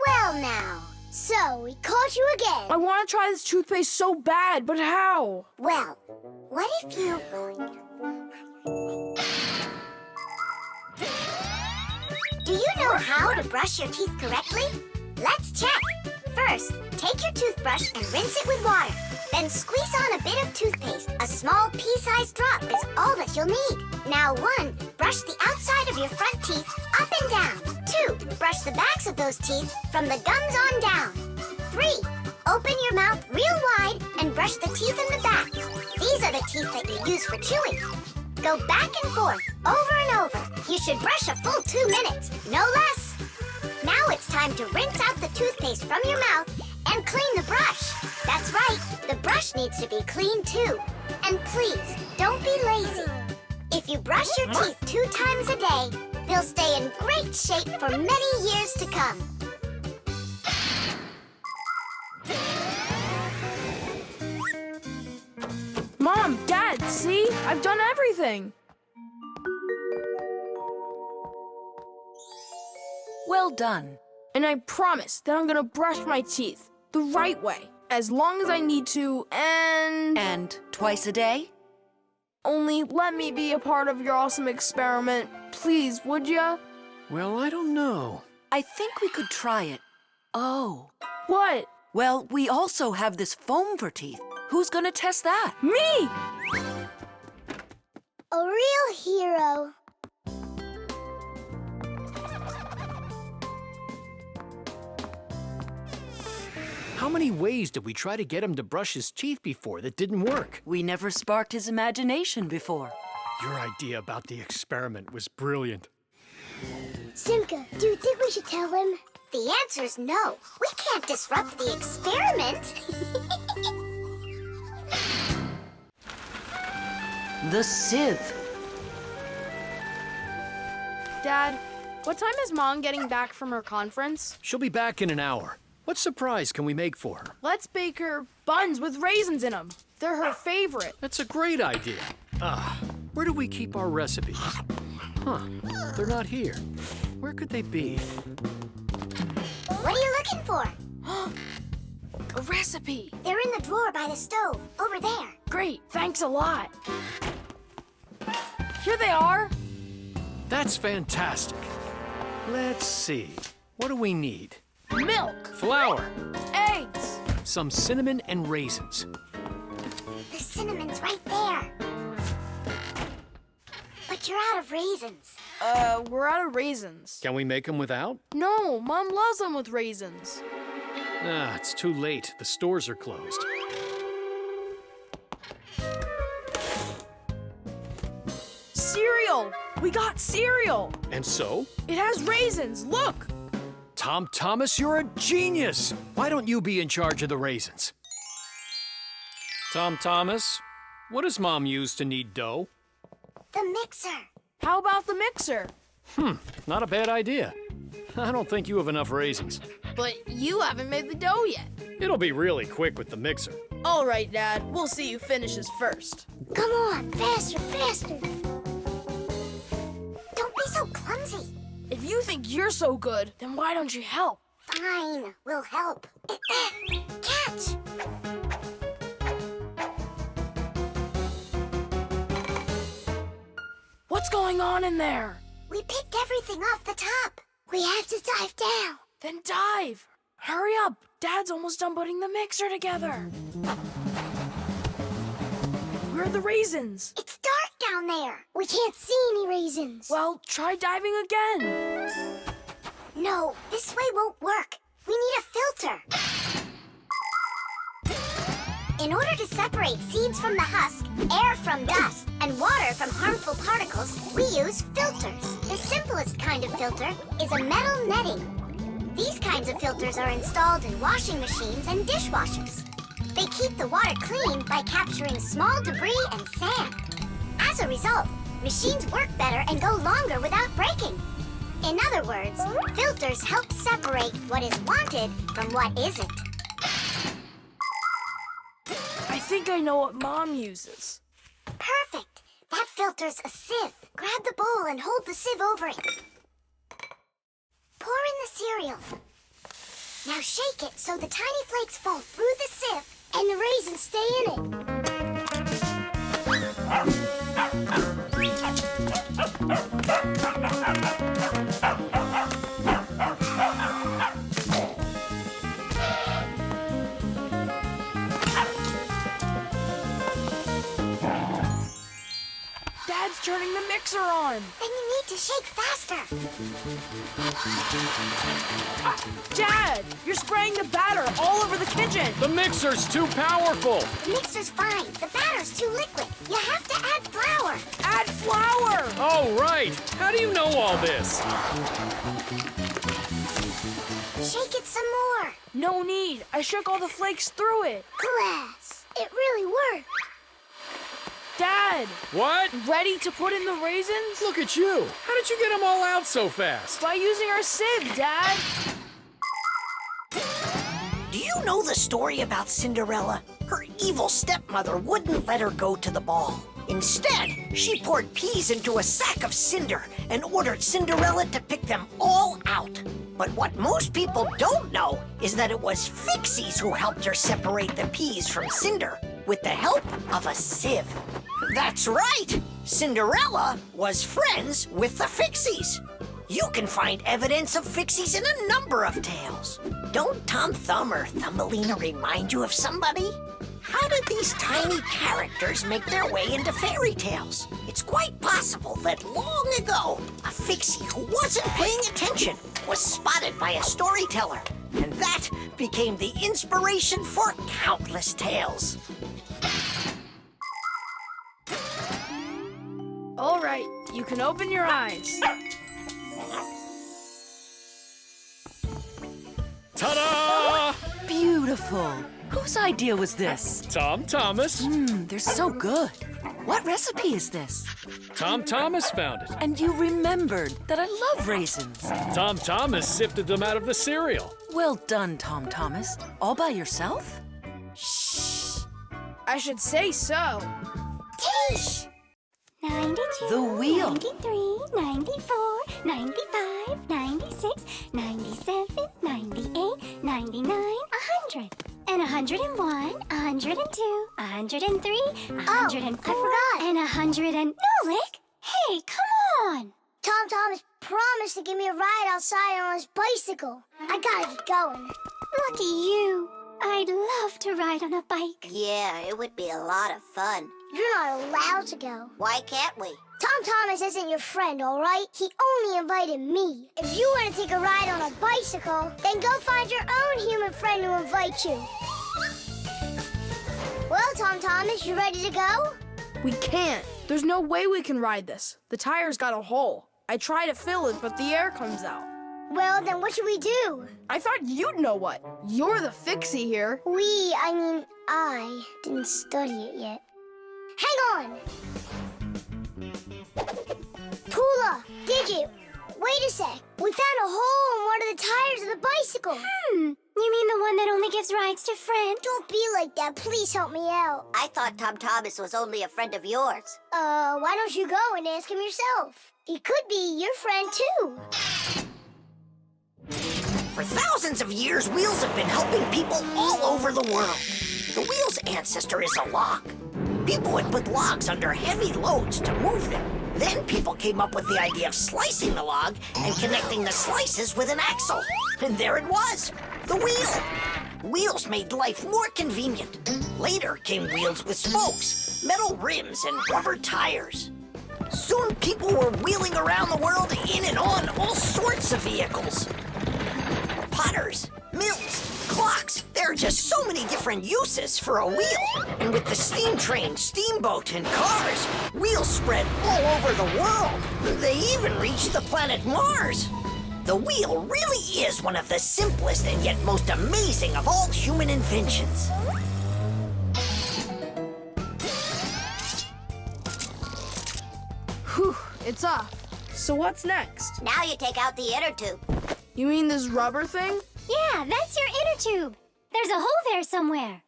Well now, so we caught you again. I want to try this toothpaste so bad, but how? Well, what if you... Do you know how to brush your teeth correctly? Let's check. First, take your toothbrush and rinse it with water. Then squeeze on a bit of toothpaste. A small pea-sized drop is all that you'll need. Now 1, brush the outside of your front teeth up and down. 2, brush the backs of those teeth from the gums on down. 3, open your mouth real wide and brush the teeth in the back. These are the teeth that you use for chewing. Go back and forth, over and over. You should brush a full 2 minutes, no less. Now it's time to rinse out the toothpaste from your mouth and clean the brush. That's right, the brush needs to be clean too. And please, don't be lazy. If you brush your teeth 2 times a day, they'll stay in great shape for many years to come. Mom, Dad, see? I've done everything. Well done. And I promise that I'm gonna brush my teeth the right way, as long as I need to, And twice a day? only let me be a part of your awesome experiment. Please, would ya? Well, I don't know. I think we could try it. Oh. What? Well, we also have this foam for teeth. Who's gonna test that? Me! A real hero. How many ways did we try to get him to brush his teeth before that didn't work? We never sparked his imagination before. Your idea about the experiment was brilliant. Simka, do you think we should tell him? The answer's no. We can't disrupt the experiment. The sieve. Dad, what time is Mom getting back from her conference? She'll be back in an hour. What surprise can we make for her? Let's bake her buns with raisins in them. They're her favorite. That's a great idea. Where do we keep our recipes? Huh, they're not here. Where could they be? What are you looking for? A recipe. They're in the drawer by the stove, over there. Great, thanks a lot. Here they are. That's fantastic. Let's see. What do we need? Milk, Flour, eggs. some cinnamon and raisins. The cinnamon's right there. But you're out of raisins. We're out of raisins. Can we make them without? No, Mom loves them with raisins. It's too late. The stores are closed. Cereal! We got cereal! And so? It has raisins, look! Tom Thomas, you're a genius! Why don't you be in charge of the raisins? Tom Thomas, what does Mom use to knead dough? The mixer. How about the mixer? Not a bad idea. I don't think you have enough raisins. But you haven't made the dough yet. It'll be really quick with the mixer. All right, Dad. We'll see who finishes first. Come on, faster, faster. Don't be so clumsy. If you think you're so good, then why don't you help? Fine, we'll help. Catch! What's going on in there? We picked everything off the top. We have to dive down. Then dive. Hurry up. Dad's almost done putting the mixer together. Where are the raisins? It's dark down there. We can't see any raisins. Well, try diving again. No, this way won't work. We need a filter. In order to separate seeds from the husk, air from dust, and water from harmful particles, we use filters. The simplest kind of filter is a metal netting. These kinds of filters are installed in washing machines and dishwashers. They keep the water clean by capturing small debris and sand. As a result, machines work better and go longer without breaking. In other words, filters help separate what is wanted from what isn't. I think I know what Mom uses. Perfect. That filter's a sieve. Grab the bowl and hold the sieve over it. Pour in the cereal. Now shake it so the tiny flakes fall through the sieve and the raisins stay in Dad's turning the mixer on. Then you need to shake faster. Dad, you're spraying the batter all over the kitchen. The mixer's too powerful. The mixer's fine. The batter's too liquid. You have to add flour. Add flour. Oh, right. How do you know all this? Shake it some more. No need. I shook all the flakes through it. Class. It really worked. Dad, What? ready to put in the raisins? Look at you. How did you get them all out so fast? By using our sieve, Dad. Do you know the story about Cinderella? Her evil stepmother wouldn't let her go to the ball. Instead, she poured peas into a sack of cinder and ordered Cinderella to pick them all out. But what most people don't know is that it was Fixies who helped her separate the peas from cinder with the help of a sieve. That's right! Cinderella was friends with the Fixies. You can find evidence of Fixies in a number of tales. Don't Tom Thumb or Thumbelina remind you of somebody? How did these tiny characters make their way into fairy tales? It's quite possible that long ago, a Fixie who wasn't paying attention was spotted by a storyteller, and that became the inspiration for countless tales. All right, you can open your eyes. Ta-da! Beautiful. Whose idea was this? Tom Thomas. They're so good. What recipe is this? Tom Thomas found it. And you remembered that I love raisins. Tom Thomas sifted them out of the cereal. Well done, Tom Thomas. All by yourself? I should say so. Teach! 92, The wheel. 93, 94, 95, 96, 97, 98, 99, 100. And 101, 102, 103, 104, forgot. and 100 and... Nolik! Hey, come on! Tom Thomas promised to give me a ride outside on his bicycle. I gotta get going. Lucky you. I'd love to ride on a bike. Yeah, it would be a lot of fun. You're not allowed to go. Why can't we? Tom Thomas isn't your friend, all right? He only invited me. If you want to take a ride on a bicycle, then go find your own human friend to invite you. Well, Tom Thomas, you ready to go? We can't. There's no way we can ride this. The tire's got a hole. I try to fill it, but the air comes out. Well, then what should we do? I thought you'd know what. You're the Fixie here. I didn't study it yet. Hang on! Tula, Digit, wait a sec. We found a hole in one of the tires of the bicycle. You mean the one that only gives rides to friends? Don't be like that. Please help me out. I thought Tom Thomas was only a friend of yours. Why don't you go and ask him yourself? He could be your friend, too. For thousands of years, wheels have been helping people all over the world. The wheel's ancestor is a log. People would put logs under heavy loads to move them. Then people came up with the idea of slicing the log and connecting the slices with an axle. And there it was, the wheel. Wheels made life more convenient. Later came wheels with spokes, metal rims, and rubber tires. Soon people were wheeling around the world in and on all sorts of vehicles. Potters, mills, clocks. There are just so many different uses for a wheel. And with the steam train, steamboat, and cars, wheels spread all over the world. They even reached the planet Mars. The wheel really is one of the simplest and yet most amazing of all human inventions. Whew, it's off. So what's next? Now you take out the inner tube. You mean this rubber thing? Yeah, that's your inner tube. There's a hole there somewhere.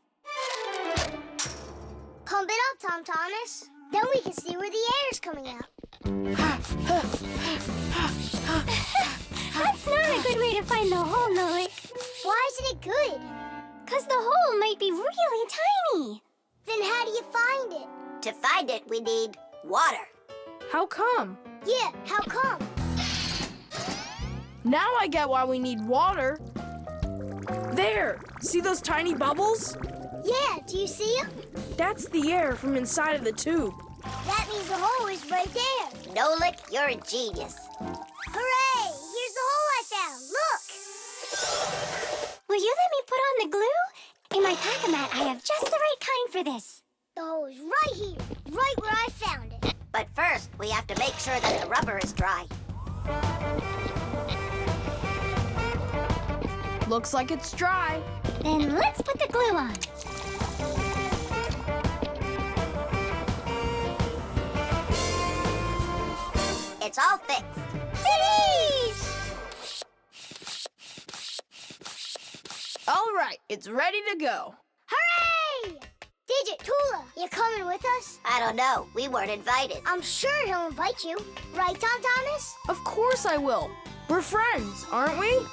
Pump it up, Tom Thomas. Then we can see where the air's coming out. That's not a good way to find the hole, Nolik. Why isn't it good? 'Cause the hole might be really tiny. Then how do you find it? To find it, we need water. How come? Yeah, how come? Now I get why we need water. There! See those tiny bubbles? Yeah, do you see them? That's the air from inside of the tube. That means the hole is right there. Nolik, you're a genius. Hooray! Here's the hole I found. Look! Will you let me put on the glue? In my pack-a-mat, I have just the right kind for this. The hole is right here, right where I found it. But first, we have to make sure that the rubber is dry. Looks like it's dry. Then let's put the glue on. It's all fixed. All right, it's ready to go. Hooray! Digit, Midget Tula, you coming with us? I don't know. We weren't invited. I'm sure he'll invite you. Right, Tom Thomas? Of course I will. We're friends, aren't we?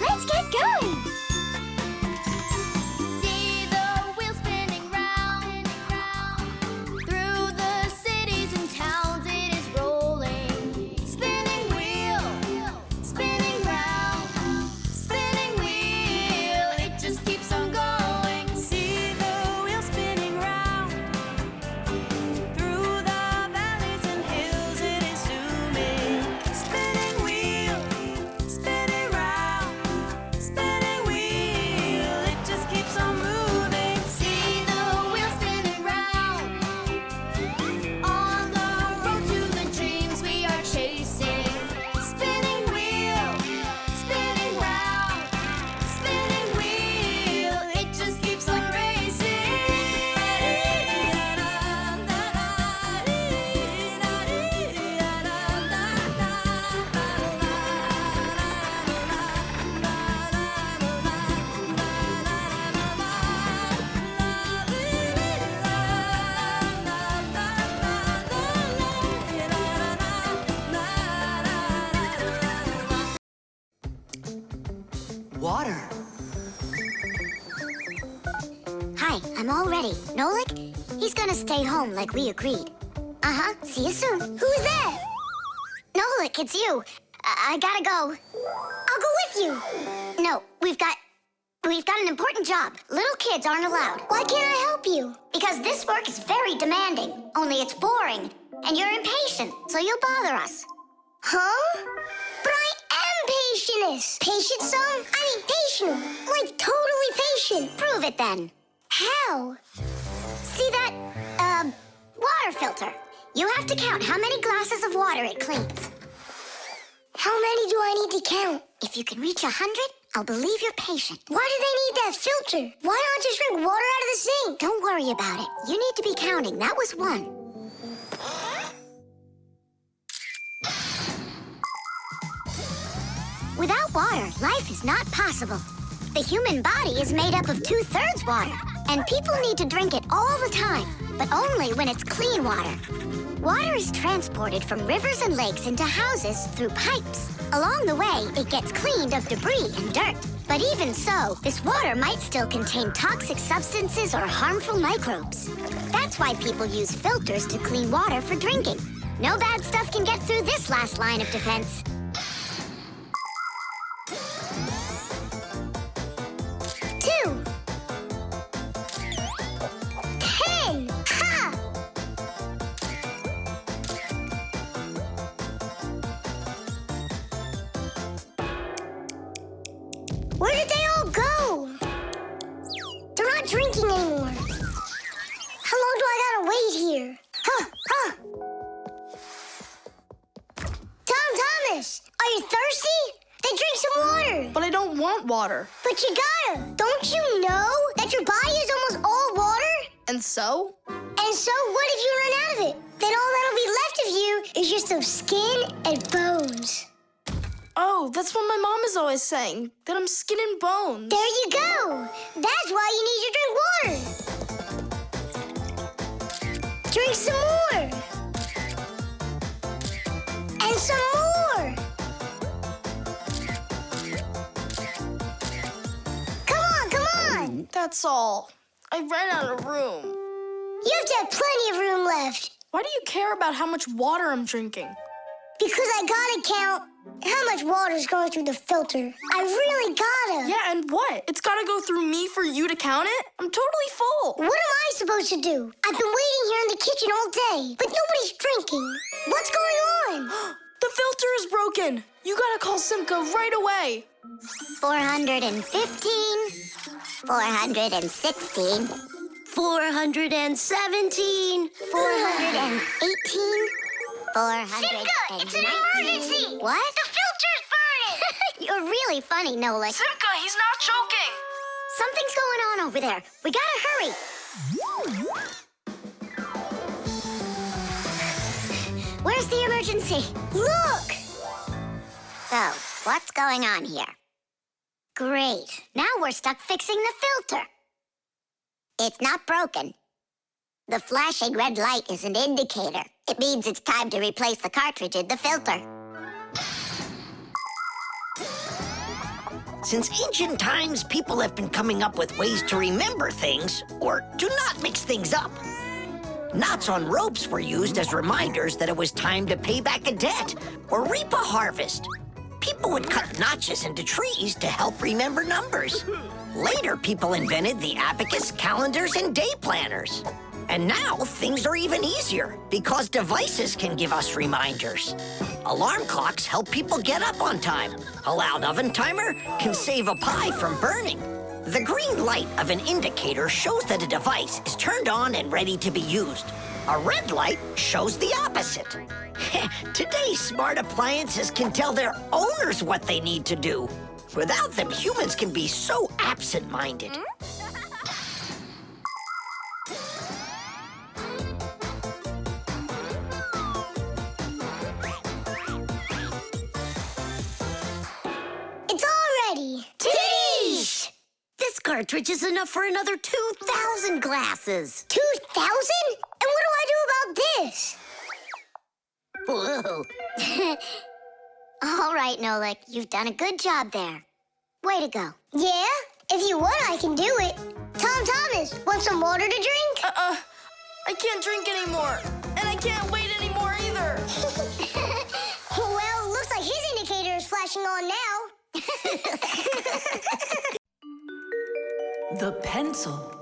Let's get going. See the wheel spinning round, through the cities and towns it is rolling. Spinning wheel, spinning round, spinning wheel, it just keeps on going. See the wheel spinning round, through the valleys and hills it is zooming. Spinning wheel, spinning round, spinning wheel, it just keeps on moving. See the wheel spinning round, on the road to the dreams we are chasing. Spinning wheel, spinning round, spinning wheel, it just keeps on racing. Water. Hi, I'm all ready. Nolik, he's gonna stay home like we agreed. Uh-huh, see you soon. Who's there? Nolik, it's you. I gotta go. I'll go with you. No, we've got an important job. Little kids aren't allowed. Why can't I help you? Because this work is very demanding, only it's boring. And you're impatient, so you'll bother us. Huh? But I am patientest. Patient some? I mean patient. Like totally patient. Prove it then. How? See that, water filter. You have to count how many glasses of water it cleans. How many do I need to count? If you can reach 100, I'll believe you're patient. Why do they need that filter? Why not just drink water out of the sink? Don't worry about it. You need to be counting. That was 1. Without water, life is not possible. The human body is made up of 2/3 water, and people need to drink it all the time, but only when it's clean water. Water is transported from rivers and lakes into houses through pipes. Along the way, it gets cleaned of debris and dirt. But even so, this water might still contain toxic substances or harmful microbes. That's why people use filters to clean water for drinking. No bad stuff can get through this last line of defense. 2. 10. Ha! Where did they all go? They're not drinking anymore. How long do I gotta wait here? Huh. Tom Thomas, are you thirsty? Then drink some water. But I don't want water. But you gotta. Don't you know that your body is almost all water? And so? And so what if you run out of it? Then all that'll be left of you is just some skin and bones. Oh, that's what my mom is always saying, that I'm skin and bones. There you go. That's why you need to drink water. Drink some more. And some more. Come on. That's all. I ran out of room. You have to have plenty of room left. Why do you care about how much water I'm drinking? Because I gotta count how much water's going through the filter. I really gotta. Yeah, and what? It's gotta go through me for you to count it? I'm totally full. What am I supposed to do? I've been waiting here in the kitchen all day, but nobody's drinking. What's going on? The filter is broken. You gotta call Simka right away. 415, 416, 417, 418, 419. It's an emergency! What? The filter's burning! You're really funny, Nolik. Simka, he's not joking. Something's going on over there. We gotta hurry. Where's the emergency? Look! So, what's going on here? Great. Now we're stuck fixing the filter. It's not broken. The flashing red light is an indicator. It means it's time to replace the cartridge in the filter. Since ancient times, people have been coming up with ways to remember things or to not mix things up. Knots on ropes were used as reminders that it was time to pay back a debt or reap a harvest. People would cut notches into trees to help remember numbers. Later, people invented the abacus, calendars, and day planners. And now, things are even easier because devices can give us reminders. Alarm clocks help people get up on time. A loud oven timer can save a pie from burning. The green light of an indicator shows that a device is turned on and ready to be used. A red light shows the opposite. Today's smart appliances can tell their owners what they need to do. Without them, humans can be so absent-minded. It's all ready. Teesh! This cartridge is enough for another 2,000 glasses. 2,000? And what do I do about this? Whoa. All right, Nolik, you've done a good job there. Way to go. Yeah? If you want, I can do it. Thomas, want some water to drink? I can't drink anymore. And I can't wait anymore either. Well, looks like his indicator is flashing on now. The pencil.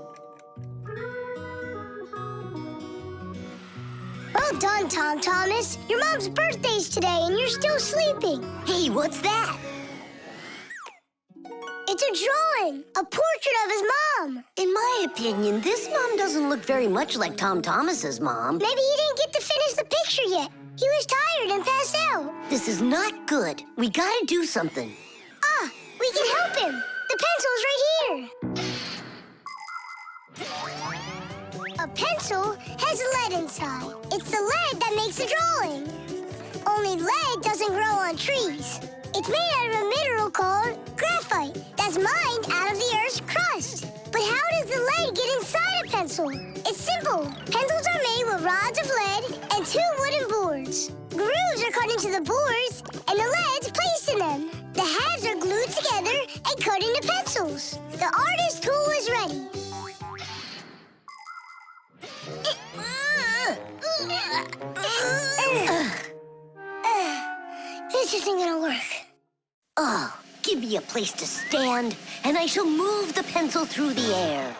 Well done, Thomas. Your mom's birthday's today and you're still sleeping. Hey, what's that? It's a drawing, a portrait of his mom. In my opinion, this mom doesn't look very much like Thomas's mom. Maybe he didn't get to finish the picture yet. He was tired and passed out. This is not good. We gotta do something. Ah, we can help him. The pencil's right here. A pencil has lead inside. It's the lead that makes the drawing. Only lead doesn't grow on trees. It's made out of a mineral called graphite that's mined out of the Earth's crust. But how does the lead get inside a pencil? It's simple. Pencils are made with rods of lead and 2 wooden boards. Grooves are cut into the boards, and the lead's placed in them. The halves are glued together and cut into pencils. The artist's tool is ready. This isn't gonna work. Oh, give me a place to stand, and I shall move the pencil through the air.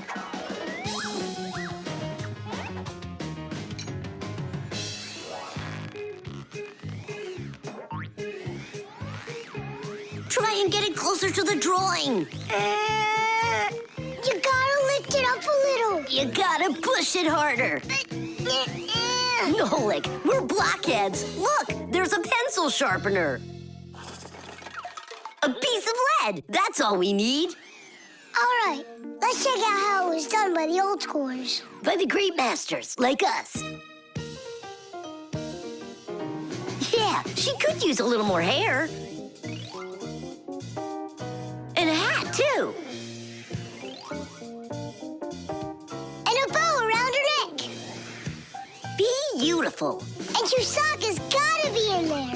Try and get it closer to the drawing. You gotta lift it up a little. You gotta push it harder. Nolik, we're blockheads. Look, there's a pencil sharpener. A piece of lead. That's all we need. All right, let's check out how it was done by the old schoolers. By the great masters, like us. Yeah, she could use a little more hair. And a hat, too. And a bow around her neck. Beautiful. And Chewsaka's gotta be in there.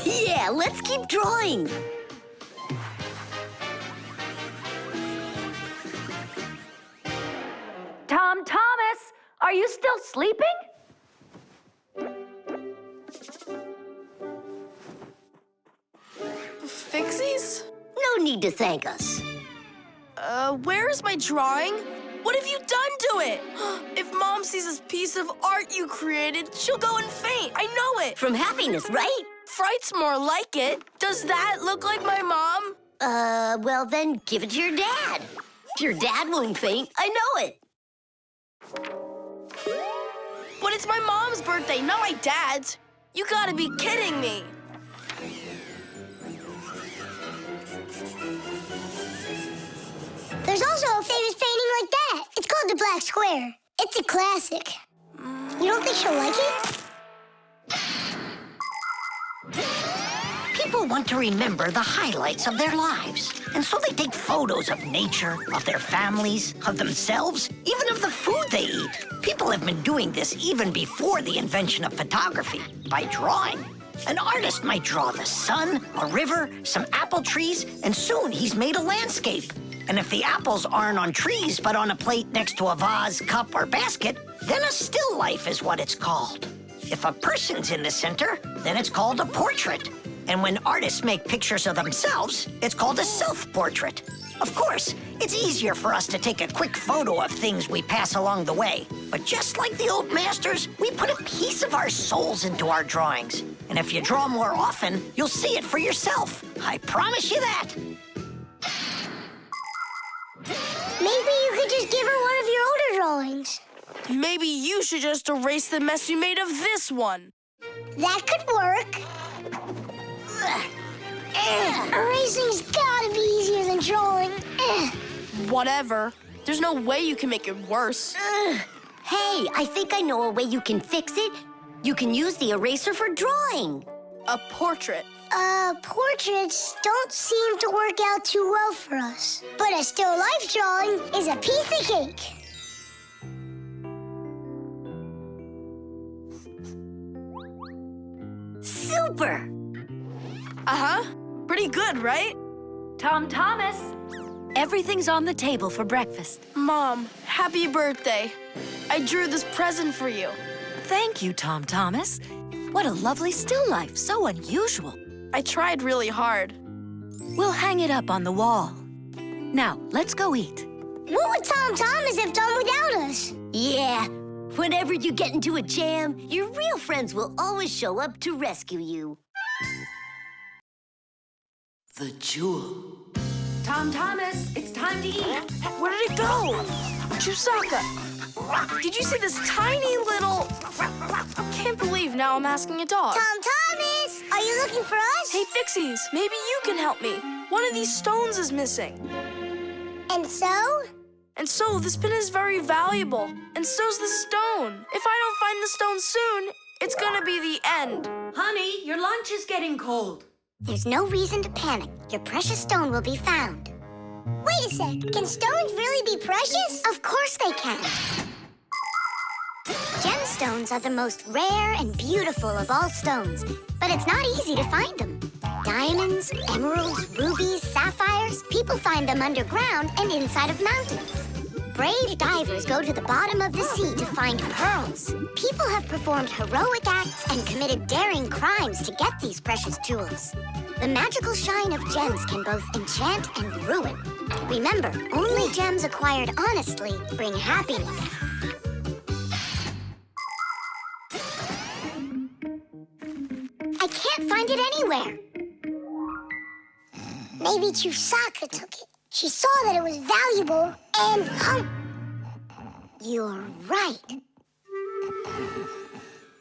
Yeah, let's keep drawing. Thomas, are you still sleeping? Fixies? No need to thank us. Where's my drawing? What have you done to it? If Mom sees this piece of art you created, she'll go and faint. I know it. From happiness, right? Fright's more like it. Does that look like my mom? Well then, give it to your dad. Your dad won't faint. I know it. But it's my mom's birthday, not my dad's. You gotta be kidding me. There's also a famous painting like that. It's called the Black Square. It's a classic. You don't think she'll like it? People want to remember the highlights of their lives. And so they take photos of nature, of their families, of themselves, even of the food they eat. People have been doing this even before the invention of photography, by drawing. An artist might draw the sun, a river, some apple trees, and soon he's made a landscape. And if the apples aren't on trees but on a plate next to a vase, cup, or basket, then a still life is what it's called. If a person's in the center, then it's called a portrait. And when artists make pictures of themselves, it's called a self-portrait. Of course, it's easier for us to take a quick photo of things we pass along the way. But just like the old masters, we put a piece of our souls into our drawings. And if you draw more often, you'll see it for yourself. I promise you that. Maybe you could just give her one of your older drawings. Maybe you should just erase the mess you made of this one. That could work. Erasing's gotta be easier than drawing. Whatever. There's no way you can make it worse. Hey, I think I know a way you can fix it. You can use the eraser for drawing. A portrait. Portraits don't seem to work out too well for us. But a still life drawing is a piece of cake. Super! Uh-huh. Pretty good, right? Tom Thomas, everything's on the table for breakfast. Mom, happy birthday. I drew this present for you. Thank you, Tom Thomas. What a lovely still life, so unusual. I tried really hard. We'll hang it up on the wall. Now, let's go eat. What would Tom Thomas have done without us? Yeah, whenever you get into a jam, your real friends will always show up to rescue you. The jewel. Tom Thomas, it's time to eat. Where did it go? Chusaka, did you see this tiny little... Can't believe now I'm asking a dog. Tom Thomas, are you looking for us? Hey, Fixies, maybe you can help me. One of these stones is missing. And so? And so, this pin is very valuable. And so's the stone. If I don't find the stone soon, it's gonna be the end. Honey, your lunch is getting cold. There's no reason to panic. Your precious stone will be found. Wait a sec. Can stones really be precious? Of course they can. Gemstones are the most rare and beautiful of all stones, but it's not easy to find them. Diamonds, emeralds, rubies, sapphires, people find them underground and inside of mountains. Brave divers go to the bottom of the sea to find pearls. People have performed heroic acts and committed daring crimes to get these precious jewels. The magical shine of gems can both enchant and ruin. Remember, only gems acquired honestly bring happiness. I can't find it anywhere. Maybe Chusaka took it. She saw that it was valuable and You're right.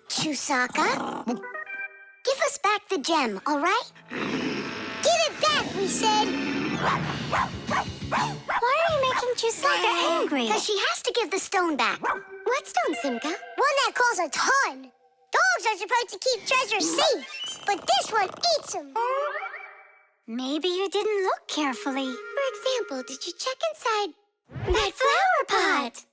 Chusaka, give us back the gem, all right? Give it back, we said. Why are you making Chusaka angry? Because she has to give the stone back. What stone, Simka? One that costs a ton. Dogs are supposed to keep treasure safe, but this one eats them. Maybe you didn't look carefully. For example, did you check inside that flower pot?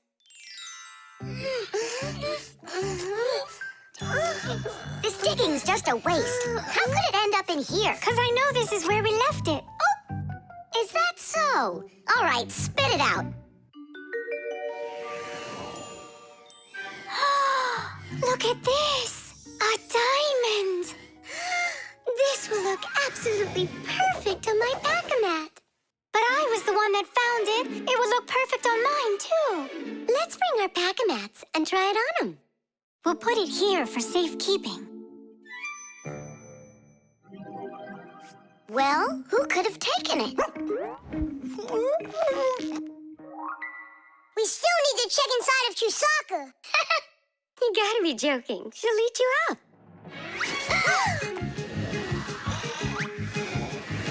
This digging's just a waste. How could it end up in here? Because I know this is where we left it. Oh, is that so? All right, spit it out. Look at this! A diamond! This will look absolutely perfect on my Pac-A-Mat. But I was the one that found it. It will look perfect on mine, too. Let's bring our Pac-A-Mats and try it on them. We'll put it here for safekeeping. Well, who could have taken it? We still need to check inside of Chusaka. You gotta be joking. She'll eat you up.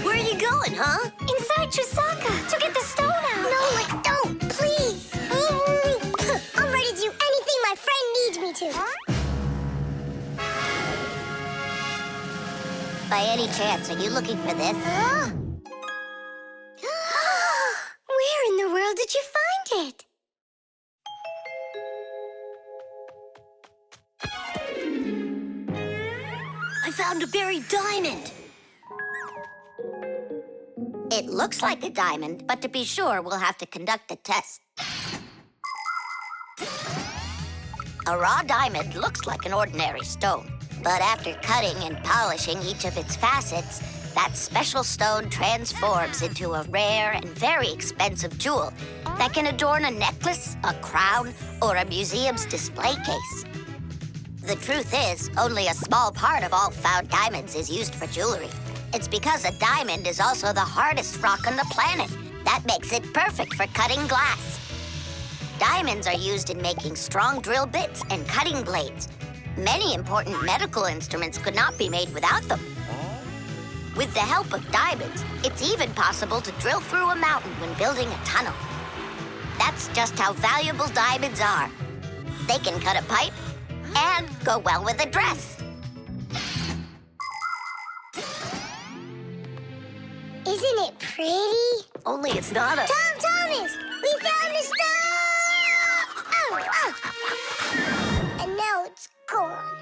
Where are you going, huh? Inside Chusaka to get the stone out. No, don't, please. I'm ready to do anything my friend needs me to. By any chance, are you looking for this? Where in the world did you find it? I found a buried diamond. It looks like a diamond, but to be sure, we'll have to conduct a test. A raw diamond looks like an ordinary stone, but after cutting and polishing each of its facets, that special stone transforms into a rare and very expensive jewel that can adorn a necklace, a crown, or a museum's display case. The truth is, only a small part of all found diamonds is used for jewelry. It's because a diamond is also the hardest rock on the planet. That makes it perfect for cutting glass. Diamonds are used in making strong drill bits and cutting blades. Many important medical instruments could not be made without them. With the help of diamonds, it's even possible to drill through a mountain when building a tunnel. That's just how valuable diamonds are. They can cut a pipe and go well with a dress. Isn't it pretty? Only it's not a... Tom Thomas! We found the stone! Oh! And now it's gone.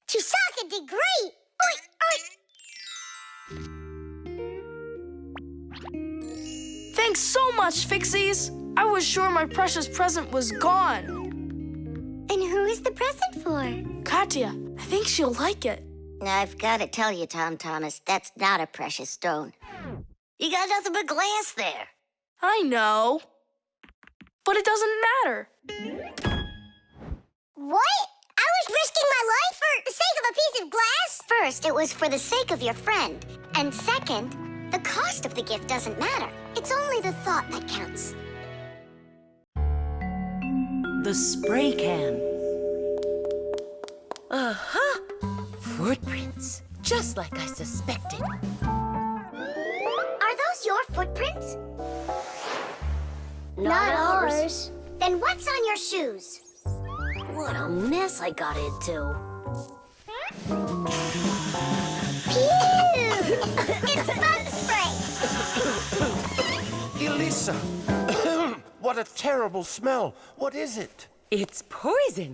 Chusaka did great! Oink, oink. Thanks so much, Fixies. I was sure my precious present was gone. And who is the present for? Katya, I think she'll like it. I've got to tell you, Tom Thomas, that's not a precious stone. You got nothing but glass there. I know. But it doesn't matter. What? I was risking my life for the sake of a piece of glass? First, it was for the sake of your friend. And second, the cost of the gift doesn't matter. It's only the thought that counts. The spray can. Uh-huh. Footprints, just like I suspected. Are those your footprints? Not ours. Then what's on your shoes? What a mess I got into. Pew! It's bug spray! Elisa! What a terrible smell. What is it? It's poison.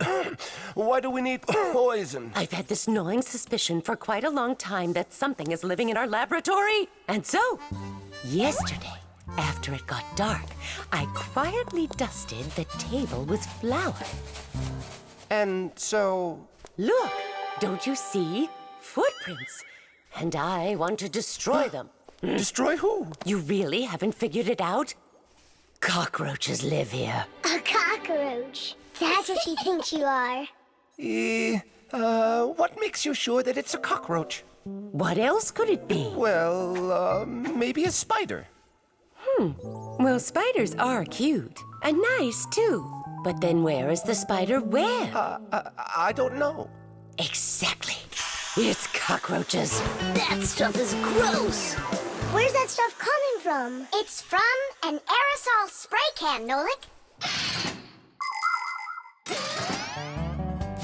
Why do we need poison? I've had this gnawing suspicion for quite a long time that something is living in our laboratory. And so, yesterday, after it got dark, I quietly dusted the table with flour. And so... Look, don't you see? Footprints. And I want to destroy them. Destroy who? You really haven't figured it out? Cockroaches live here. A cockroach. That's what she thinks you are. What makes you sure that it's a cockroach? What else could it be? Well, maybe a spider. Well, spiders are cute. And nice, too. But then where is the spider web? I don't know. Exactly. It's cockroaches. That stuff is gross. Where's that stuff coming from? It's from an aerosol spray can, Nolik.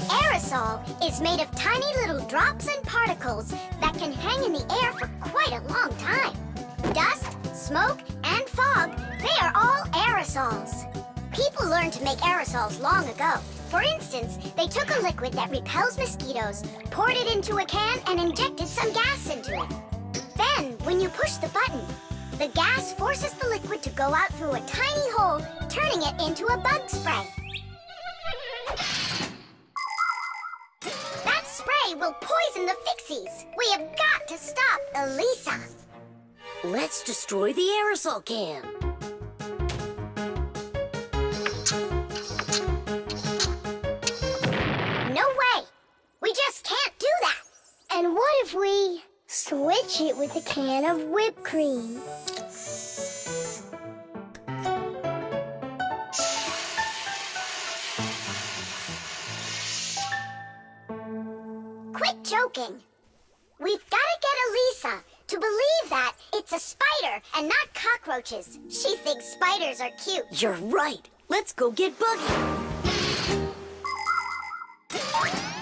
Aerosol is made of tiny little drops and particles that can hang in the air for quite a long time. Dust, smoke, and fog, they are all aerosols. People learned to make aerosols long ago. For instance, they took a liquid that repels mosquitoes, poured it into a can, and injected some gas into it. Then, when you push the button, the gas forces the liquid to go out through a tiny hole, turning it into a bug spray. That spray will poison the Fixies. We have got to stop Elisa. Let's destroy the aerosol can. No way! We just can't do that! And what if we switch it with a can of whipped cream? Quit joking. We've got to get Elisa To believe that, it's a spider and not cockroaches. She thinks spiders are cute. You're right. Let's go get Buggy.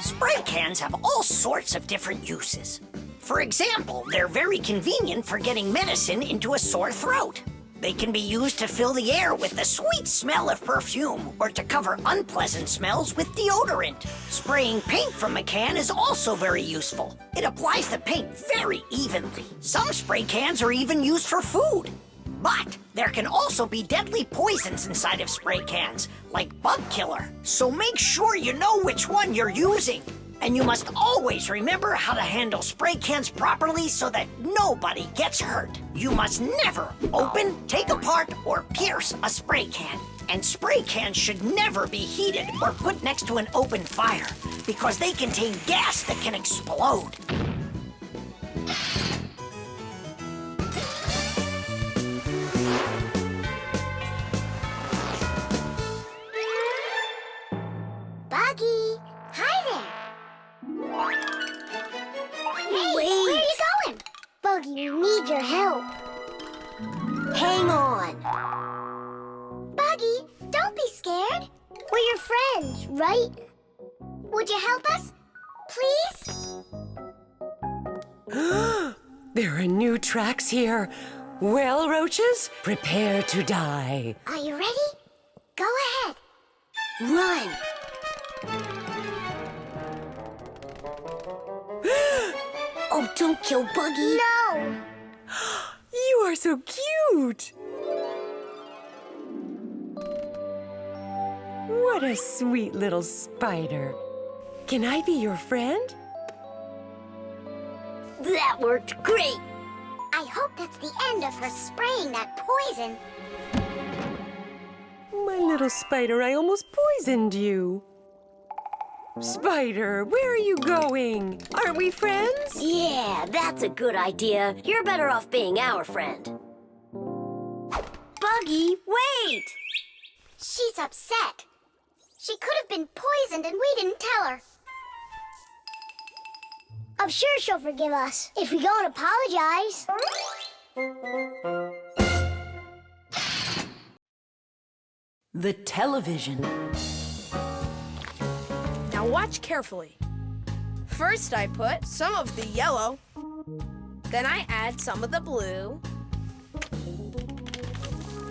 Spray cans have all sorts of different uses. For example, they're very convenient for getting medicine into a sore throat. They can be used to fill the air with the sweet smell of perfume or to cover unpleasant smells with deodorant. Spraying paint from a can is also very useful. It applies the paint very evenly. Some spray cans are even used for food. But there can also be deadly poisons inside of spray cans, like bug killer. So make sure you know which one you're using. And you must always remember how to handle spray cans properly so that nobody gets hurt. You must never open, take apart, or pierce a spray can. And spray cans should never be heated or put next to an open fire because they contain gas that can explode. Buggy, hi there. Hey, Wait. where are you going? Buggy, we need your help. Hang on. Buggy, don't be scared. We're your friends, right? Would you help us? Please? There are new tracks here. Well, roaches, prepare to die. Are you ready? Go ahead. Run. Oh, don't kill Buggy. No! You are so cute. What a sweet little spider. Can I be your friend? That worked great. I hope that's the end of her spraying that poison. My little spider, I almost poisoned you. Spider, where are you going? Aren't we friends? Yeah, that's a good idea. You're better off being our friend. Buggy, wait! She's upset. She could have been poisoned and we didn't tell her. I'm sure she'll forgive us if we go and apologize. The television. Now watch carefully. First I put some of the yellow, then I add some of the blue,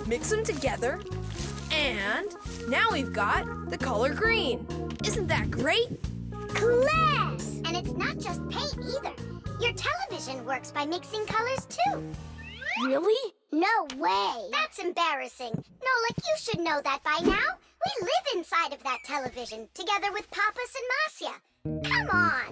mix them together, and now we've got the color green. Isn't that great? Class! And it's not just paint either. Your television works by mixing colors too. Really? No way. That's embarrassing. Nolik, you should know that by now. We live inside of that television, together with Papus and Masya. Come on.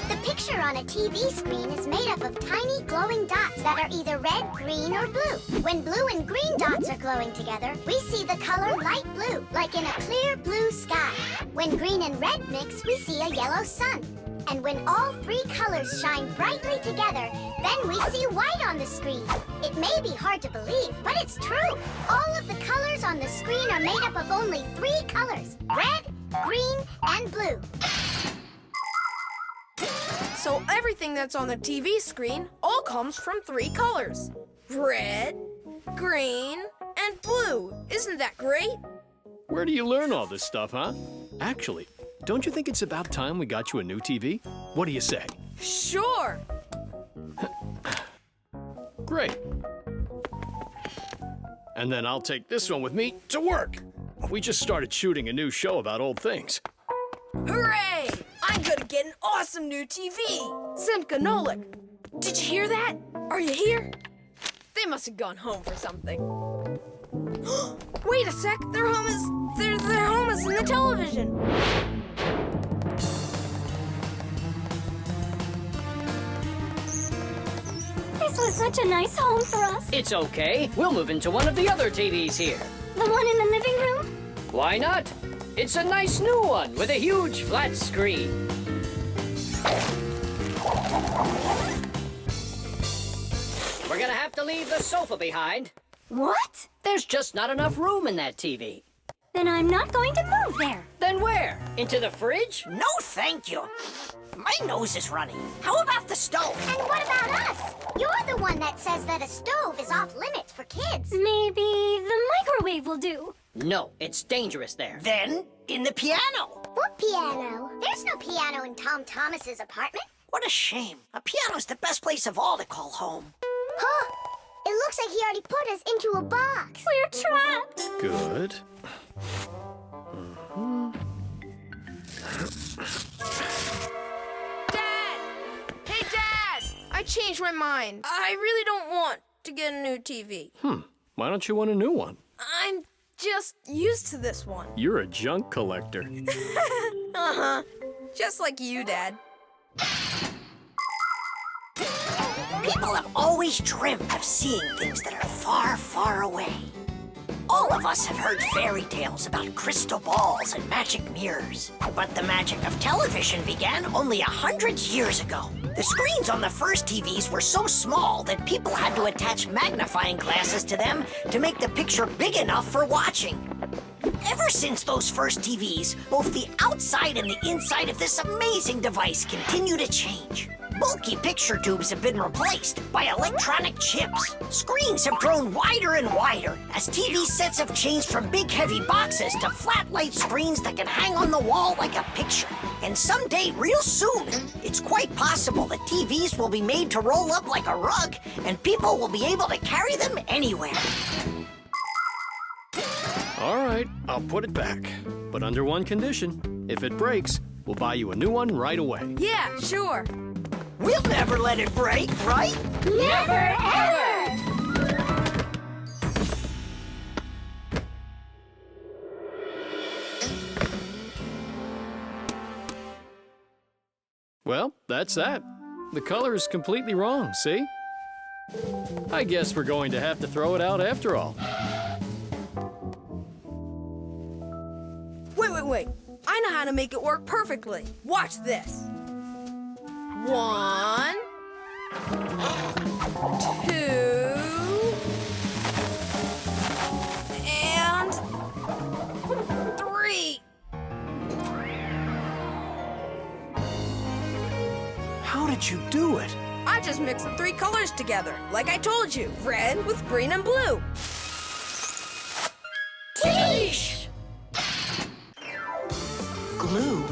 The picture on a TV screen is made up of tiny glowing dots that are either red, green, or blue. When blue and green dots are glowing together, we see the color light blue, like in a clear blue sky. When green and red mix, we see a yellow sun. And when all three colors shine brightly together, then we see white on the screen. It may be hard to believe, but it's true. All of the colors on the screen are made up of only three colors: red, green, and blue. So everything that's on the TV screen all comes from three colors: red, green, and blue. Isn't that great? Where do you learn all this stuff, huh? Actually, don't you think it's about time we got you a new TV? What do you say? Sure. Great. And then I'll take this one with me to work. We just started shooting a new show about old things. Hooray! I'm gonna get an awesome new TV. Simka and Nolik, did you hear that? Are you here? They must have gone home for something. Wait a sec, their home is in the television. This was such a nice home for us. It's okay. We'll move into one of the other TVs here. The one in the living room? Why not? It's a nice new one with a huge flat screen. We're gonna have to leave the sofa behind. What? There's just not enough room in that TV. Then I'm not going to move there. Then Then where? Into the fridge? No, thank you. My nose is running. How about the stove? And what about us? You're the one that says that a stove is off limits for kids. Maybe the microwave will do. No, it's dangerous there. Then, in the piano. What piano? There's no piano in Tom Thomas's apartment. What a shame. A piano's the best place of all to call home. Huh? It looks like he already put us into a box. We're trapped. Good. Dad! Hey, Dad! I changed my mind. I really don't want to get a new TV. Why don't you want a new one? I'm just used to this one. You're a junk collector. Uh-huh. Just like you, Dad. People have always dreamt of seeing things that are far, far away. All of us have heard fairy tales about crystal balls and magic mirrors. But the magic of television began only 100 years ago. The screens on the first TVs were so small that people had to attach magnifying glasses to them to make the picture big enough for watching. Ever since those first TVs, both the outside and the inside of this amazing device continue to change. Bulky picture tubes have been replaced by electronic chips. Screens have grown wider and wider as TV sets have changed from big heavy boxes to flat light screens that can hang on the wall like a picture. And someday, real soon, it's quite possible that TVs will be made to roll up like a rug and people will be able to carry them anywhere. All right, I'll put it back. But under one condition. If it breaks, we'll buy you a new one right away. Yeah, sure. We'll never let it break, right? Never, ever! Well, that's that. The color is completely wrong, see? I guess we're going to have to throw it out after all. Wait. I know how to make it work perfectly. Watch this. 1, 2, and 3. How did you do it? I just mixed the 3 colors together, like I told you. Red with green and blue. Teesh! Glue.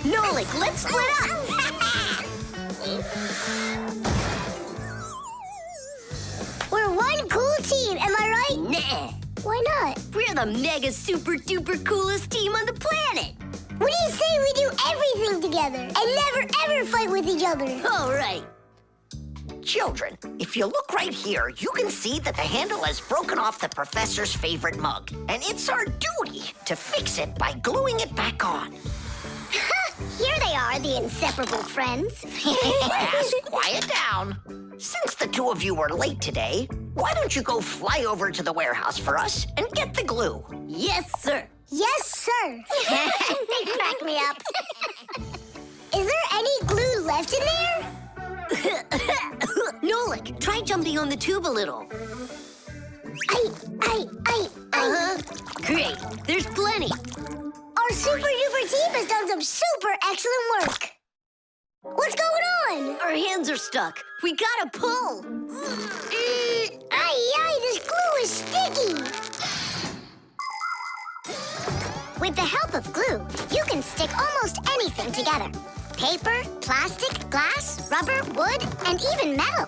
Nolik, let's split up! We're one cool team, am I right? Nah, Why not? we're the mega super duper coolest team on the planet! What do you say we do everything together and never ever fight with each other? All right. Children, if you look right here, you can see that the handle has broken off the professor's favorite mug. And it's our duty to fix it by gluing it back on. Here they are, the inseparable friends. Class, quiet down. Since the two of you were late today, why don't you go fly over to the warehouse for us and get the glue? Yes, sir. Yes, sir. They crack me up. Is there any glue left in there? Nolik, try jumping on the tube a little. I. Great, there's plenty. Our super duper team has done some super excellent work. What's going on? Our hands are stuck. We gotta pull. This glue is sticky. With the help of glue, you can stick almost anything together. Paper, plastic, glass, rubber, wood, and even metal.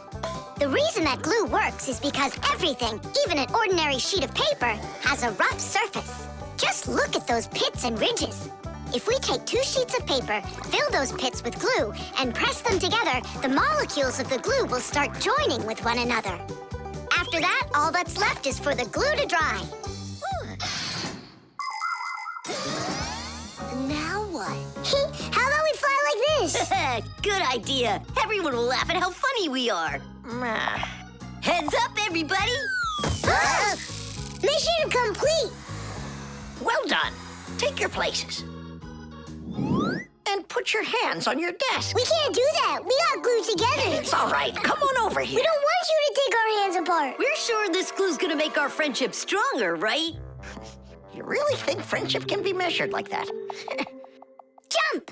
The reason that glue works is because everything, even an ordinary sheet of paper, has a rough surface. Just look at those pits and ridges. If we take 2 sheets of paper, fill those pits with glue, and press them together, the molecules of the glue will start joining with one another. After that, all that's left is for the glue to dry. Now what? How about we fly like this? Good idea. Everyone will laugh at how funny we are. Heads up, everybody! Mission complete! Well done. Take your places. And put your hands on your desk. We can't do that. We got glued together. It's all right. Come on over here. We don't want you to take our hands apart. We're sure this glue's gonna make our friendship stronger, right? You really think friendship can be measured like that? Jump!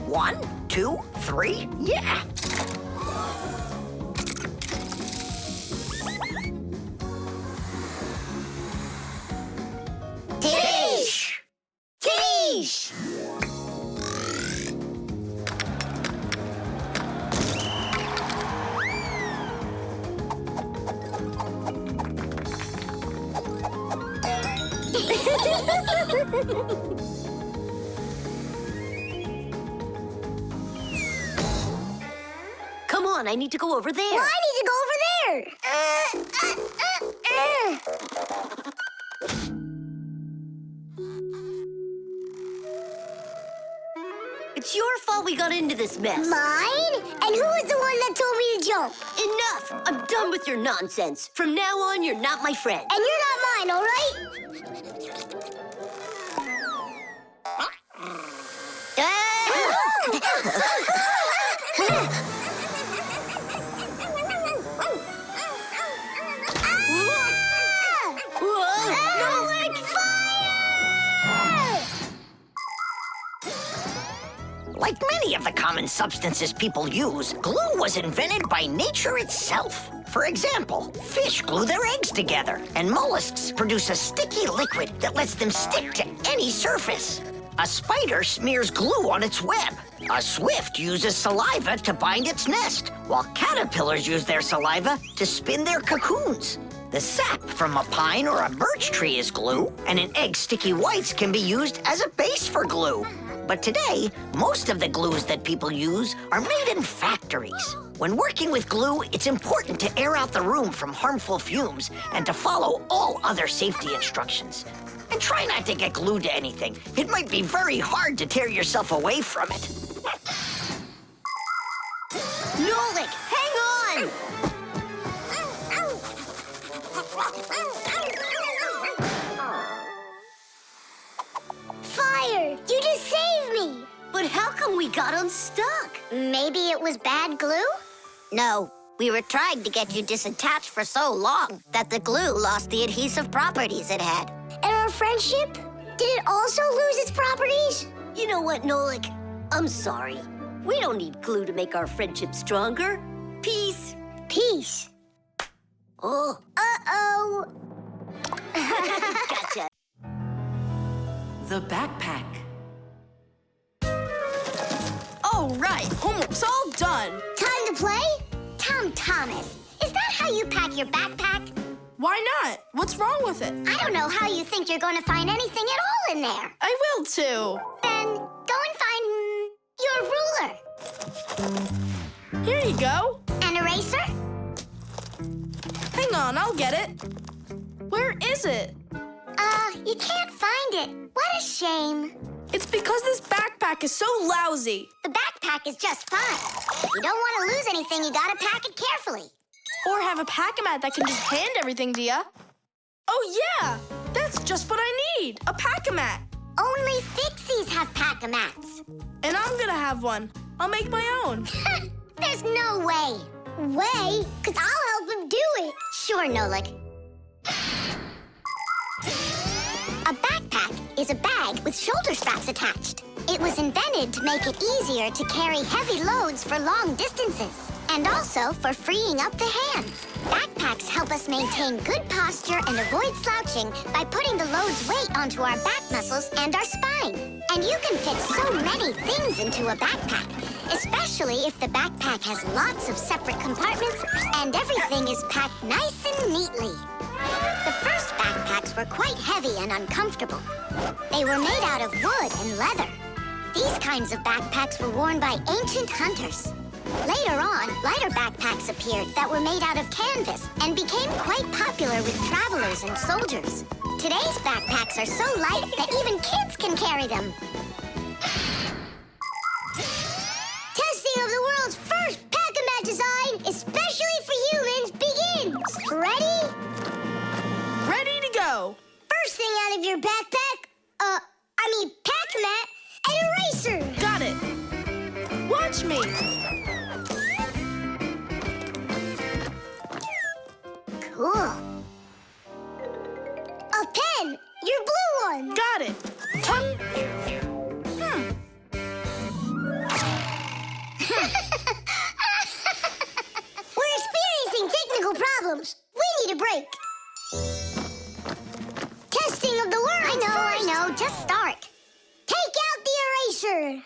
One, two, three, yeah. Tish! Tish! Come on, I need to go over there. Well, I need to go over there. It's your fault we got into this mess. Mine? And who was the one that told me to jump? Enough! I'm done with your nonsense. From now on, you're not my friend. And you're not mine, all right? Like many of the common substances people use, glue was invented by nature itself. For example, fish glue their eggs together, and mollusks produce a sticky liquid that lets them stick to any surface. A spider smears glue on its web. A swift uses saliva to bind its nest, while caterpillars use their saliva to spin their cocoons. The sap from a pine or a birch tree is glue, and an egg's sticky whites can be used as a base for glue. But today, most of the glues that people use are made in factories. When working with glue, it's important to air out the room from harmful fumes and to follow all other safety instructions. And try not to get glued to anything. It might be very hard to tear yourself away from it. Nolik, hang on! Fire! You just saved me! But how come we got unstuck? Maybe it was bad glue? No, we were trying to get you disattached for so long that the glue lost the adhesive properties it had. And our friendship? Did it also lose its properties? You know what, Nolik? I'm sorry. We don't need glue to make our friendship stronger. Peace. Peace. Oh. Uh-oh. Gotcha. The backpack. All right, homework's all done. Time to play? Tom Thomas, is that how you pack your backpack? Why not? What's wrong with it? I don't know how you think you're going to find anything at all in there. I will too. Then go and find your ruler. Here you go. An eraser? Hang on, I'll get it. Where is it? You can't find it. What a shame. It's because this backpack is so lousy. The backpack is just fine. If you don't want to lose anything, you gotta pack it carefully. Or have a pack-a-mat that can just hand everything to you. Oh, yeah! That's just what I need, a pack-a-mat. Only Fixies have pack-a-mats. And I'm gonna have one. I'll make my own. There's no way. Way? Because I'll help him do it. Sure, Nolik. A backpack is a bag with shoulder straps attached. It was invented to make it easier to carry heavy loads for long distances, and also for freeing up the hands. Backpacks help us maintain good posture and avoid slouching by putting the load's weight onto our back muscles and our spine. And you can fit so many things into a backpack, especially if the backpack has lots of separate compartments and everything is packed nice and neatly. The first backpacks were quite heavy and uncomfortable. They were made out of wood and leather. These kinds of backpacks were worn by ancient hunters. Later on, lighter backpacks appeared that were made out of canvas and became quite popular with travelers and soldiers. Today's backpacks are so light that even kids can carry them. Testing of the world's first pack-a-mat design, especially for humans, begins. Ready? Ready to go. First thing out of your backpack, pack. Cool. A pen! Your blue one! Got it. We're experiencing technical problems. We need a break. Testing of the words. I know. Just start. Take out the eraser.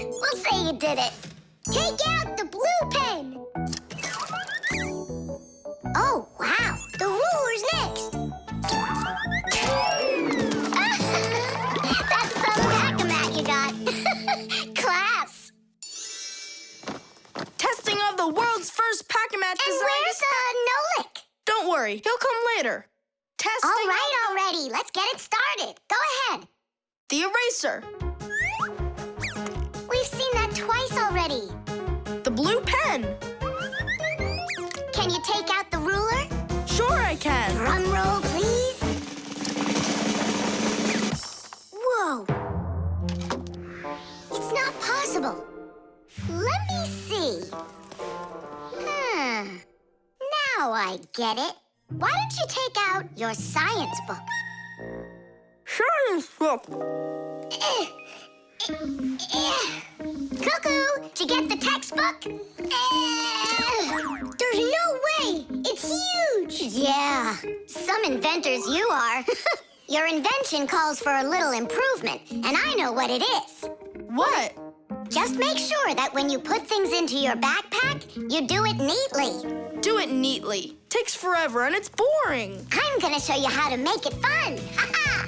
We'll say you did it. Take out the blue pen. Oh, wow. The ruler's next. That's some hack-a-mack you got. Class. Testing of the world's first pack-a-match And design. where's Nolik? Don't worry, he'll come later. Testing. All right, already. Let's get it started. Go ahead. The eraser. We've seen that twice already. The blue pen. Can you take out the ruler? Sure I can. Drum roll, please. Whoa. It's not possible. Let me see. Now I get it. Why don't you take out your science book? Science book. Cuckoo, did you get the textbook? There's no way! It's huge! Yeah, some inventors you are. Your invention calls for a little improvement, and I know what it is. What? Just make sure that when you put things into your backpack, you do it neatly. Do it neatly. Takes forever and it's boring. I'm gonna show you how to make it fun. Ha-ha!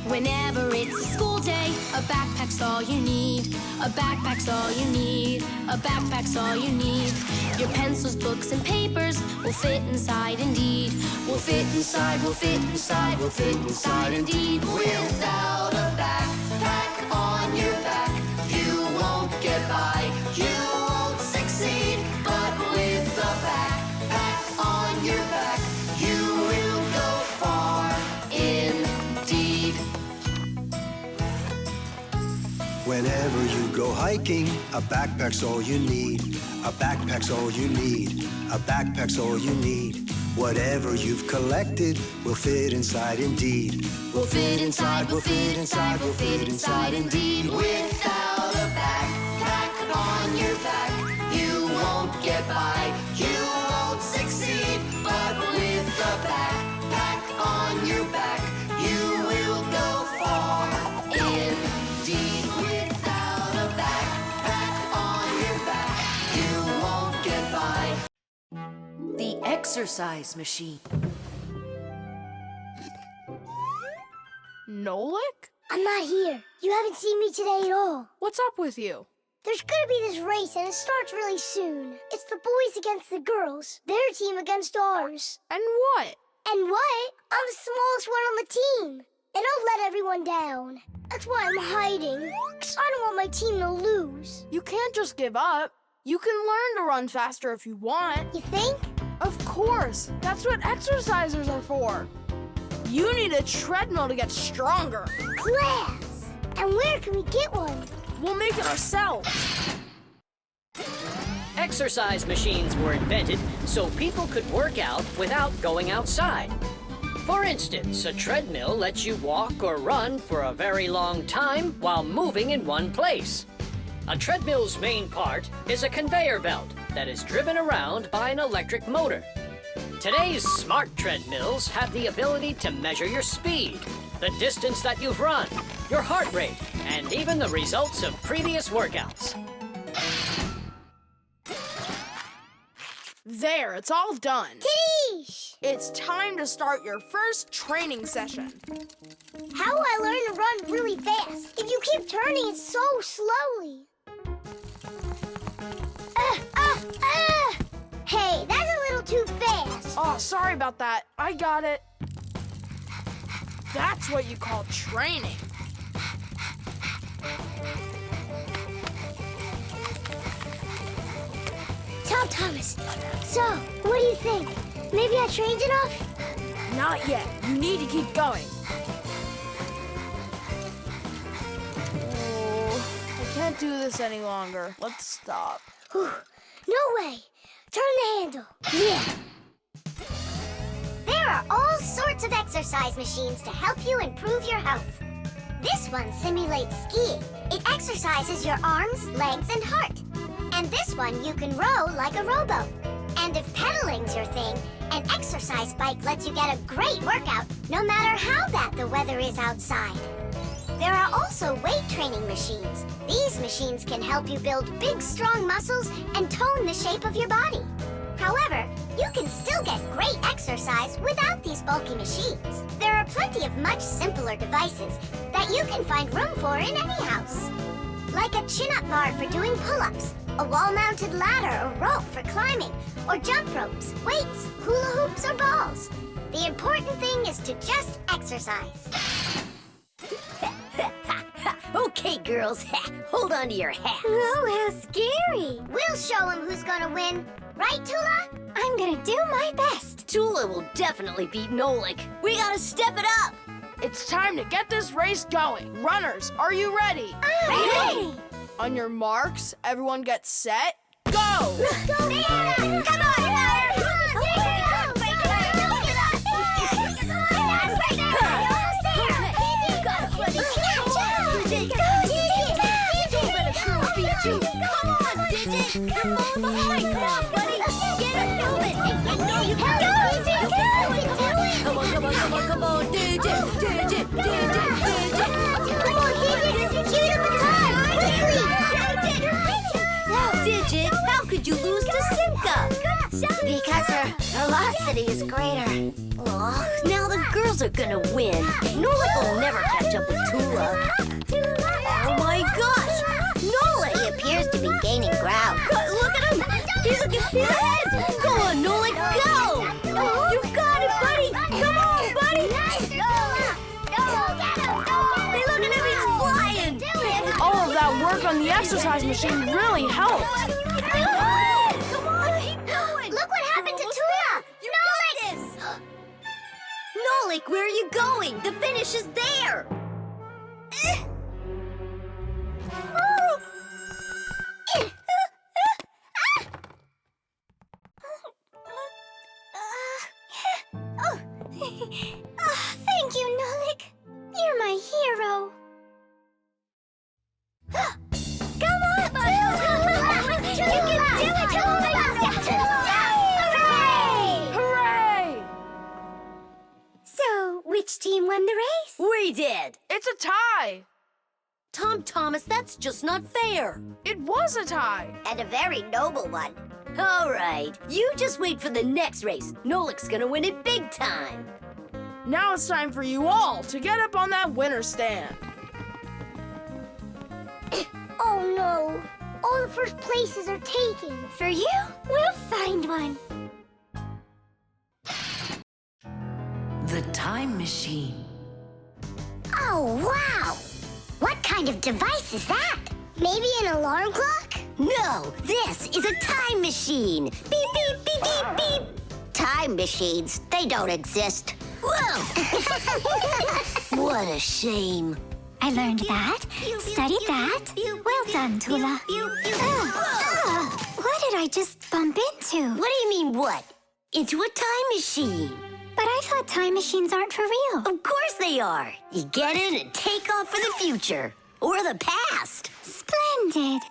Whenever it's a school day, a backpack's all you need. A backpack's all you need. A backpack's all you need. Your pencils, books, and papers will fit inside indeed. Will fit inside, will fit inside, will fit inside indeed. Without a backpack on your back, you won't get by, you won't succeed. But with a backpack on your back, you will go far indeed. Whenever you go hiking, a backpack's all you need. A backpack's all you need. A backpack's all you need. Whatever you've collected will fit inside indeed. Will fit inside, will fit inside, will fit inside indeed. Without a backpack on your back, you won't get by, you won't succeed. But with a backpack on your back, you will go far indeed. Without a backpack on your back, you won't get by. The exercise machine. Nolik? I'm not here. You haven't seen me today at all. What's up with you? There's gonna be this race, and it starts really soon. It's the boys against the girls. Their team against ours. And what? And what? I'm the smallest one on the team. And I'll let everyone down. That's why I'm hiding. 'Cause I don't want my team to lose. You can't just give up. You can learn to run faster if you want. You think? Of course. That's what exercisers are for. You need a treadmill to get stronger. Class! And where can we get one? We'll make it ourselves. Exercise machines were invented so people could work out without going outside. For instance, a treadmill lets you walk or run for a very long time while moving in one place. A treadmill's main part is a conveyor belt that is driven around by an electric motor. Today's smart treadmills have the ability to measure your speed, the distance that you've run, your heart rate, and even the results of previous workouts. There, it's all done. Tish! It's time to start your first training session. How will I learn to run really fast if you keep turning it so slowly? Hey, that's a little too fast. Oh, sorry about that. I got it. That's what you call training. Tell Thomas. So, what do you think? Maybe I trained enough? Not yet. You need to keep going. can't do this any longer. Let's stop. Whew. No way. Turn the handle. Yeah. There are all sorts of exercise machines to help you improve your health. This one simulates skiing. It exercises your arms, legs, and heart. And this one you can row like a rowboat. And if pedaling's your thing, an exercise bike lets you get a great workout no matter how bad the weather is outside. There are also weight training machines. These machines can help you build big, strong muscles and tone the shape of your body. However, you can still get great exercise without these bulky machines. There are plenty of much simpler devices that you can find room for in any house. Like a chin-up bar for doing pull-ups, a wall-mounted ladder or rope for climbing, or jump ropes, weights, hula hoops, or balls. The important thing is to just exercise. Okay, girls, hold on to your hats. Oh, how scary. We'll show him who's gonna win. Right, Tula? I'm gonna do my best. Tula will definitely beat Nolik. We gotta step it up. It's time to get this race going. Runners, are you ready? Ready! On your marks, everyone get set, go! Come on! Come on, buddy. Get it moving. I know you can do it. Come on, Digit. Come on, Digit. Give it the time. Quickly. Digit, how could you lose to Simka? Because her velocity is greater. Oh, now the girls are gonna win. Nolik will never catch up with Tula. Oh my gosh! Nolik! He appears to be gaining ground. Look at him! He's ahead! Go on, Nolik, go! You got it, buddy! Come on, buddy! Hey, look at him, he's flying! All of that work on the exercise machine really helped. Come on, keep going! Look what happened to Tula! You got this! Nolik, where are you going? The finish is there! Thank you, Nolik. You're my hero. Come on, Tula! You can do it, Tula! Hooray! Hooray! So, which team won the race? We did! It's a tie. Tom Thomas, that's just not fair. It was a tie. And a very noble one. All right, you just wait for the next race. Nolik's gonna win it big time. Now it's time for you all to get up on that winner stand. Oh no, all the first places are taken. For you, we'll find one. The time machine. Oh, wow! What kind of device is that? Maybe an alarm clock? No, this is a time machine. Beep, beep, beep, beep, beep. Time machines, they don't exist. Whoa! What a shame. I learned that, studied that. Well done, Tula. What did I just bump into? What do you mean, what? Into a time machine. But I thought time machines aren't for real. Of course they are. You get in and take off for the future. Or the past. Splendid.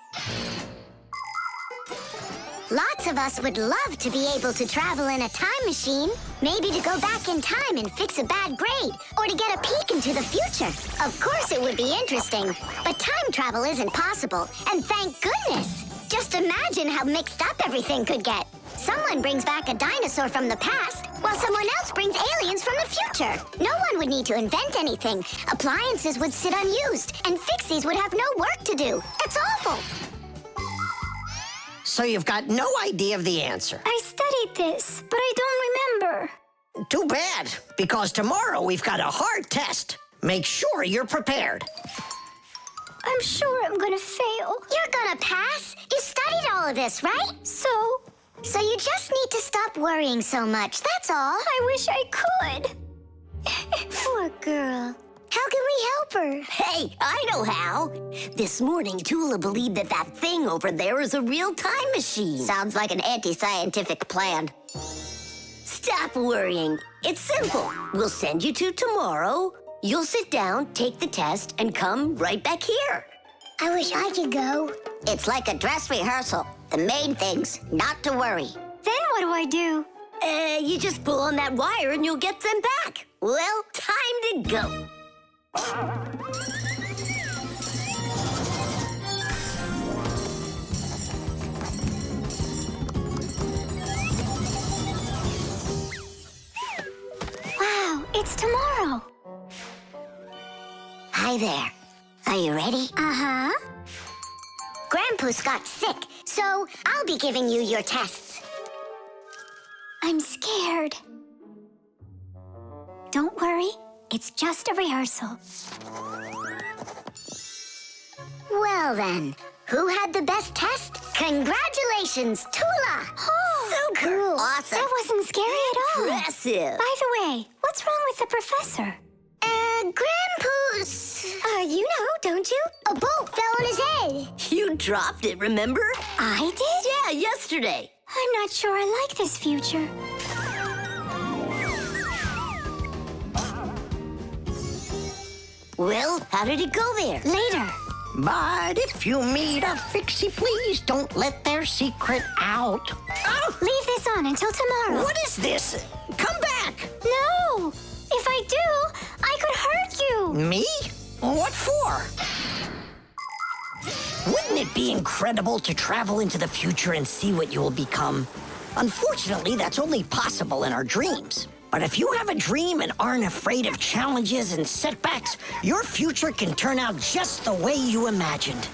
Lots of us would love to be able to travel in a time machine. Maybe to go back in time and fix a bad grade, or to get a peek into the future. Of course it would be interesting, but time travel isn't possible, and thank goodness. Just imagine how mixed up everything could get. Someone brings back a dinosaur from the past, while someone else brings aliens from the future. No one would need to invent anything. Appliances would sit unused, and Fixies would have no work to do. It's awful. So you've got no idea of the answer. I studied this, but I don't remember. Too bad, because tomorrow we've got a hard test. Make sure you're prepared. I'm sure I'm gonna fail. You're gonna pass. You studied all of this, right? So you just need to stop worrying so much, that's all. I wish I could. Poor girl. How can we help her? Hey, I know how. This morning, Tula believed that thing over there is a real time machine. Sounds like an anti-scientific plan. Stop worrying. It's simple. We'll send you to tomorrow. You'll sit down, take the test, and come right back here. I wish I could go. It's like a dress rehearsal. The main thing's not to worry. Then what do I do? You just pull on that wire and you'll get them back. Well, time to go. Wow, it's tomorrow. Hi there. Are you ready? Uh-huh. Grandpa's got sick, so I'll be giving you your tests. I'm scared. Don't worry, it's just a rehearsal. Well then, who had the best test? Congratulations, Tula! Oh, so cool. Awesome. That wasn't scary at all. Impressive. By the way, what's wrong with the professor? Grandpa's... You know, don't you? A bolt fell on his head. You dropped it, remember? I did? Yeah, yesterday. I'm not sure I like this future. Well, how did it go there? Later. But if you meet a Fixie, please don't let their secret out. Oh! Leave this on until tomorrow. What is this? Come back! No! If I do, I could hurt you. Me? What for? Wouldn't it be incredible to travel into the future and see what you will become? Unfortunately, that's only possible in our dreams. But if you have a dream and aren't afraid of challenges and setbacks, your future can turn out just the way you imagined.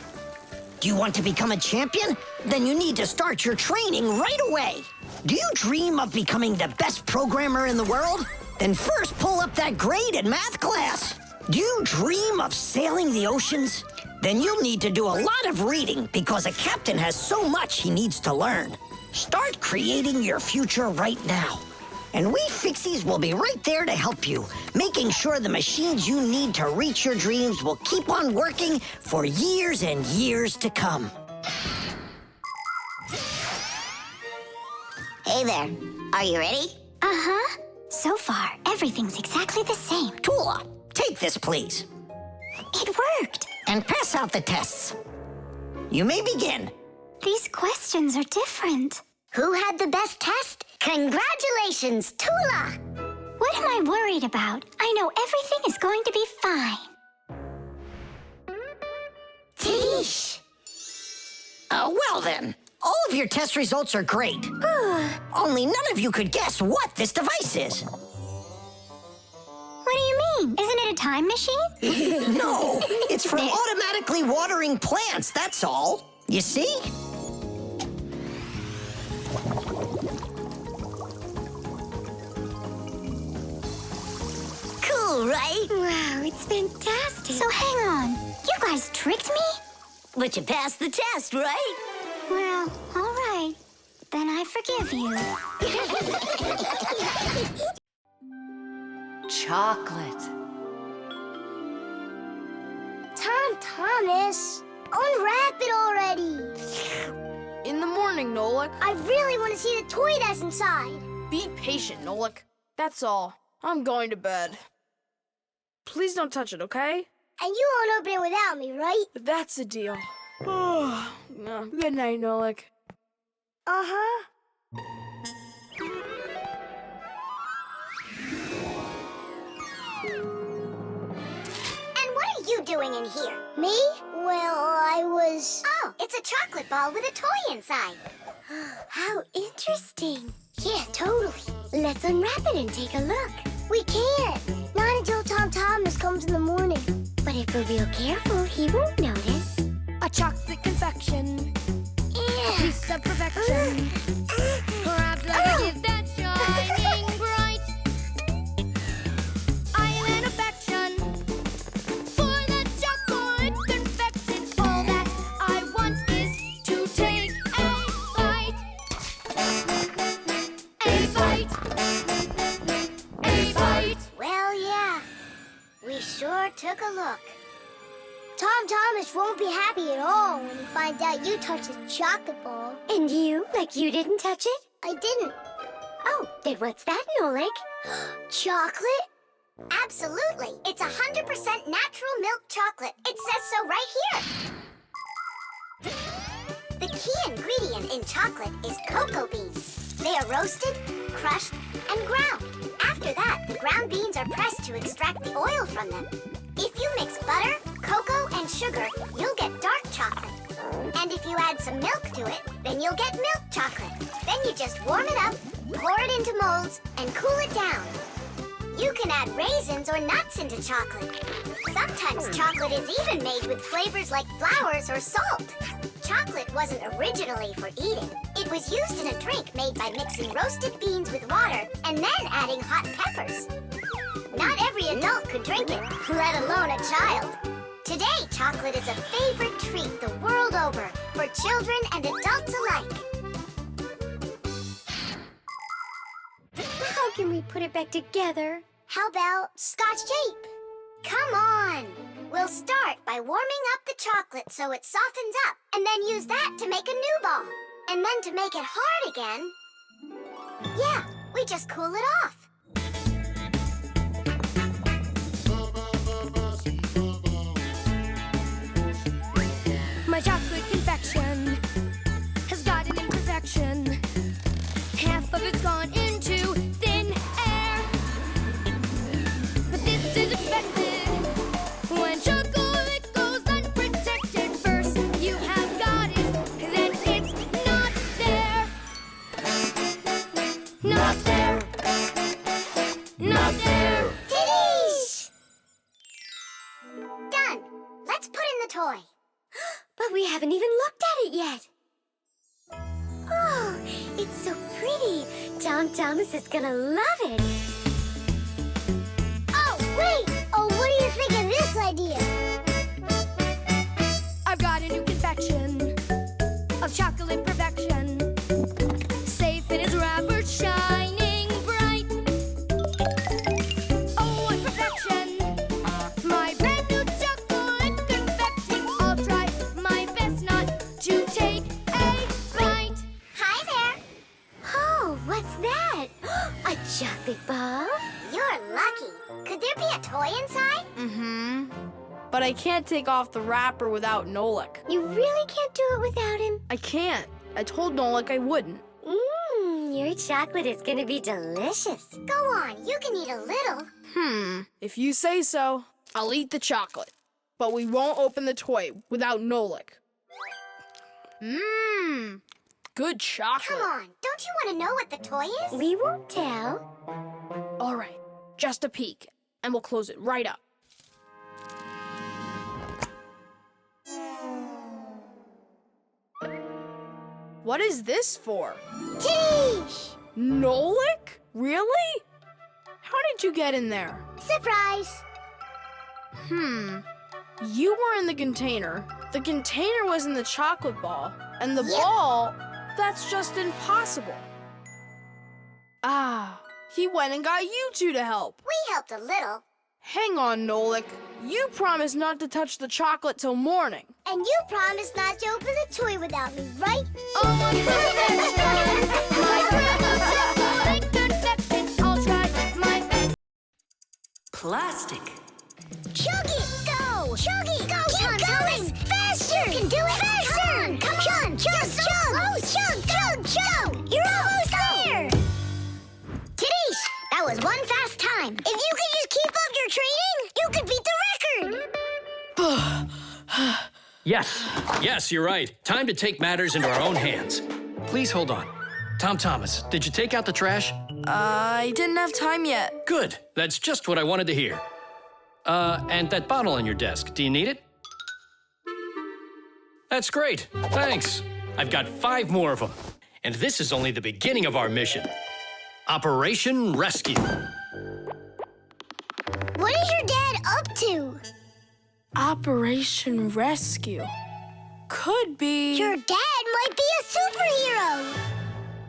Do you want to become a champion? Then you need to start your training right away. Do you dream of becoming the best programmer in the world? Then first pull up that grade in math class. Do you dream of sailing the oceans? Then you'll need to do a lot of reading because a captain has so much he needs to learn. Start creating your future right now. And we Fixies will be right there to help you, making sure the machines you need to reach your dreams will keep on working for years and years to come. Hey there. Are you ready? Uh-huh. So far, everything's exactly the same. Tula, take this, please. It worked. And pass out the tests. You may begin. These questions are different. Who had the best test? Congratulations, Tula! What am I worried about? I know everything is going to be fine. Tish! Well then, all of your test results are great. Only none of you could guess what this device is. What do you mean? Isn't it a time machine? No, it's for automatically watering plants, that's all. You see? Cool, right? Wow, it's fantastic. So hang on. You guys tricked me? But you passed the test, right? Well, all right. Then I forgive you. Chocolate. Thomas, unwrap it already. In the morning, Nolik. I really want to see the toy that's inside. Be patient, Nolik. That's all. I'm going to bed. Please don't touch it, okay? And you won't open it without me, right? That's the deal. Good night, Nolik. Uh-huh. And what are you doing in here? Me? Well, I was... Oh, it's a chocolate ball with a toy inside. How interesting. Yeah, totally. Let's unwrap it and take a look. We can't. Not until Tom Thomas comes in the morning. But if we're real careful, he won't notice. A chocolate confection, Yeah. a piece of perfection. Perhaps like a gift that's shining bright. I am an affection for the chocolate confection. All that I want is to take a bite. A bite. A bite. Well, yeah. We sure sure took a look. Tom Thomas won't be happy at all when he finds out you touched his chocolate ball. And you? Like you didn't touch it? I didn't. Oh, then what's that, Nolik? Chocolate? Absolutely. It's 100% natural milk chocolate. It says so right here. The key ingredient in chocolate is cocoa beans. They are roasted, crushed, and ground. After that, the ground beans are pressed to extract the oil from them. If you mix butter, cocoa, and sugar, you'll get dark chocolate. And if you add some milk to it, then you'll get milk chocolate. Then you just warm it up, pour it into molds, and cool it down. You can add raisins or nuts into chocolate. Sometimes chocolate is even made with flavors like flowers or salt. Chocolate wasn't originally for eating. It was used in a drink made by mixing roasted beans with water and then adding hot peppers. Not every adult could drink it, let alone a child. Today, chocolate is a favorite treat the world over for children and adults alike. How can we put it back together? How about Scotch tape? Come on! We'll start by warming up the chocolate so it softens up, and then use that to make a new ball. And then to make it hard again, yeah, we just cool it off. My chocolate confection has got an imperfection. Half of it's gone into thin air. But this is expected when chocolate goes unprotected. First you have got it, then it's not there. Not there. Not there. Titties! Done. Let's put in the toy. But we haven't even looked at it yet. Oh, it's so pretty. Tom Thomas is gonna love it. Oh, wait! Oh, what do you think of this idea? I've got a new confection of chocolate perfection. Safe in its wrapper, shining bright. Oh, what perfection! My brand new chocolate confection. I'll try my best not to take a bite. Hi there. Oh, what's that? A chocolate ball? You're lucky. Could there be a toy inside? Mm-hmm. But I can't take off the wrapper without Nolik. You really can't do it without him? I can't. I told Nolik I wouldn't. Your chocolate is gonna be delicious. Go on, you can eat a little. If you say so, I'll eat the chocolate. But we won't open the toy without Nolik. Good chocolate. Come on, don't you want to know what the toy is? We won't tell. All right, just a peek, and we'll close it right up. What is this for? Titties! Nolik? Really? How did you get in there? Surprise! You were in the container. The container was in the chocolate ball. And the Yep. ball, that's just impossible. Ah, he went and got you two to help. We helped a little. Hang on, Nolik. You promised not to touch the chocolate till morning. And you promised not to open the toy without me, right? Oh, my perfection. My brand new chocolate confection. I'll try my best. Plastic. Chug it! Go! Chug it! Go, Tom Thomas! Faster! You can do it! Faster! Come on! Chug! Chug! You're almost there! Titties! That was one fast time. If you could just keep up your training, you could beat the record! Yes, you're right. Time to take matters into our own hands. Please hold on. Tom Thomas, did you take out the trash? I didn't have time yet. Good. That's just what I wanted to hear. And that bottle on your desk, do you need it? That's great. Thanks. I've got 5 more of them. And this is only the beginning of our mission. Operation Rescue. What is your dad up to? Operation Rescue. Could be... Your dad might be a superhero!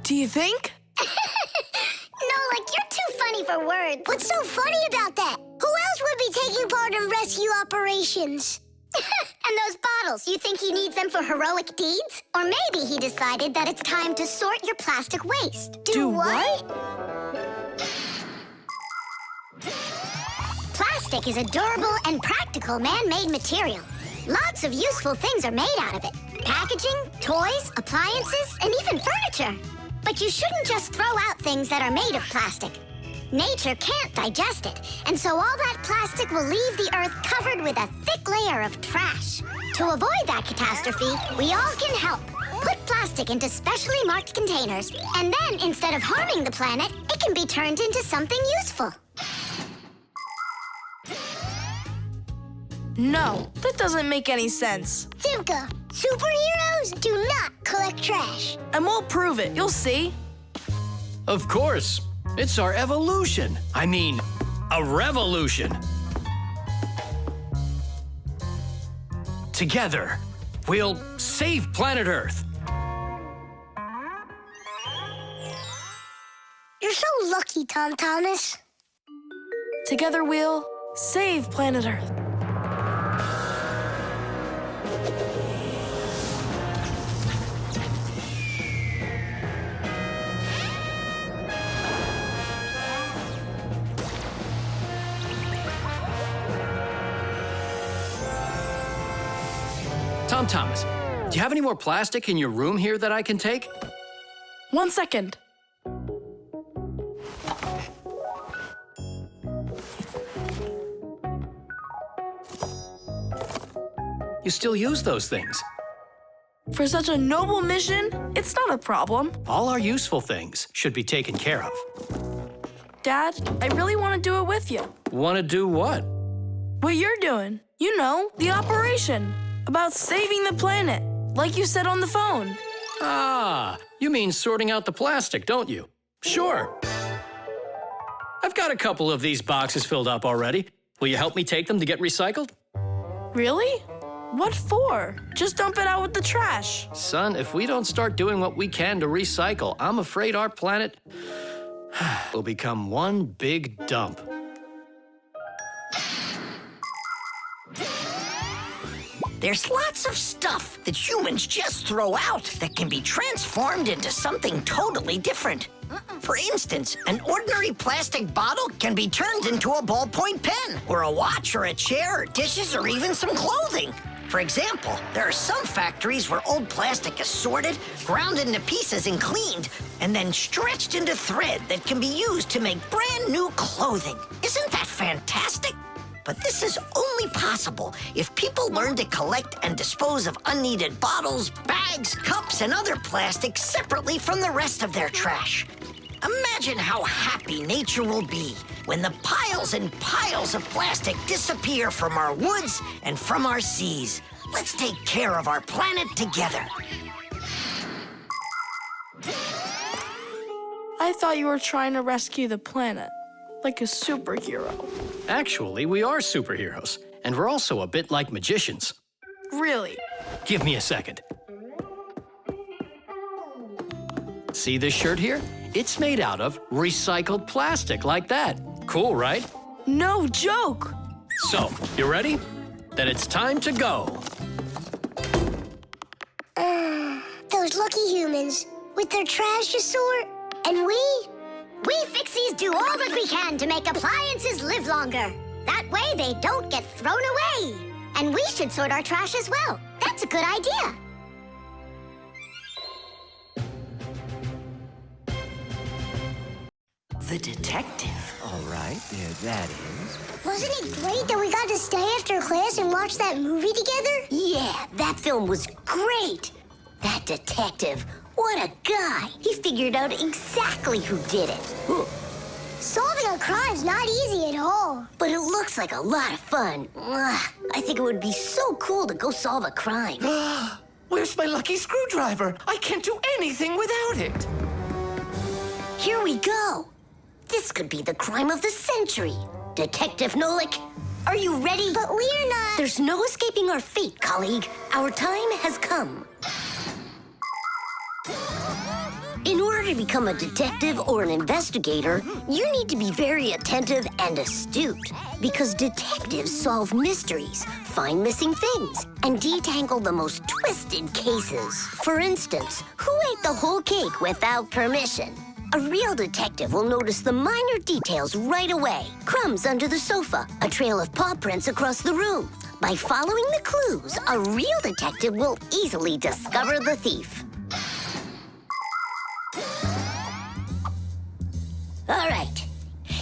Do you think? No, like, you're too funny for words. What's so funny about that? Who else would be taking part in rescue operations. And those bottles, you think he needs them for heroic deeds? Or maybe he decided that it's time to sort your plastic waste. Do what? Plastic is a durable and practical man-made material. Lots of useful things are made out of it. Packaging, toys, appliances, and even furniture. But you shouldn't just throw out things that are made of plastic. Nature can't digest it, and so all that plastic will leave the earth covered with a thick layer of trash. To avoid that catastrophe, we all can help. Put plastic into specially marked containers, and then instead of harming the planet, it can be turned into something useful. No, that doesn't make any sense. Simka, superheroes do not collect trash. And we'll prove it. You'll see. Of course. It's our evolution. I mean, a revolution. Together, we'll save planet Earth. You're so lucky, Tom Thomas. Together we'll save planet Earth. Tom Thomas, do you have any more plastic in your room here that I can take? 1 second. You still use those things. For such a noble mission, it's not a problem. All our useful things should be taken care of. Dad, I really want to do it with you. Want to do what? What you're doing. You know, the operation. About saving the planet, like you said on the phone. Ah, you mean sorting out the plastic, don't you? Sure. I've got a couple of these boxes filled up already. Will you help me take them to get recycled? Really? What for? Just dump it out with the trash. Son, if we don't start doing what we can to recycle, I'm afraid our planet will become one big dump. There's lots of stuff that humans just throw out that can be transformed into something totally different. For instance, an ordinary plastic bottle can be turned into a ballpoint pen, or a watch, or a chair, or dishes, or even some clothing. For example, there are some factories where old plastic is sorted, ground into pieces and cleaned, and then stretched into thread that can be used to make brand new clothing. Isn't that fantastic? But this is only possible if people learn to collect and dispose of unneeded bottles, bags, cups, and other plastic separately from the rest of their trash. Imagine how happy nature will be when the piles and piles of plastic disappear from our woods and from our seas. Let's take care of our planet together. I thought you were trying to rescue the planet, like a superhero. Actually, we are superheroes, and we're also a bit like magicians. Really? Give me a second. See this shirt here? It's made out of recycled plastic like that. Cool, right? No joke! So, you ready? Then it's time to go. Those lucky humans, with their trash to sort, and we Fixies do all that we can to make appliances live longer. That way they don't get thrown away. And we should sort our trash as well. That's a good idea. The detective. All right, there that is. Wasn't it great that we got to stay after class and watch that movie together? Yeah, that film was great. That detective, what a guy. He figured out exactly who did it. Solving a crime's not easy at all. But it looks like a lot of fun. I think it would be so cool to go solve a crime. Where's my lucky screwdriver? I can't do anything without it. Here we go. This could be the crime of the century. Detective Nolik, are you ready? But we're not... There's no escaping our fate, colleague. Our time has come. In order order to become a detective or an investigator, you need to be very attentive and astute. Because detectives solve mysteries, find missing things, and detangle the most twisted cases. For instance, who ate the whole cake without permission? A real detective will notice the minor details right away. Crumbs under the sofa, a trail of paw prints across the room. By following the clues, a real detective will easily discover the thief. All right,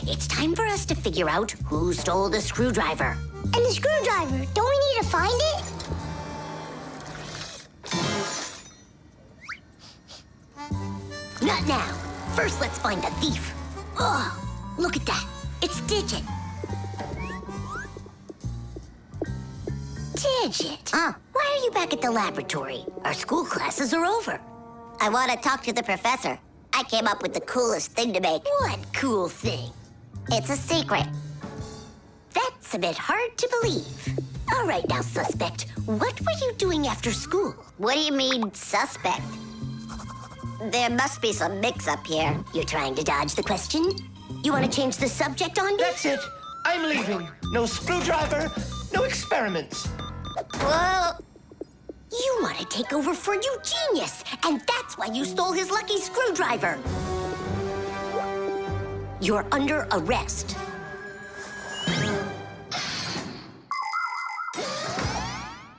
it's time for us to figure out who stole the screwdriver. And the screwdriver, don't we need to find it? Not now. First, let's find the thief. Oh, look at that. It's Digit. Digit? Why are you back at the laboratory? Our school classes are over. I want to talk to the professor. I came up with the coolest thing to make. What cool thing? It's a secret. That's a bit hard to believe. All right now, suspect. What were you doing after school? What do you mean, suspect? There must be some mix-up here. You're trying to dodge the question? You want to change the subject on me? That's it. I'm leaving. No screwdriver, no experiments. Well, you want to take over for Eugenius, and that's why you stole his lucky screwdriver. You're under arrest.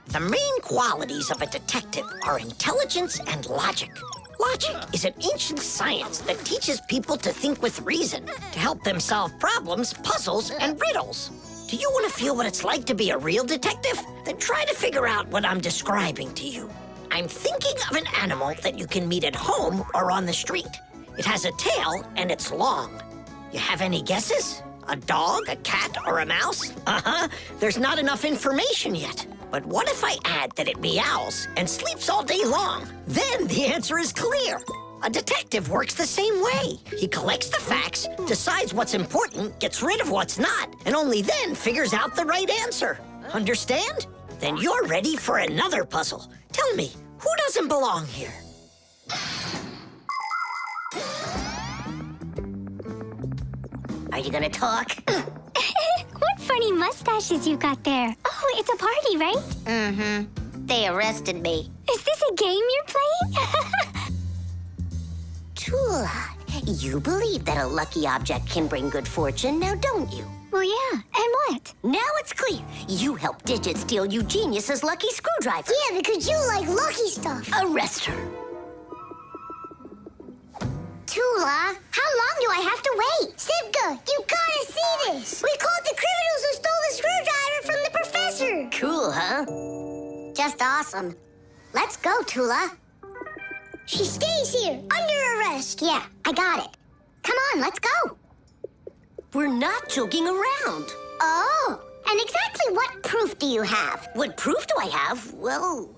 The main qualities of a detective are intelligence and logic. Logic is an ancient science that teaches people to think with reason, to help them solve problems, puzzles, and riddles. Do you want to feel what it's like to be a real detective? Then try to figure out what I'm describing to you. I'm thinking of an animal that you can meet at home or on the street. It has a tail and it's long. You have any guesses? A dog, a cat, or a mouse? There's not enough information yet. But what if I add that it meows and sleeps all day long? Then the answer is clear. A detective works the same way. He collects the facts, decides what's important, gets rid of what's not, and only then figures out the right answer. Understand? Then you're ready for another puzzle. Tell me, who doesn't belong here? Are you gonna talk? What funny mustaches you got there. Oh, it's a party, right? Mm-hmm. They arrested me. Is this a game you're playing? Tula, you believe that a lucky object can bring good fortune, now don't you? Well, yeah. And what? Now it's clear. You helped Digit steal Eugenius's lucky screwdriver. Yeah, because you like lucky stuff. Arrest her. Tula, how long do I have to wait? Simka, you gotta see this. We caught the criminals who stole the screwdriver from the professor. Cool, huh? Just awesome. Let's go, Tula. She stays here, under arrest. Yeah, I got it. Come on, let's go. We're not joking around. Oh, and exactly what proof do you have? What proof do I have? Well,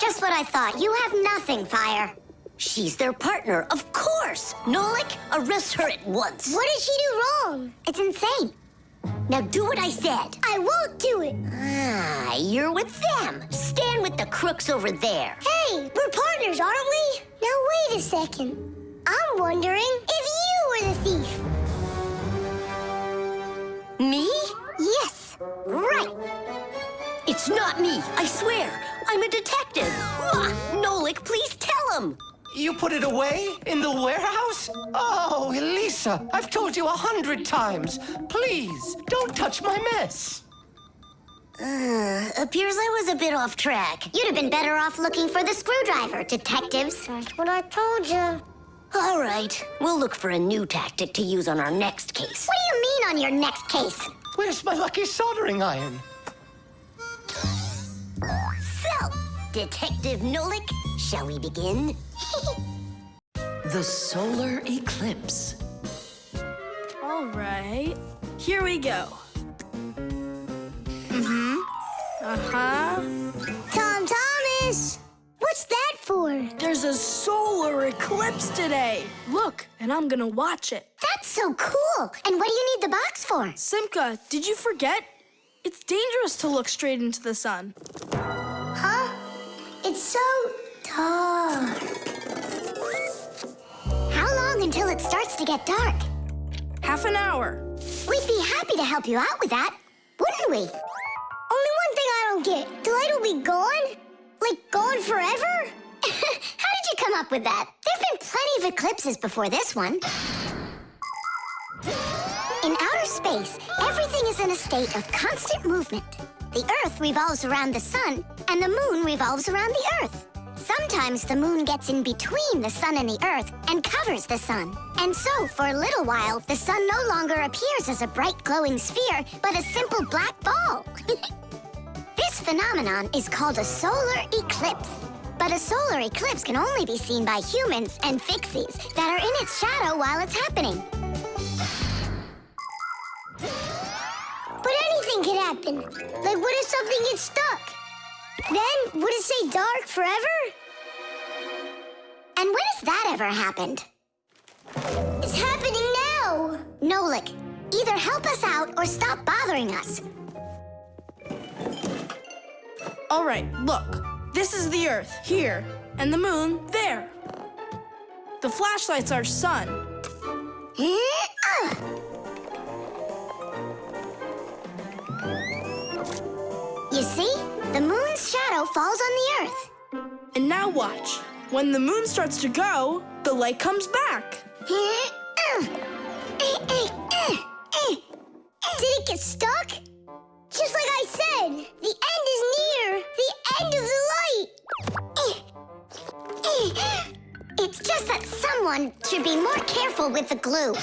Just what I thought. You have nothing, Fire. she's their partner, of course. Nolik, arrest her at once. What did she do wrong? It's insane. Now do what I said. I won't do it. Ah, you're with them. Stand with the crooks over there. Hey, we're partners, aren't we? Now wait a second. I'm wondering if you were the thief. Me? Yes, right. It's not me, I swear. I'm a detective. Nolik, please tell him. You put it away? In the warehouse? Oh, Elisa, I've told you 100 times. Please, don't touch my mess. Appears I was a bit off track. You'd have been better off looking for the screwdriver, detectives. That's what I told you. All right, we'll look for a new tactic to use on our next case. What do you mean on your next case? Where's my lucky soldering iron? So, Detective Nolik, shall we begin? The solar eclipse. All right, here we go. Tom Thomas! What's that for? There's a solar eclipse today. Look, and I'm gonna watch it. That's so cool. And what do you need the box for? Simka, did you forget? It's dangerous to look straight into the sun. Huh? It's so dark. long until it starts to get dark? Half an hour. We'd be happy to help you out with that, wouldn't we? Only one thing I don't get. The light will be gone? Like, gone forever? How did you come up with that? There've been plenty of eclipses before this one. In outer space, everything is in a state of constant movement. The Earth revolves around the sun, and the moon revolves around the Earth. Sometimes the moon gets in between the sun and the Earth and covers the sun. And so, for a little while, the sun no longer appears as a bright glowing sphere, but a simple black ball. This phenomenon is called a solar eclipse. But a solar eclipse can only be seen by humans and Fixies that are in its shadow while it's happening. But anything can happen. Like, what if something gets stuck? Then, would it stay dark forever? And when has that ever happened? It's happening now! Nolik, either help us out or stop bothering us. All right, look. This is the Earth, here, and the moon, there. The flashlight's our sun. You see? The moon's shadow falls on the Earth. And now watch. When the moon starts to go, the light comes back. Did it get stuck? Just like I said, the end is near. The end of the light. It's just that someone should be more careful with the glue.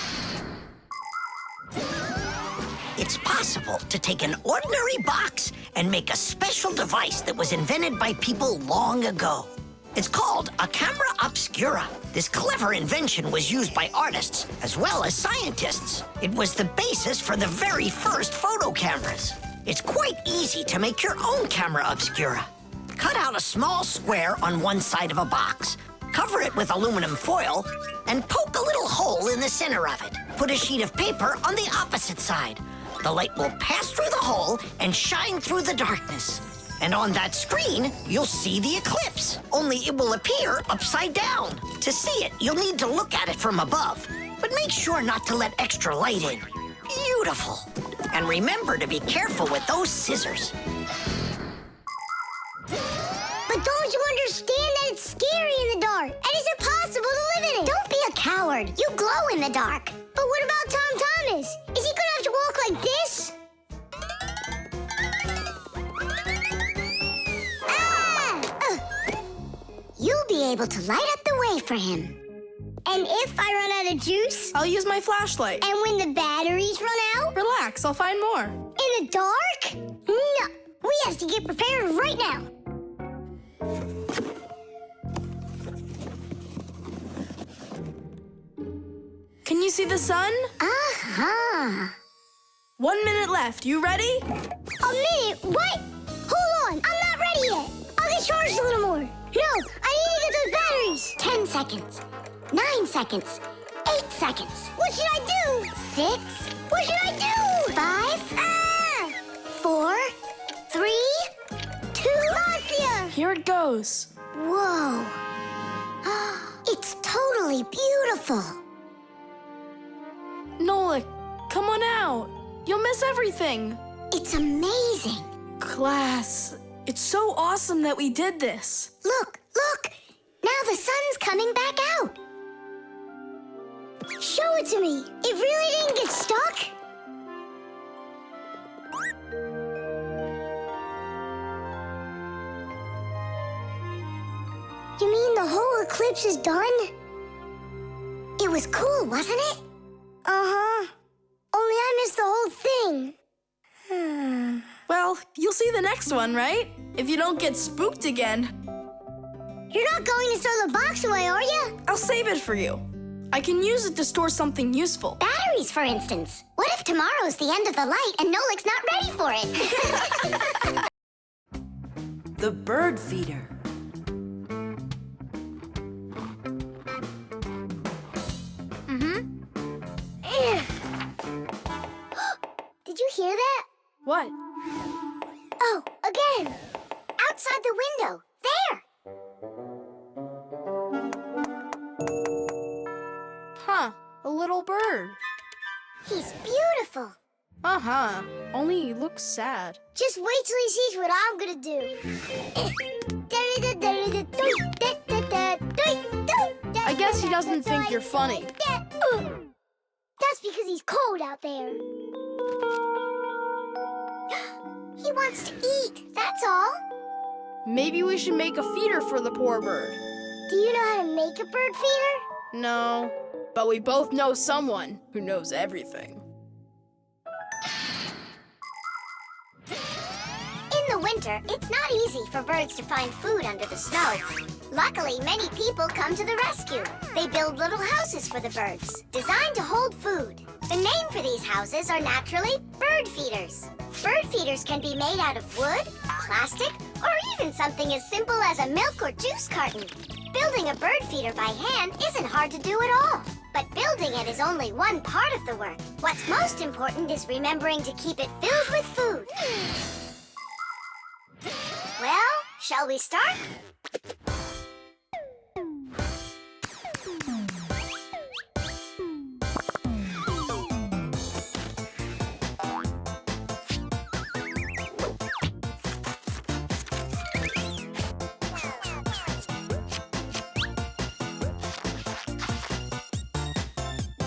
It's possible to take an ordinary box and make a special device that was invented by people long ago. It's called a camera obscura. This clever invention was used by artists as well as scientists. It was the basis for the very first photo cameras. It's quite easy to make your own camera obscura. Cut out a small square on one side of a box, cover it with aluminum foil, and poke a little hole in the center of it. Put a sheet of paper on the opposite side. The light will pass through the hole and shine through the darkness. And on that screen, you'll see the eclipse, only it will appear upside down. To see it, you'll need to look at it from above, but make sure not to let extra light in. Beautiful. And remember to be careful with those scissors. But don't you understand that it's scary in the dark? And it's impossible to live in it? Don't be a coward. You glow in the dark. But what about Tom Thomas? Is he gonna have to walk like this? You'll be able to light up the way for him. And if I run out of juice? I'll use my flashlight. And when the batteries run out? Relax, I'll find more. In the dark? No, we have to get prepared right now. Can you see the sun? Uh-huh. 1 minute left. You ready? A minute? What? Hold on, I'm not ready yet. I'll get charged a little more. No, I need to get those batteries. 10 seconds. 9 seconds. 8 seconds. What should I do? 6. What should I do? 5. 4. 3. 2. Marcia! Here it goes. Whoa. It's totally beautiful. Nolik, come on out. You'll miss everything. It's amazing. Class, it's so awesome that we did this. Look, look. Now the sun's coming back out. Show it to me. It really didn't get stuck? You mean the whole eclipse is done? It was cool, wasn't it? Uh-huh. Only I missed the whole thing. Well, you'll see the next one, right? If you don't get spooked again. You're not going to throw the box away, are you? I'll save it for you. I can use it to store something useful. Batteries, for instance. What if tomorrow's the end of the light and Nolik's not ready for it? The bird feeder. Did you hear that? What? Oh, again. Outside the window. There. Huh. a little bird. He's beautiful. Uh-huh. Only he looks sad. Just wait till he sees what I'm gonna do. I guess he doesn't think you're funny. That's because he's cold out there. He wants to eat, that's all. Maybe we should make a feeder for the poor bird. Do you know how to make a bird feeder? No, but we both know someone who knows everything. In the winter, it's not easy for birds to find food under the snow. Luckily, many people come to the rescue. They build little houses for the birds, designed to hold food. The name for these houses are naturally bird feeders. Bird feeders can be made out of wood, plastic, or even something as simple as a milk or juice carton. Building a bird feeder by hand isn't hard to do at all. But building it is only one part of the work. What's most important is remembering to keep it filled with food. Well, shall we start?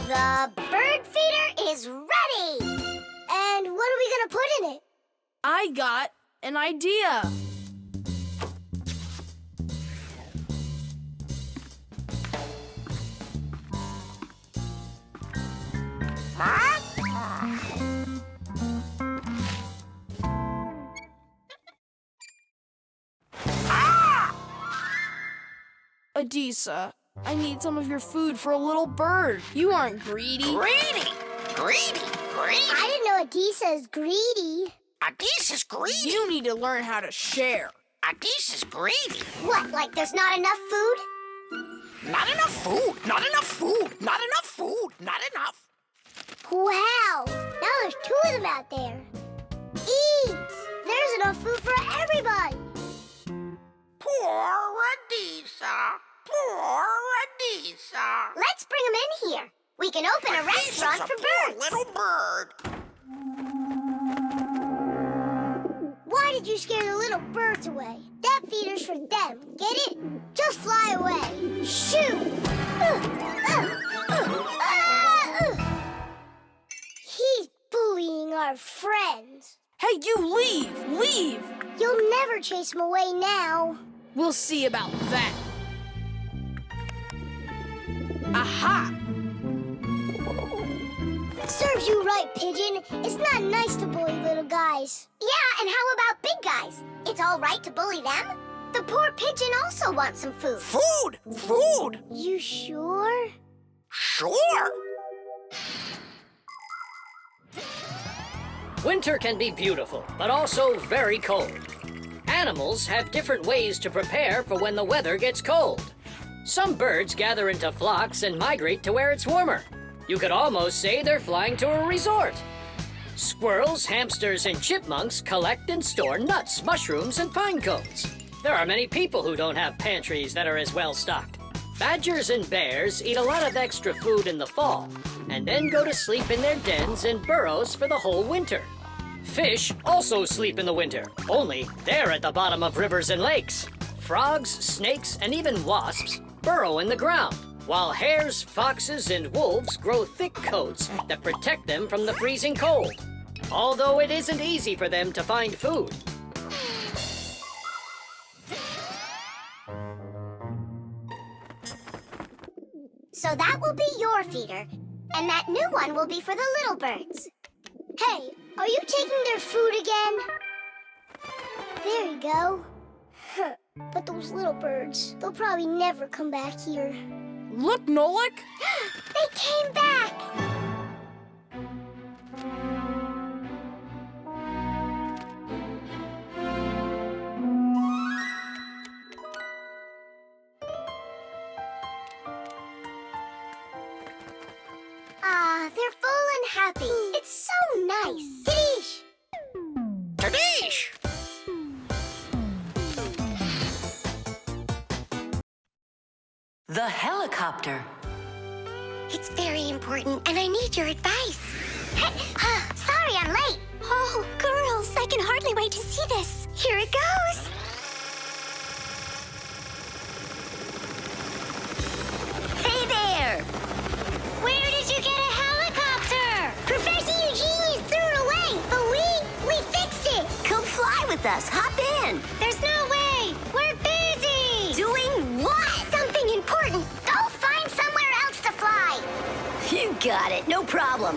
The bird feeder is ready! And what are we gonna put in it? I got an idea. Adisa, I need some of your food for a little bird. You aren't greedy. Greedy! Greedy! Greedy! I didn't know Adisa is greedy. Adisa's greedy! You need to learn how to share. Adisa's greedy! What, like there's not enough food? Not enough food! Not enough food! Not enough food! Not enough! Wow! Now there's 2 of them out there. Eat! There's enough food for everybody! Poor Adisa! Poor Adisa! Let's bring them in here. We can open a restaurant for birds. Little bird! Why did you scare the little birds away? That feeder's for them. Get it? Just fly away. Shoo! He's bullying our friends. Hey, you leave! Leave! You'll never chase him away now. We'll see about that. Aha! Serves you right, Pigeon. It's not nice to bully little guys. Yeah, and how about big guys? It's all right to bully them? The poor pigeon also wants some food. Food! Food! You sure? Sure! Winter can be beautiful, but also very cold. Animals have different ways to prepare for when the weather gets cold. Some birds gather into flocks and migrate to where it's warmer. You could almost say they're flying to a resort. Squirrels, hamsters, and chipmunks collect and store nuts, mushrooms, and pine cones. There are many people who don't have pantries that are as well stocked. Badgers and bears eat a lot of extra food in the fall, and then go to sleep in their dens and burrows for the whole winter. Fish also sleep in the winter, only they're at the bottom of rivers and lakes. Frogs, snakes, and even wasps burrow in the ground, while hares, foxes, and wolves grow thick coats that protect them from the freezing cold, although it isn't easy for them to find food. So that will be your feeder, and that new one will be for the little birds. Hey, are you taking their food again? There you go. But those little birds, they'll probably never come back here. Look, Nolik! They came back! Ah, they're full and happy. It's so nice. Dish! Tadish! The helicopter. It's very important, and I need your advice. Sorry I'm late. Oh, girls, I can hardly wait to see this. Here it goes. Hey there! Where did you get a helicopter? Professor Eugenius threw it away, but we fixed it. Come fly with us. Hop in. There's no way. We're busy. Doing what? Something important. Go find somewhere else to fly. You got it. No problem.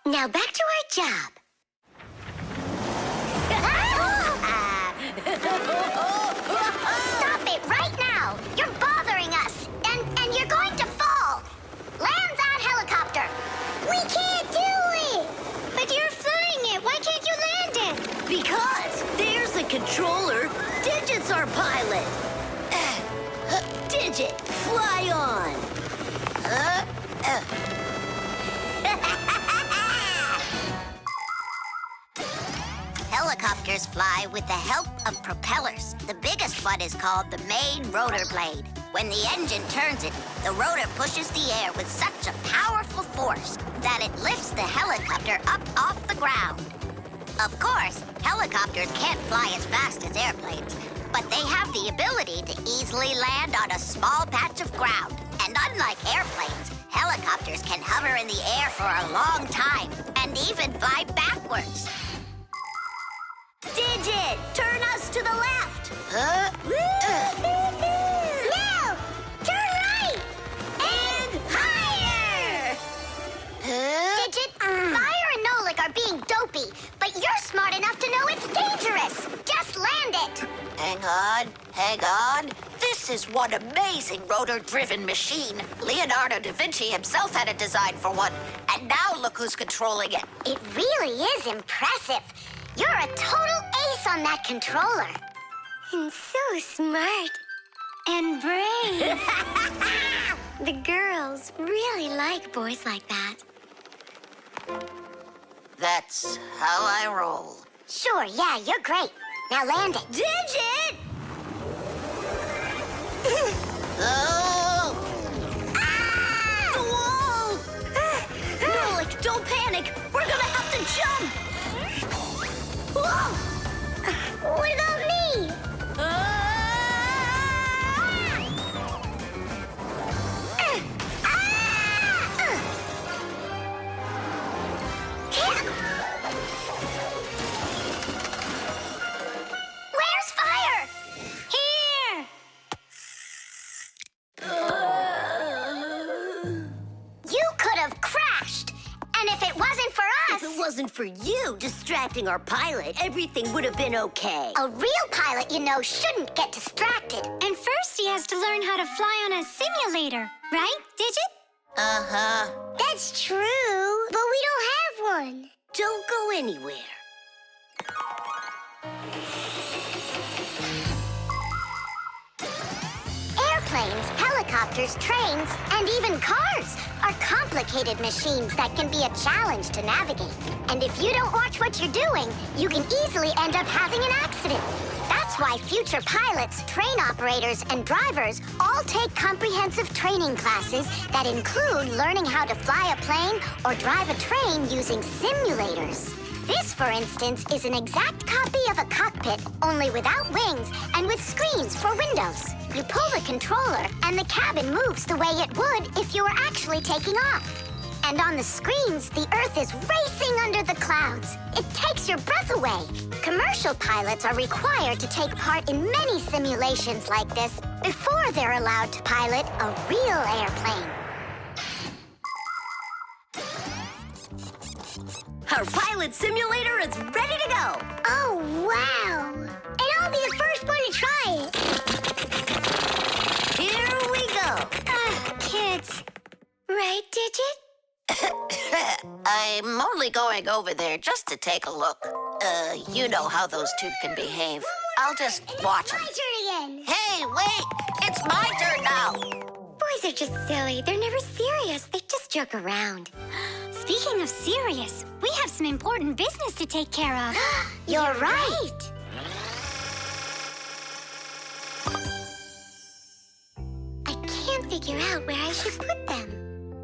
Now back to our job. Stop it right now. You're bothering us. And you're going to fall. Land that helicopter. We can't do it. But you're flying it. Why can't you land it? Because there's the controller. Digit's our pilot. Digit, fly on. Helicopters fly with the help of propellers. The biggest one is called the main rotor blade. When the engine turns it, the rotor pushes the air with such a powerful force that it lifts the helicopter up off the ground. Of course, helicopters can't fly as fast as airplanes, but they have the ability to easily land on a small patch of ground. And unlike airplanes, helicopters can hover in the air for a long time and even fly backwards. Digit, turn us to the left. Huh? No! Turn right! And higher! Digit, Fire and Nolik are being dopey, but you're smart enough to know it's dangerous. Just land it. Hang on. This is one amazing rotor-driven machine. Leonardo da Vinci himself had a design for one, and now look who's controlling it. It really is impressive. You're a total ace on that controller. And so smart. And brave. The girls really like boys like that. That's how I roll. Sure, yeah, you're great. Now land it. Digit! Oh! The wall! Nolik, don't panic. We're gonna have to jump. Whoa! What about me? Where's Fire? Here! You could have crashed. And if it wasn't for us... If it wasn't for you distracting our pilot, everything would have been okay. A real pilot, you know, shouldn't get distracted. And first he has to learn how to fly on a simulator, right, Digit? Uh-huh. That's true, but we don't have one. Don't go anywhere. Airplanes, helicopters, trains, and even cars are complicated machines that can be a challenge to navigate. And if you don't watch what you're doing, you can easily end up having an accident. That's why future pilots, train operators, and drivers all take comprehensive training classes that include learning how to fly a plane or drive a train using simulators. This, for instance, is an exact copy of a cockpit, only without wings and with screens for windows. You pull the controller, and the cabin moves the way it would if you were actually taking off. And on the screens, the Earth is racing under the clouds. It takes your breath away. Commercial pilots are required to take part in many simulations like this before they're allowed to pilot a real airplane. Our pilot simulator is ready to go. Oh, wow! And I'll be the first one to try it. Here we go. Kids. Right, Digit? I'm only going over there just to take a look. You know how those two can behave. I'll just watch them. My turn again. Hey, wait! It's my turn now! Boys are just silly. They're never serious. They just joke around. Speaking of serious, we have some important business to take care of. You're right. I should put them?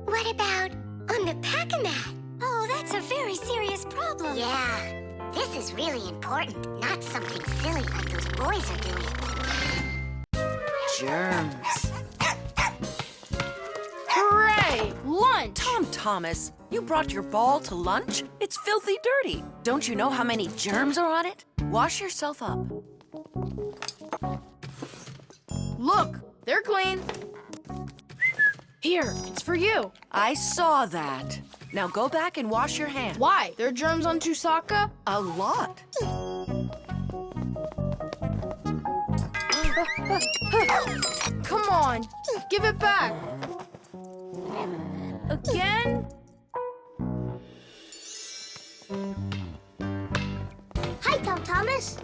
What about on the pack-a-mat? Oh, that's a very serious problem. Yeah, this is really important, not something silly like those boys are doing. Germs. Hooray! Lunch! Tom Thomas, you brought your ball to lunch? It's filthy dirty. Don't you know how many germs are on it? Wash yourself up. Look, they're clean. Here, it's for you. I saw that. Now go back and wash your hands. Why? There are germs on Tusaka? A lot. Come on, give it back. Again? Hi, Tom Thomas.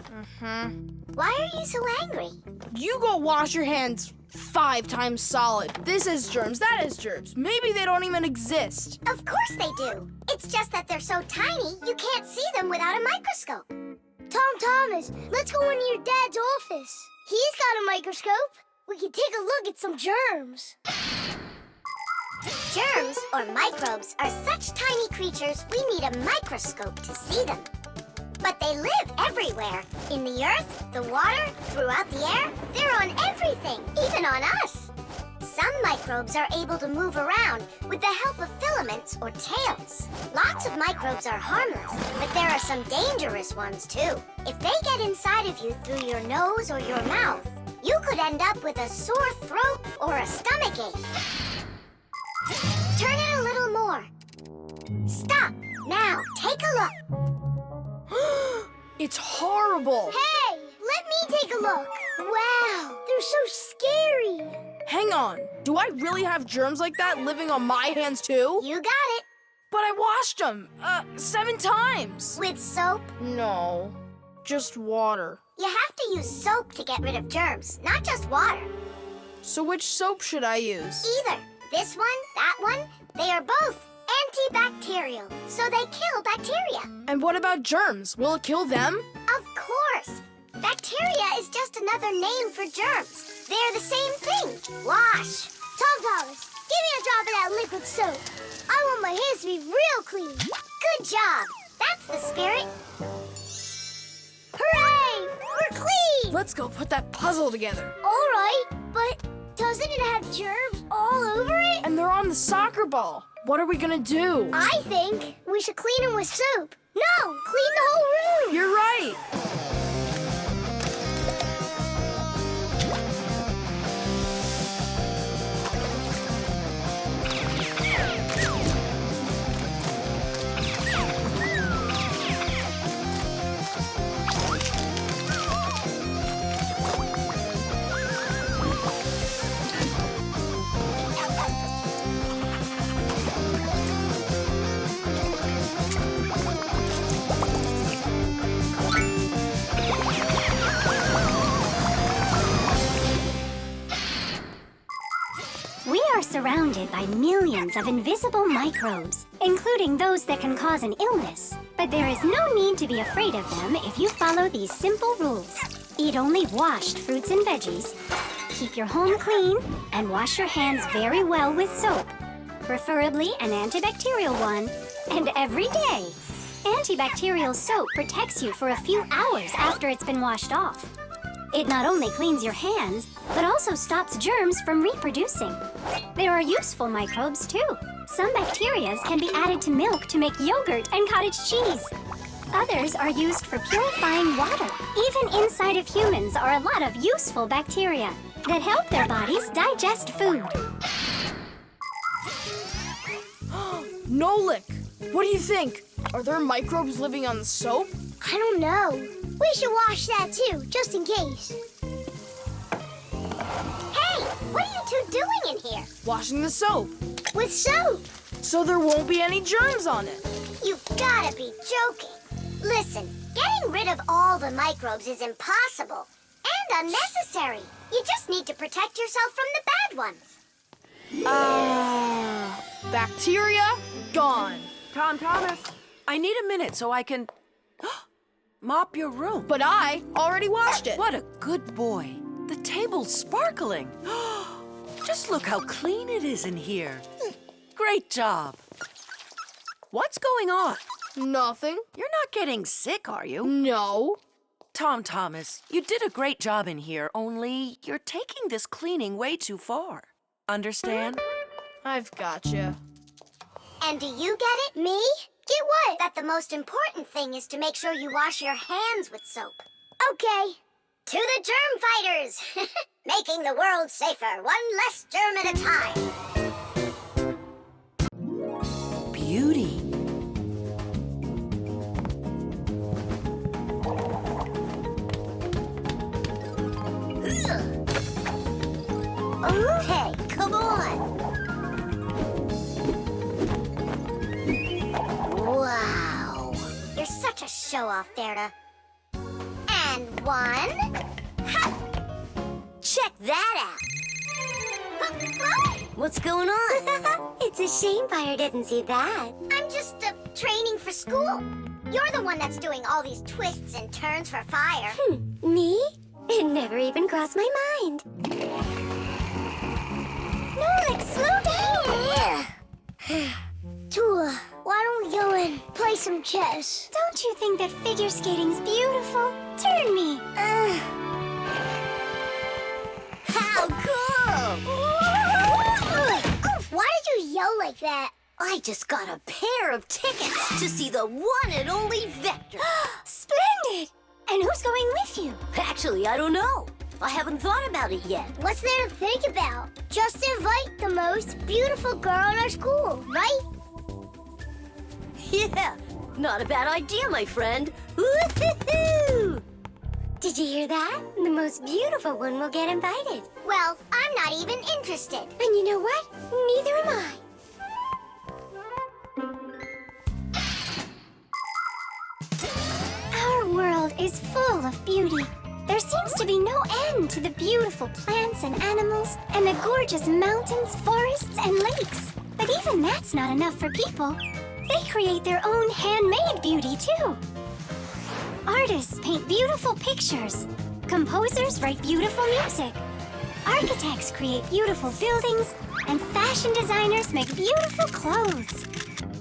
Why are you so angry? You go wash your hands 5 times solid. This is germs, that is germs. Maybe they don't even exist. Of course they do. It's just that they're so tiny, you can't see them without a microscope. Tom Thomas, let's go into your dad's office. He's got a microscope. We can take a look at some germs. Germs, or microbes, are such tiny creatures we need a microscope to see them. But they live everywhere. In the earth, the water, throughout the air. They're on everything, even on us. Some microbes are able to move around with the help of filaments or tails. Lots of microbes are harmless, but there are some dangerous ones too. If they get inside of you through your nose or your mouth, you could end up with a sore throat or a stomachache. Turn it a little more. Stop. Now, take a look. It's horrible. Hey, let me take a look. Wow, they're so scary. Hang on. Do I really have germs like that living on my hands too? You got it. But I washed them 7 times. With soap? No, just water. You have to use soap to get rid of germs, not just water. So which soap should I use? Either this one, that one, they are both antibacterial, so they kill bacteria. And what about germs? Will it kill them? Of course. Bacteria is just another name for germs. They're the same thing. Wash. Tom Thomas, give me a drop of that liquid soap. I want my hands to be real clean. Good job. That's the spirit. Hooray! We're clean! Let's go put that puzzle together. All right, but doesn't it have germs all over it? And they're on the soccer ball. What are we gonna do? I think we should clean them with soap. No, clean the whole room. You're right. We are surrounded by millions of invisible microbes, including those that can cause an illness. But there is no need to be afraid of them if you follow these simple rules. Eat only washed fruits and veggies. Keep your home clean and wash your hands very well with soap, preferably an antibacterial one, and every day. Antibacterial soap protects you for a few hours after it's been washed off. It not only cleans your hands, but also stops germs from reproducing. There are useful microbes, too. Some bacteria can be added to milk to make yogurt and cottage cheese. Others are used for purifying water. Even inside of humans are a lot of useful bacteria that help their bodies digest food. Nolik, what do you think? Are there microbes living on the soap? I don't know. We should wash that too, just in case. Hey, what are you two doing in here? Washing the soap. With soap? So there won't be any germs on it. You've gotta be joking. Listen, getting rid of all the microbes is impossible and unnecessary. You just need to protect yourself from the bad ones. Bacteria gone. Tom Thomas, I need a minute so I can mop your room. But I already washed it. What a good boy. The table's sparkling. Just look how clean it is in here. Great job. What's going on? Nothing. You're not getting sick, are you? No. Tom Thomas, you did a great job in here, only you're taking this cleaning way too far. Understand? I've gotcha. And do you get it? Me? Get what? That the most important thing is to make sure you wash your hands with soap. Okay. To the germ fighters! Making the world safer, one less germ at a time. Beauty. Okay, come on. Wow. You're such a show-off, Derda. And one. Ha! Check that out. What's going on? It's a shame Fire didn't see that. I'm just training for school. You're the one that's doing all these twists and turns for Fire. Me? It never even crossed my mind. Nolik, slow down! Tula, why don't we go and play some chess? Don't you think that figure skating's beautiful? Turn me. How cool! Why did you yell like that? I just got a pair of tickets to see the one and only Vector. Splendid! And who's going with you? Actually, I don't know. I haven't thought about it yet. What's there to think about? Just invite the most beautiful girl in our school, right? Yeah, not a bad idea, my friend. Woo-hoo-hoo! Did you hear that? The most beautiful one will get invited. Well, I'm not even interested. And you know what? Neither am I. Our world is full of beauty. There seems to be no end to the beautiful plants and animals, and the gorgeous mountains, forests, and lakes. But even that's not enough for people. They create their own handmade beauty, too. Artists paint beautiful pictures. Composers write beautiful music. Architects create beautiful buildings, and fashion designers make beautiful clothes.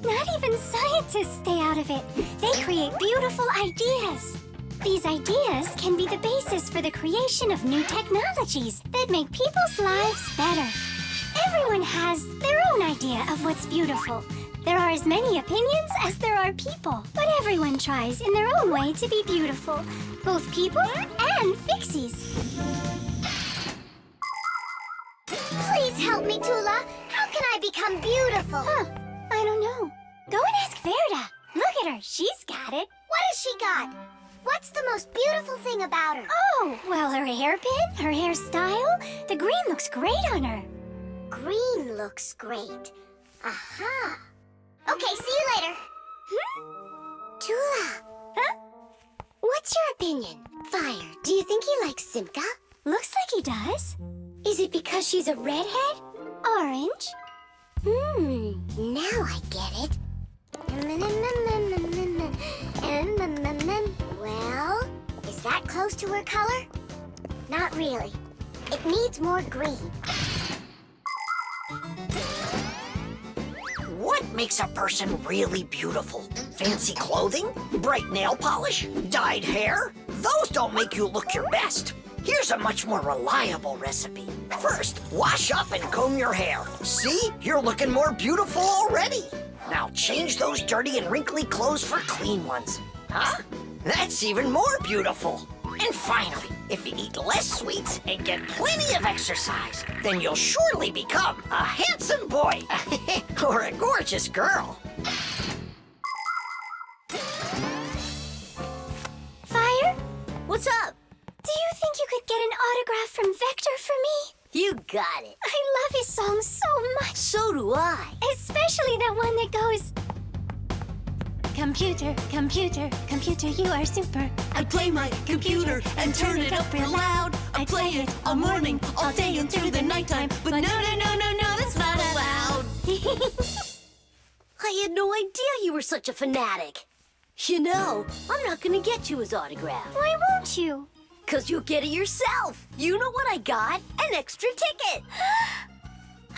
Not even scientists stay out of it. They create beautiful ideas. These ideas can be the basis for the creation of new technologies that make people's lives better. Everyone has their own idea of what's beautiful. There are as many opinions as there are people, but everyone tries in their own way to be beautiful, both people and Fixies. Please help me, Tula. How can I become beautiful? I don't know. Go and ask Verda. Look at her. She's got it. What has she got? What's the most beautiful thing about her? Oh, well, her hairpin, her hairstyle. The green looks great on her. Green looks great. Aha. Okay, see you later. Tula. Huh? What's your opinion? Fire, do you think he likes Simka? Looks like he does. Is it because she's a redhead? Orange? Now I get it. Well, is that close to her color? Not really. It needs more green. What makes a person really beautiful? Fancy clothing? Bright nail polish? Dyed hair? Those don't make you look your best. Here's a much more reliable recipe. First, wash up and comb your hair. See? You're looking more beautiful already. Now change those dirty and wrinkly clothes for clean ones. Huh? That's even more beautiful. And finally, if you eat less sweets and get plenty of exercise, then you'll surely become a handsome boy or a gorgeous girl. Fire? What's up? Do you think you could get an autograph from Vector for me? You got it. I love his song so much. So do I. Especially that one that goes... Computer, computer, computer, you are super. I play my computer and turn it up real loud. I play it all morning, all day, and through the nighttime. But no, that's not allowed. I had no idea you were such a fanatic. You know, I'm not gonna get you his autograph. Why won't you? 'Cause you'll get it yourself. You know what I got? An extra ticket.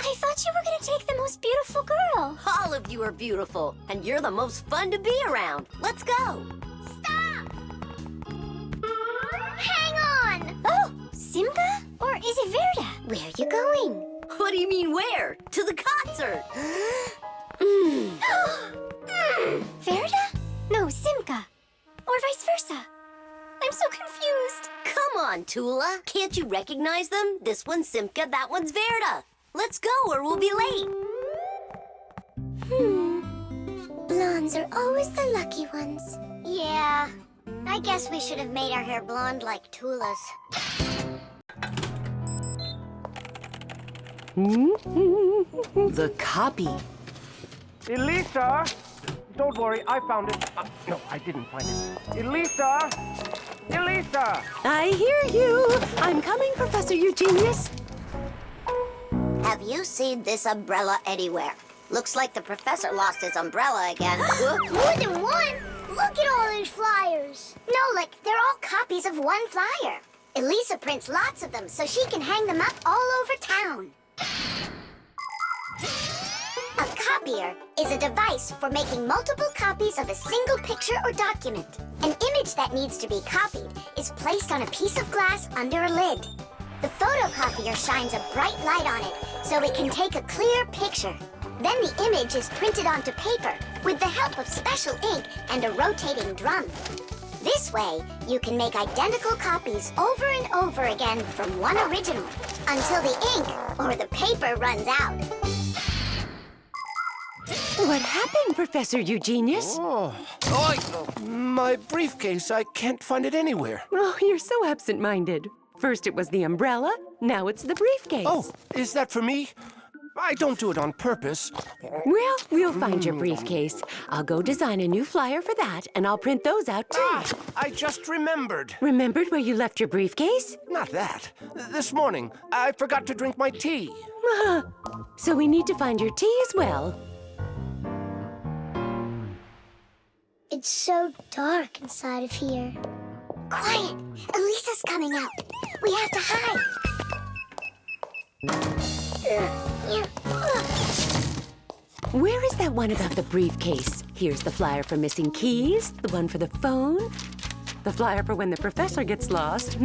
I thought you were gonna take the most beautiful girl. All of you are beautiful, and you're the most fun to be around. Let's go. Stop! Hang on! Oh, Simka? Or is it Verda? Where are you going? What do you mean where? To the concert. Verda? No, Simka. Or vice versa. I'm so confused. Come on, Tula. Can't you recognize them? This one's Simka, that one's Verda. Let's go or we'll be late. Blondes are always the lucky ones. Yeah. I guess we should have made our hair blonde like Tula's. The copy. Elisa! Don't worry, I found it. No, I didn't find it. Elisa! Elisa! I hear you. I'm coming, Professor Eugenius. Have you seen this umbrella anywhere? Looks like the professor lost his umbrella again. More than one? Look at all these flyers. Nolik, they're all copies of one flyer. Elisa prints lots of them so she can hang them up all over town. A copier is a device for making multiple copies of a single picture or document. An image that needs to be copied is placed on a piece of glass under a lid. The photocopier shines a bright light on it so it can take a clear picture. Then the image is printed onto paper with the help of special ink and a rotating drum. This way, you can make identical copies over and over again from one original until the ink or the paper runs out. What happened, Professor Eugenius? My briefcase, I can't find it anywhere. Oh, you're so absent-minded. First it was the umbrella, now it's the briefcase. Oh, is that for me? I don't do it on purpose. Well, we'll find your briefcase. I'll go design a new flyer for that, and I'll print those out too. I just remembered. Remembered where you left your briefcase? Not that. This morning, I forgot to drink my tea. So we need to find your tea as well. It's so dark inside of here. Quiet! Elisa's coming out. We have to hide. Where is that one about the briefcase? Here's the flyer for missing keys, the one for the phone, the flyer for when the professor gets lost.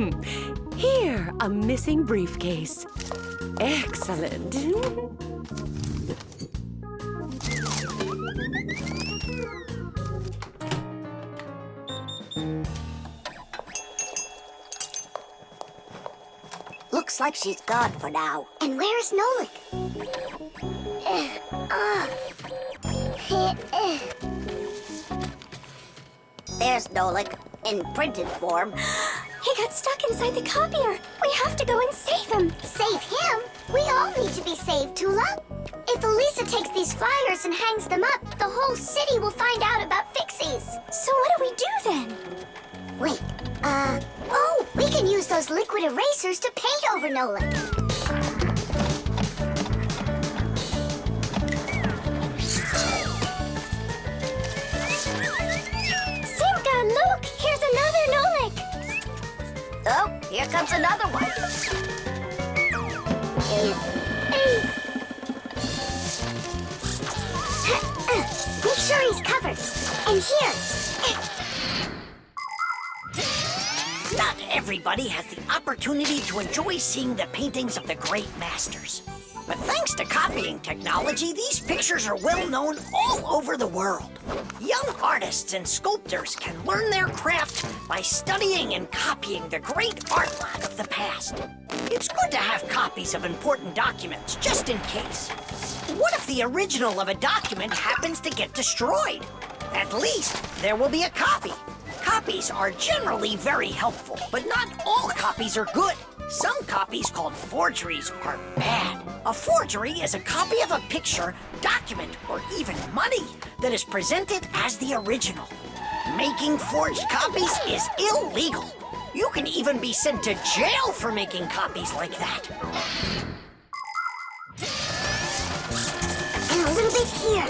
Here, a missing briefcase. Excellent. Looks like she's gone for now. And where is Nolik? There's Nolik, in printed form. He got stuck inside the copier. We have to go and save him. Save him? We all need to be saved, Tula. If Elisa takes these flyers and hangs them up, the whole city will find out about Fixies. So what do we do then? Wait, oh, we can use those liquid erasers to paint over Nolik. Simka, look! Here's another Nolik! Oh, here comes another one. Make sure he's covered. And here. Not everybody has the opportunity to enjoy seeing the paintings of the great masters. But thanks to copying technology, these pictures are well known all over the world. Young artists and sculptors can learn their craft by studying and copying the great artwork of the past. It's good to have copies of important documents, just in case. What if the original of a document happens to get destroyed? At least there will be a copy. Copies are generally very helpful, but not all copies are good. Some copies called forgeries are bad. A forgery is a copy of a picture, document, or even money that is presented as the original. Making forged copies is illegal. You can even be sent to jail for making copies like that. And a little bit here.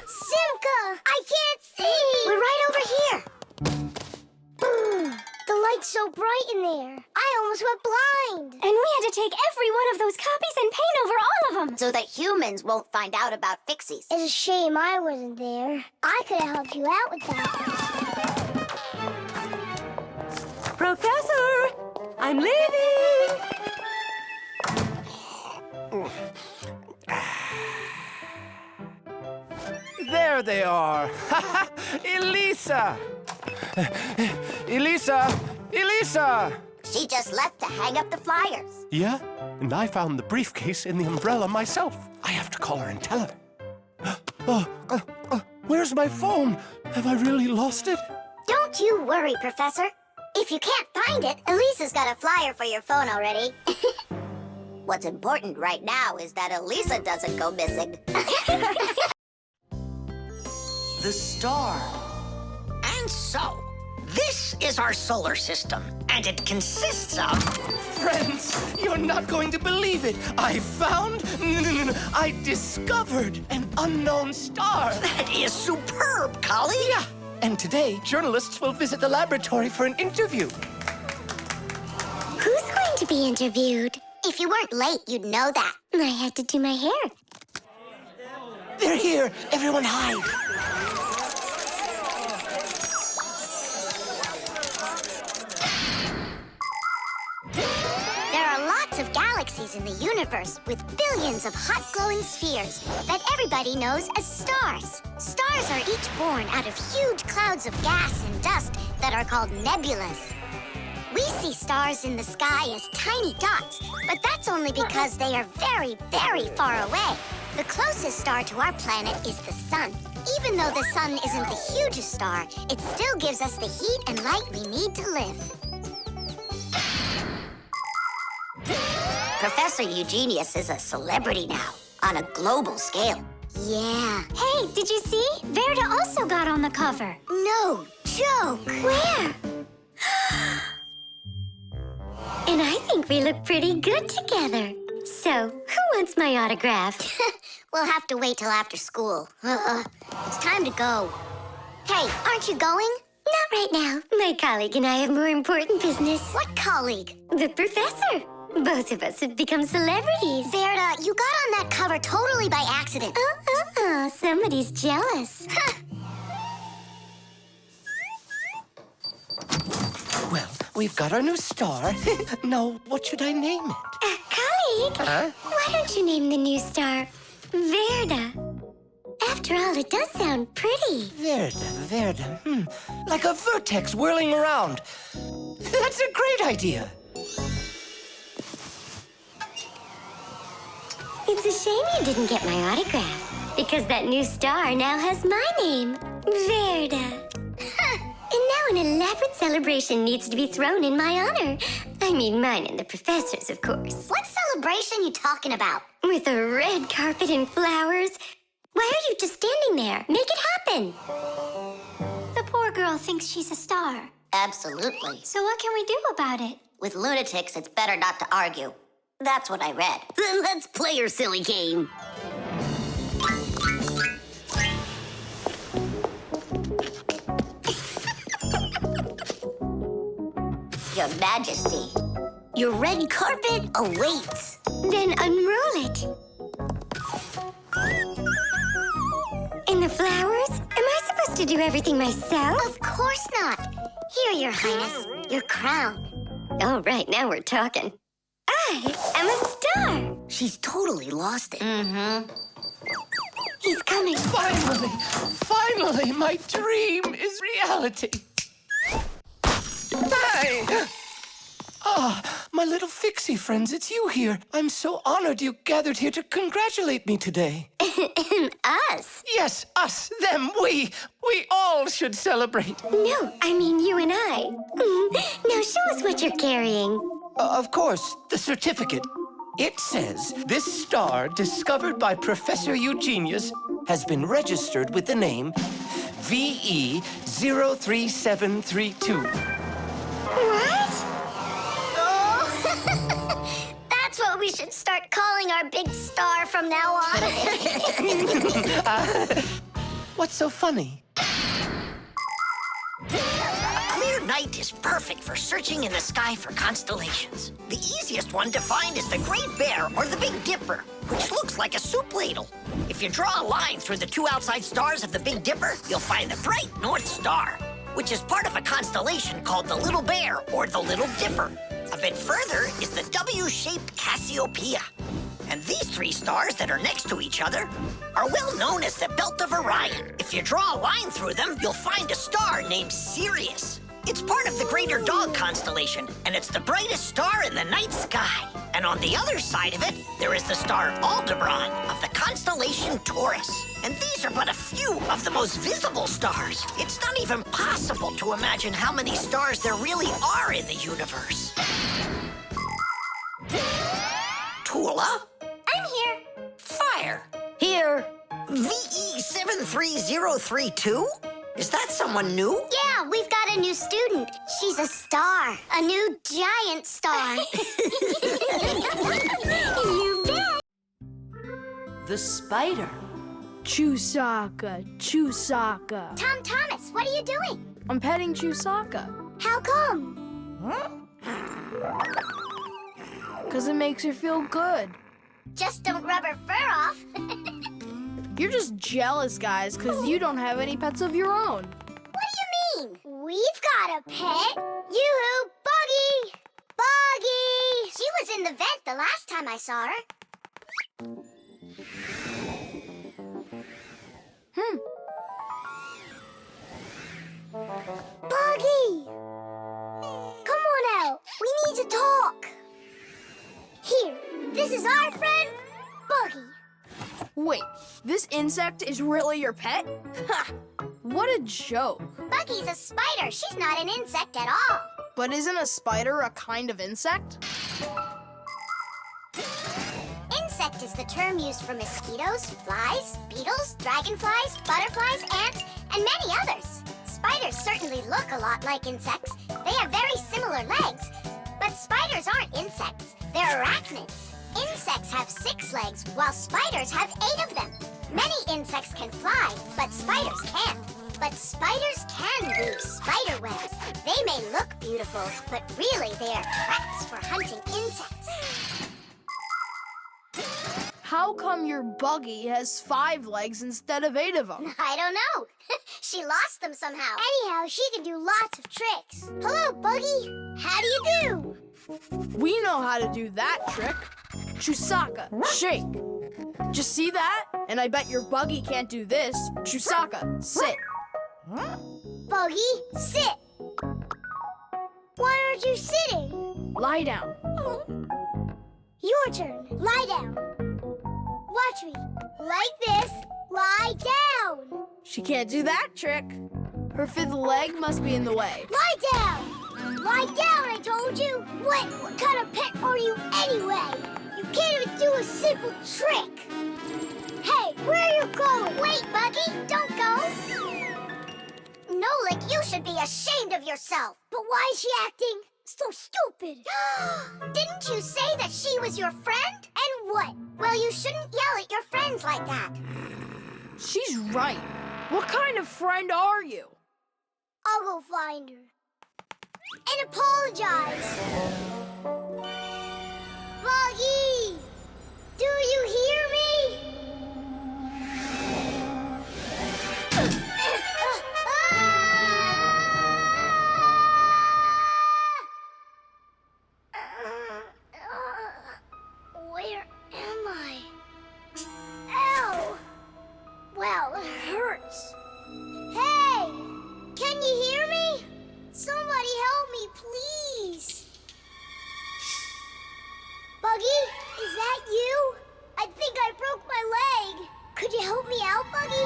Simka! I can't see! We're right over here. The light's so bright in there. I almost went blind. take every one of those copies and paint over all of them. So that humans won't find out about Fixies. It's a shame I wasn't there. I could have helped you out with that. Professor, I'm leaving. There they are. Elisa! Elisa! Elisa! She just left to hang up the flyers. Yeah? And I found the briefcase in the umbrella myself. I have to call her and tell her. Where's my phone? Have I really lost it? Don't you worry, Professor. If you can't find it, Elisa's got a flyer for your phone already. What's important right now is that Elisa doesn't go missing. The star. And so, this is our solar system, and it consists of... Friends, you're not going to believe it. I found... No. I discovered an unknown star. That is superb, colleague. Yeah. And today, journalists will visit the laboratory for an interview. who's going to be interviewed? If you weren't late, you'd know that. I had to do my hair. They're here. Everyone hide. There are lots of galaxies in the universe with billions of hot glowing spheres that everybody knows as stars. Stars are each born out of huge clouds of gas and dust that are called nebulas. We see stars in the sky as tiny dots, but that's only because they are very, very far away. The closest star to our planet is the sun. Even though the sun isn't the hugest star, it still gives us the heat and light we need to live. Professor Eugenius is a celebrity now, on a global scale. Yeah. Hey, did you see? Verda also got on the cover. No joke. Where? And I think we look pretty good together. So, who wants my autograph? We'll have to wait till after school. It's time to go. Hey, aren't you going? Not right now. My colleague and I have more important business. What colleague? The professor. Both of us have become celebrities. Verda, you got on that cover totally by accident. Somebody's jealous. Well, we've got our new star. Now, what should I name it? Colleague, Huh? why don't you name the new star Verda? After all, it does sound pretty. Verda. Like a vertex whirling around. That's a great idea. It's a shame you didn't get my autograph, because that new star now has my name, Verda. And now an elaborate celebration needs to be thrown in my honor. I mean mine and the professor's, of course. What celebration you talking about? With a red carpet and flowers. Why are you just standing there? Make it happen. The poor girl thinks she's a star. Absolutely. So what can we do about it? With lunatics, it's better not to argue. That's what I read. Then let's play your silly game. Your Majesty, your red carpet awaits. Then unroll it. And the flowers? Am I supposed to do everything myself? Of course not. Here, Your Highness, your crown. All right, now we're talking. I am a star. She's totally lost it. Mm-hmm. He's coming. Finally, my dream is reality. Hey! My little Fixie friends, it's you here. I'm so honored you gathered here to congratulate me today. Us? Yes, us, them, we all should celebrate. No, I mean you and I. Now show us what you're carrying. Of course, the certificate. It says, this star, discovered by Professor Eugenius, has been registered with the name VE03732. What? Oh, that's what we should start calling our big star from now on. What's so funny? A clear night is perfect for searching in the sky for constellations. The easiest one to find is the Great Bear or the Big Dipper, which looks like a soup ladle. If you draw a line through the two outside stars of the Big Dipper, you'll find the bright North Star, which is part of a constellation called the Little Bear or the Little Dipper. A bit further is the W-shaped Cassiopeia. And these three stars that are next to each other are well known as the Belt of Orion. If you draw a line through them, you'll find a star named Sirius. It's part of the Greater Dog constellation, and it's the brightest star in the night sky. And on the other side of it, there is the star Aldebaran of the constellation Taurus. And these are but a few of the most visible stars. It's not even possible to imagine how many stars there really are in the universe. Tula? I'm here. Fire. Here. VE73032? Is that someone new? Yeah, we've got a new student. She's a star. A new giant star. You bet. The spider. Chusaka, Chusaka. Tom Thomas, what are you doing? I'm petting Chusaka. How come? Because it makes her feel good. Just don't rub her fur off. You're just jealous, guys, because you don't have any pets of your own. What do you mean? We've got a pet. Yoo-hoo, Buggy! Buggy! She was in the vent the last time I saw her. Buggy! Come on out. We need to talk. Here, this is our friend, Buggy. Wait, this insect is really your pet? Ha! What a joke. Buggy's a spider. She's not an insect at all. But isn't a spider a kind of insect? Insect is the term used for mosquitoes, flies, beetles, dragonflies, butterflies, ants, and many others. Spiders certainly look a lot like insects. They have very similar legs. But spiders aren't insects. They're arachnids. Insects have 6 legs, while spiders have 8 of them. Many insects can fly, but spiders can't. But spiders can weave spider webs. They may look beautiful, but really they are traps for hunting insects. How come your Buggy has 5 legs instead of 8 of them? I don't know. She lost them somehow. Anyhow, she can do lots of tricks. Hello, Buggy. How do you do? We know how to do that trick. Chusaka, shake. Just see that? And I bet your Buggy can't do this. Chusaka, sit. Buggy, sit. Why aren't you sitting? Lie down. Your turn. Lie down. Watch me. Like this. Lie down. She can't do that trick. Her 5th leg must be in the way. Lie down. Lie down, I told you. What kind of pet are you anyway? You can't even do a simple trick. Hey, where are you going? Wait, Buggy, don't go. Nolik, you should be ashamed of yourself. But why is she acting so stupid? Didn't you say that she was your friend? And what? Well, you shouldn't yell at your friends like that. She's right. What kind of friend are you? I'll go find her. And apologize. Buggy! Do you hear me? Where am I? Ow! Well, it hurts. Hey! Can you hear me? Somebody help me, please. Buggy, is that you? I think I broke my leg. Could you help me out, Buggy?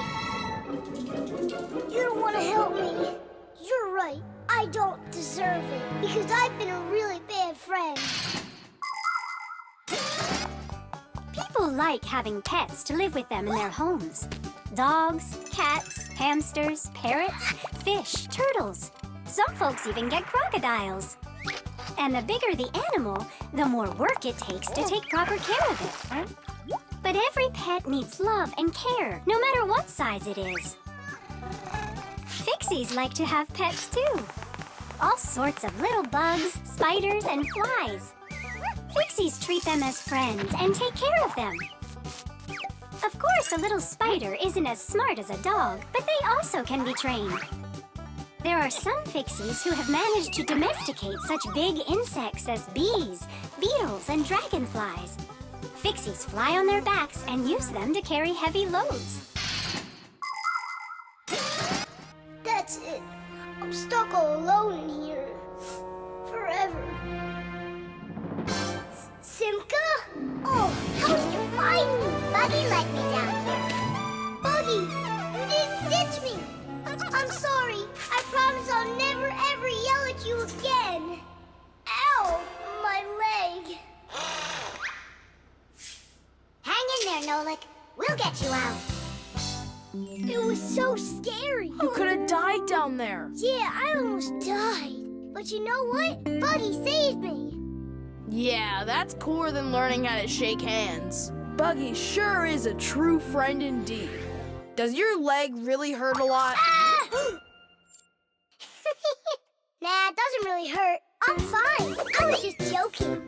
You don't want to help me. You're right. I don't deserve it because I've been a really bad friend. People like having pets to live with them in their homes. Dogs, cats, hamsters, parrots, fish, turtles. Some folks even get crocodiles. And the bigger the animal, the more work it takes to take proper care of it. But every pet needs love and care, no matter what size it is. Fixies like to have pets too. all sorts of little bugs, spiders, and flies. Fixies treat them as friends and take care of them. Of course, a little spider isn't as smart as a dog, but they also can be trained. There are some Fixies who have managed to domesticate such big insects as bees, beetles, and dragonflies. Fixies fly on their backs and use them to carry heavy loads. That's it. I'm stuck all alone in here. Forever. Simka? Oh, how did you find me? Buggy let me down here. Buggy, you didn't ditch me. I'm sorry. I promise I'll never ever yell at you again. Ow, my leg. Hang in there, Nolik. We'll get you out. It was so scary. You could have died down there. Yeah, I almost died. But you know what? Buggy saved me. Yeah, that's cooler than learning how to shake hands. Buggy sure is a true friend indeed. Does your leg really hurt a lot? Ah! Nah, it doesn't really hurt. I'm fine. I was just joking.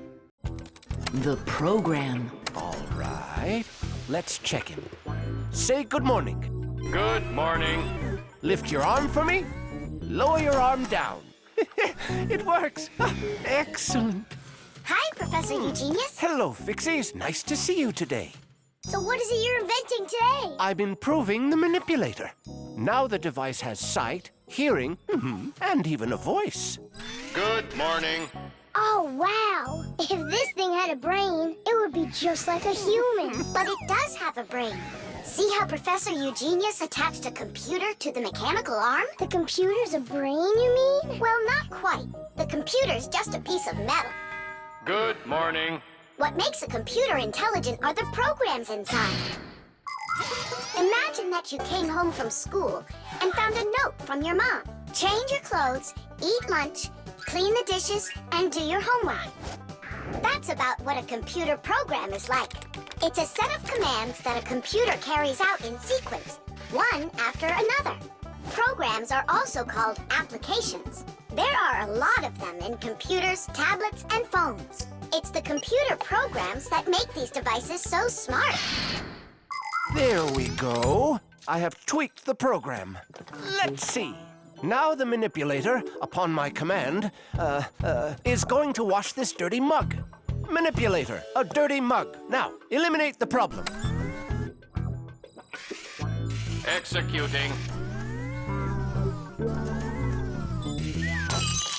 The program. All right. Let's check him. Say good morning. Good morning. Lift your arm for me. Lower your arm down. It works. Excellent. Hi, Professor Eugenius. Hello, Fixies. Nice to see you today. So what is it you're inventing today? I'm improving the manipulator. Now the device has sight, hearing, and even a voice. Good morning. Oh, wow. If this thing had a brain, it would be just like a human. But it does have a brain. See how Professor Eugenius attached a computer to the mechanical arm? The computer's a brain, you mean? Well, not quite. The computer's just a piece of metal. Good morning. What makes a computer intelligent are the programs inside. Imagine that you came home from school and found a note from your mom. Change your clothes, eat lunch, clean the dishes, and do your homework. That's about what a computer program is like. It's a set of commands that a computer carries out in sequence, one after another. Programs are also called applications. There are a lot of them in computers, tablets, and phones. It's the computer programs that make these devices so smart. There we go. I have tweaked the program. Let's see. Now the manipulator, upon my command, is going to wash this dirty mug. Manipulator, a dirty mug. Now, eliminate the problem. Executing.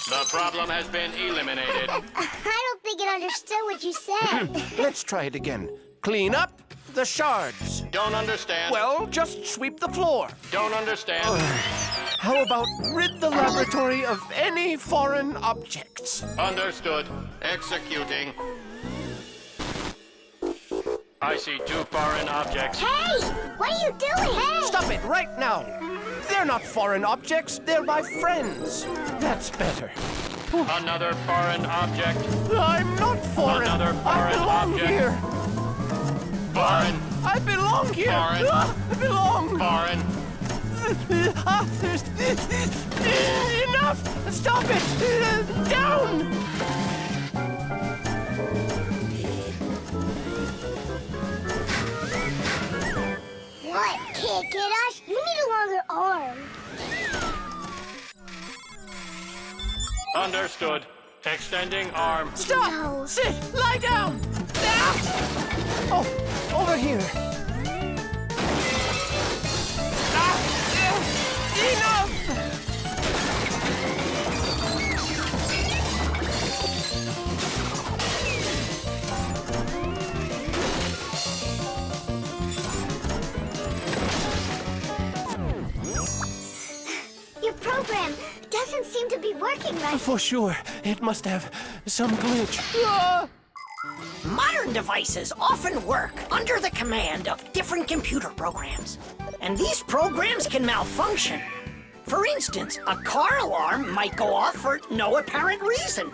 The problem has been eliminated. I don't think it understood what you said. Let's try it again. Clean up the shards. Don't understand. Well, just sweep the floor. Don't understand. How about rid the laboratory of any foreign objects? Understood. Executing. I see 2 foreign objects. Hey! What are you doing? Hey! Stop it right now. They're not foreign objects. They're my friends. That's better. Another foreign object. I'm not foreign. Another foreign I belong object. here. Foreign. I belong here. Foreign. I belong. Foreign. Enough! Stop it! Down! What? Can't get us? You need a longer arm. Understood. Extending arm. Stop! No. Sit! Lie down! Oh, over here. Enough! Your program doesn't seem to be working right. For sure. It must have some glitch. Modern devices often work under the command of different computer programs. And these programs can malfunction. For instance, a car alarm might go off for no apparent reason.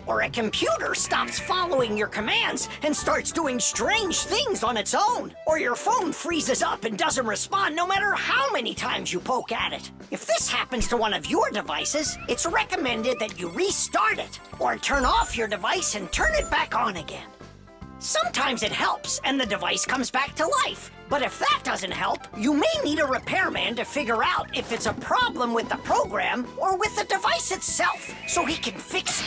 or a computer stops following your commands and starts doing strange things on its own, or your phone freezes up and doesn't respond no matter how many times you poke at it. If this happens to one of your devices, it's recommended that you restart it, or turn off your device and turn it back on again. Sometimes it helps and the device comes back to life. But if that doesn't help, you may need a repairman to figure out if it's a problem with the program or with the device itself, so he can fix it.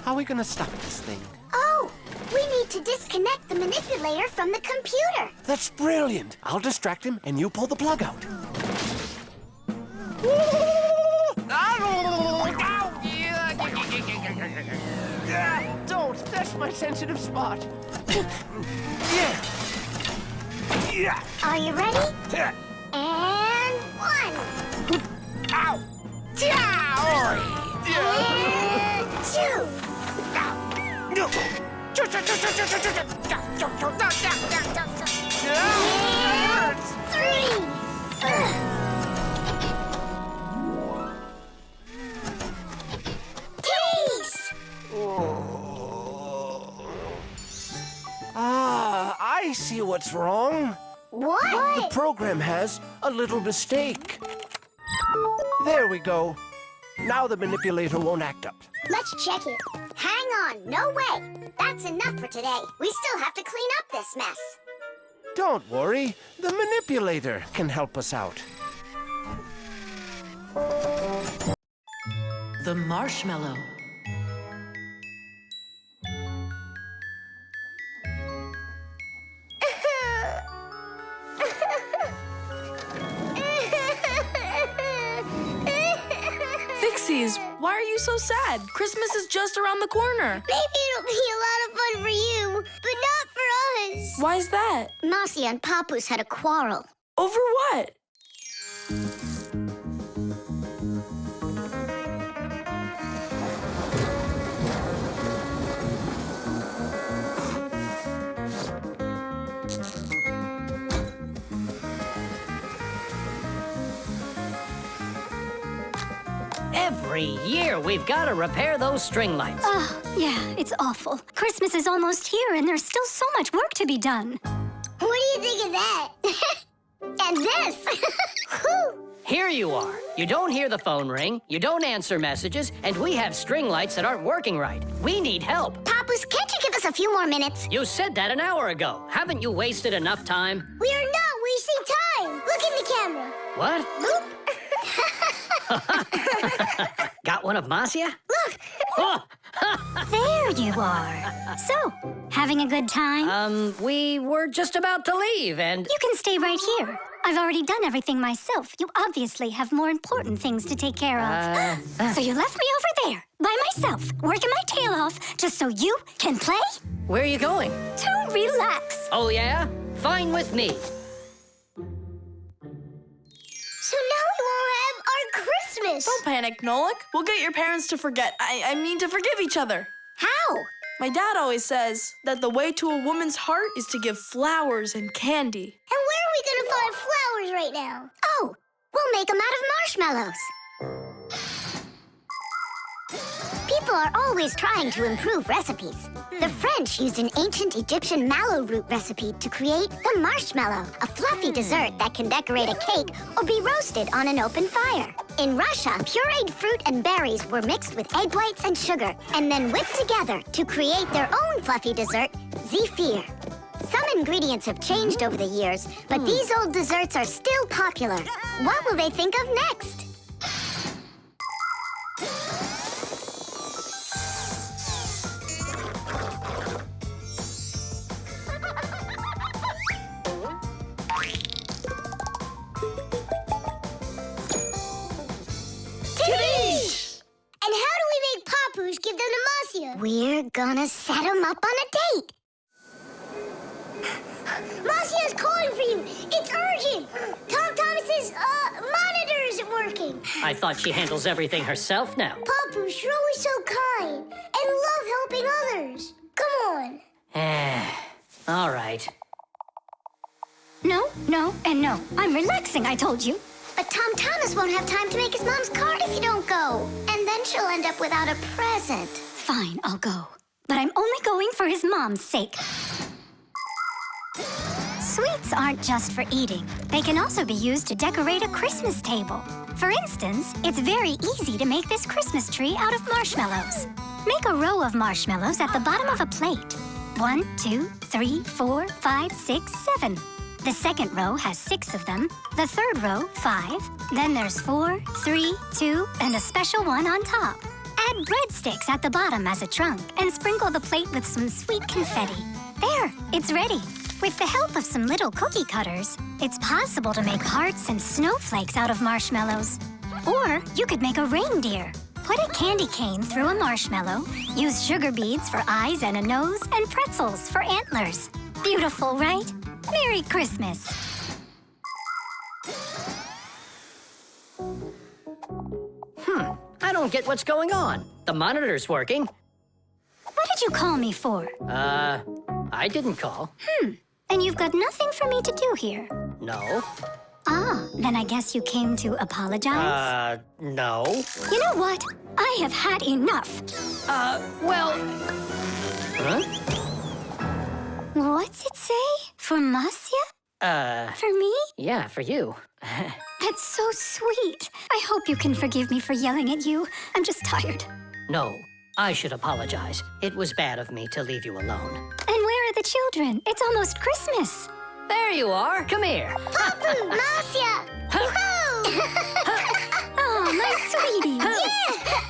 How are we gonna stop this thing? Oh, we need to disconnect the manipulator from the computer. That's brilliant. I'll distract him and you pull the plug out. Don't, that's my sensitive spot. Yeah. Are you ready? And 1. Ow! And 2. And 3. Taste! I see what's wrong. What? The program has a little mistake. There we go. Now the manipulator won't act up. Let's check it. Hang on, no way. That's enough for today. We still have to clean up this mess. Don't worry, the manipulator can help us out. The marshmallow. Fixies, why are you so sad? Christmas is just around the corner. Maybe it'll be a lot of fun for you, but not for us. Why's that? Marcia and Papus had a quarrel. Over what? Every year, we've got to repair those string lights. Oh, yeah, it's awful. Christmas is almost here, and there's still so much work to be done. What do you think of that? And this! Here you are. You don't hear the phone ring, you don't answer messages, and we have string lights that aren't working right. We need help. Papus, can't you give us a few more minutes? You said that an hour ago. Haven't you wasted enough time? We are not wasting time! Look in the camera. What? Look. Got one of Marcia? Look! Oh. There you are. So, having a good time? We were just about to leave, and... You can stay right here. I've already done everything myself. You obviously have more important things to take care of. So you left me over there, by myself, working my tail off, just so you can play? Where are you going? To relax. Oh, yeah? Fine with me. So now we won't have our Christmas. Don't panic, Nolik. We'll get your parents to forget. I mean to forgive each other. How? My dad always says that the way to a woman's heart is to give flowers and candy. And where are we gonna find flowers right now? Oh, we'll make them out of marshmallows. People are always trying to improve recipes. The French used an ancient Egyptian mallow root recipe to create the marshmallow, a fluffy dessert that can decorate a cake or be roasted on an open fire. In Russia, pureed fruit and berries were mixed with egg whites and sugar and then whipped together to create their own fluffy dessert, zefir. Some ingredients have changed over the years, but these old desserts are still popular. What will they think of next? And how do we make Papus give them to Marcia? We're gonna set him up on a date. Marcia's calling for you. It's urgent. Tom Thomas's monitor isn't working. I thought she handles everything herself now. Papus, you're always so kind and love helping others. Come on. All right. No, no, and no. I'm relaxing, I told you. But Tom Thomas won't have time to make his mom's card if you don't go. And then she'll end up without a present. Fine, I'll go. But I'm only going for his mom's sake. Sweets aren't just for eating. They can also be used to decorate a Christmas table. For instance, it's very easy to make this Christmas tree out of marshmallows. Make a row of marshmallows at the bottom of a plate. 1, 2, 3, 4, 5, 6, 7. The second row has 6 of them. The third row, 5. Then there's 4, 3, 2, and a special one on top. Add breadsticks at the bottom as a trunk and sprinkle the plate with some sweet confetti. There, it's ready. With the help of some little cookie cutters, it's possible to make hearts and snowflakes out of marshmallows. Or you could make a reindeer. Put a candy cane through a marshmallow, use sugar beads for eyes and a nose, and pretzels for antlers. Beautiful, right? Merry Christmas! I don't get what's going on. The monitor's working. What did you call me for? I didn't call. And you've got nothing for me to do here. No. Ah, then I guess you came to apologize? No. You know what? I have had enough. Well... Huh? What's it say? For Masya? For me? Yeah, for you. That's so sweet. I hope you can forgive me for yelling at you. I'm just tired. No, I should apologize. It was bad of me to leave you alone. And where are the children? It's almost Christmas. There you are. Come here. Papu, Masya! Oh, my sweetie. Yeah!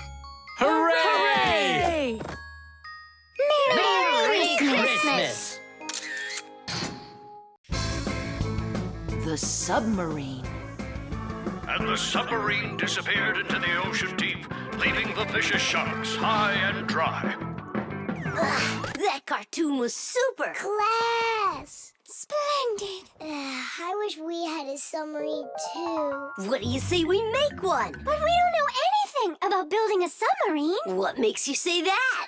Hooray! Merry Christmas! The submarine. And the submarine disappeared into the ocean deep, leaving the vicious sharks high and dry. That cartoon was super. Class! Splendid. I wish we had a submarine too. What do you say we make one? But we don't know anything about building a submarine. What makes you say that?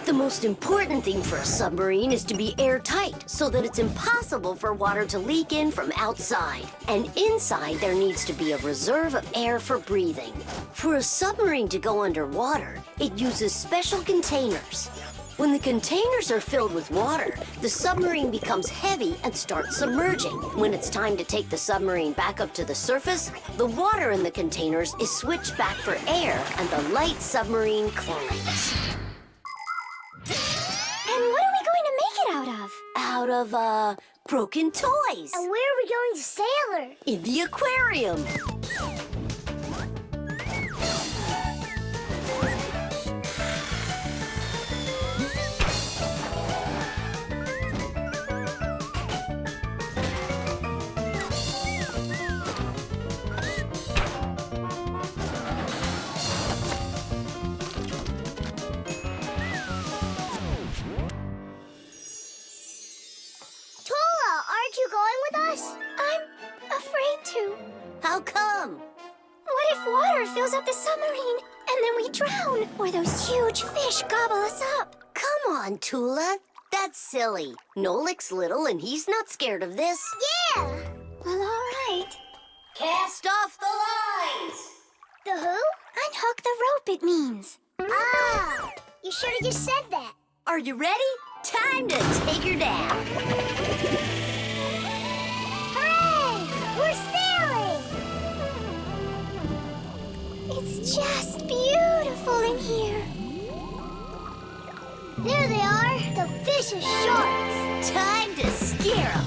The most important thing for a submarine is to be airtight so that it's impossible for water to leak in from outside. And inside, there needs to be a reserve of air for breathing. For a submarine to go underwater, it uses special containers. When the containers are filled with water, the submarine becomes heavy and starts submerging. When it's time to take the submarine back up to the surface, the water in the containers is switched back for air and the light submarine climbs. And what are we going to make it out of? Out of, broken toys. And where are we going to sail her? In the aquarium. Aren't you going with us? I'm afraid to. How come? What if water fills up the submarine and then we drown? Or those huge fish gobble us up? Come on, Tula. That's silly. Nolik's little and he's not scared of this. Yeah! Well, all right. Cast off the lines! The who? Unhook the rope, it means. Ah! You should have just said that. Are you ready? Time to take her down. Hooray! We're sailing! It's just beautiful in here. There they are, the vicious sharks. Time to scare them.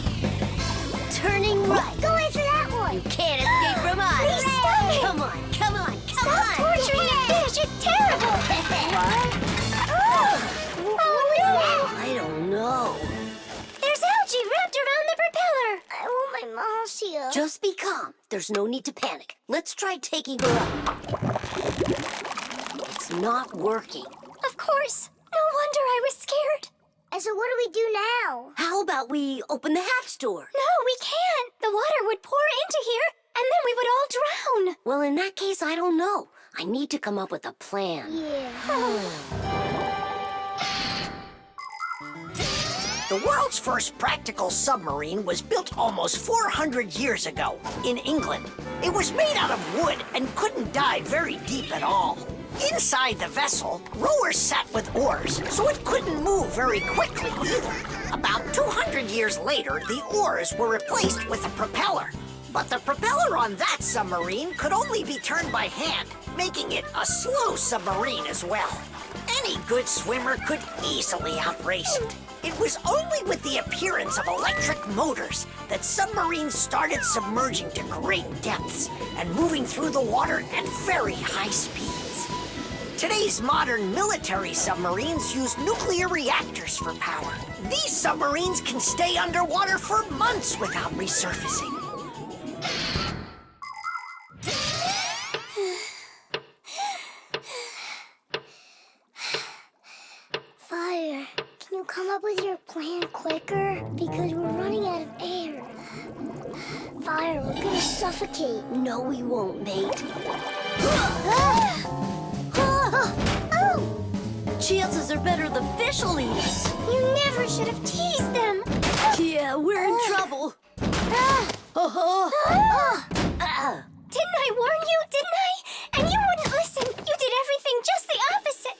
Turning right. Go after that one. You can't escape from us. Please stop it. Come on, come on, come Stop on. torturing the fish. It's terrible. I don't know. There's algae wrapped around the propeller. I want my Masya. Just be calm. There's no need to panic. Let's try taking her up. It's not working. Of course. No wonder I was scared. And so what do we do now? How about we open the hatch door? No, we can't. The water would pour into here, and then we would all drown. Well, in that case, I don't know. I need to come up with a plan. Yeah. The world's first practical submarine was built almost 400 years ago in England. It was made out of wood and couldn't dive very deep at all. Inside the vessel, rowers sat with oars, so it couldn't move very quickly either. About 200 years later, the oars were replaced with a propeller. But the propeller on that submarine could only be turned by hand, making it a slow submarine as well. Any good swimmer could easily outrace it. It was only with the appearance of electric motors that submarines started submerging to great depths and moving through the water at very high speeds. Today's modern military submarines use nuclear reactors for power. These submarines can stay underwater for months without resurfacing. Fire, can you come up with your plan quicker? Because we're running out of air. Fire, we're gonna suffocate. No, we won't, mate. Chances are better the fish will eat us. You never should have teased them. Yeah, we're in trouble. Didn't I warn you, didn't I? And you wouldn't listen. You did everything just the opposite.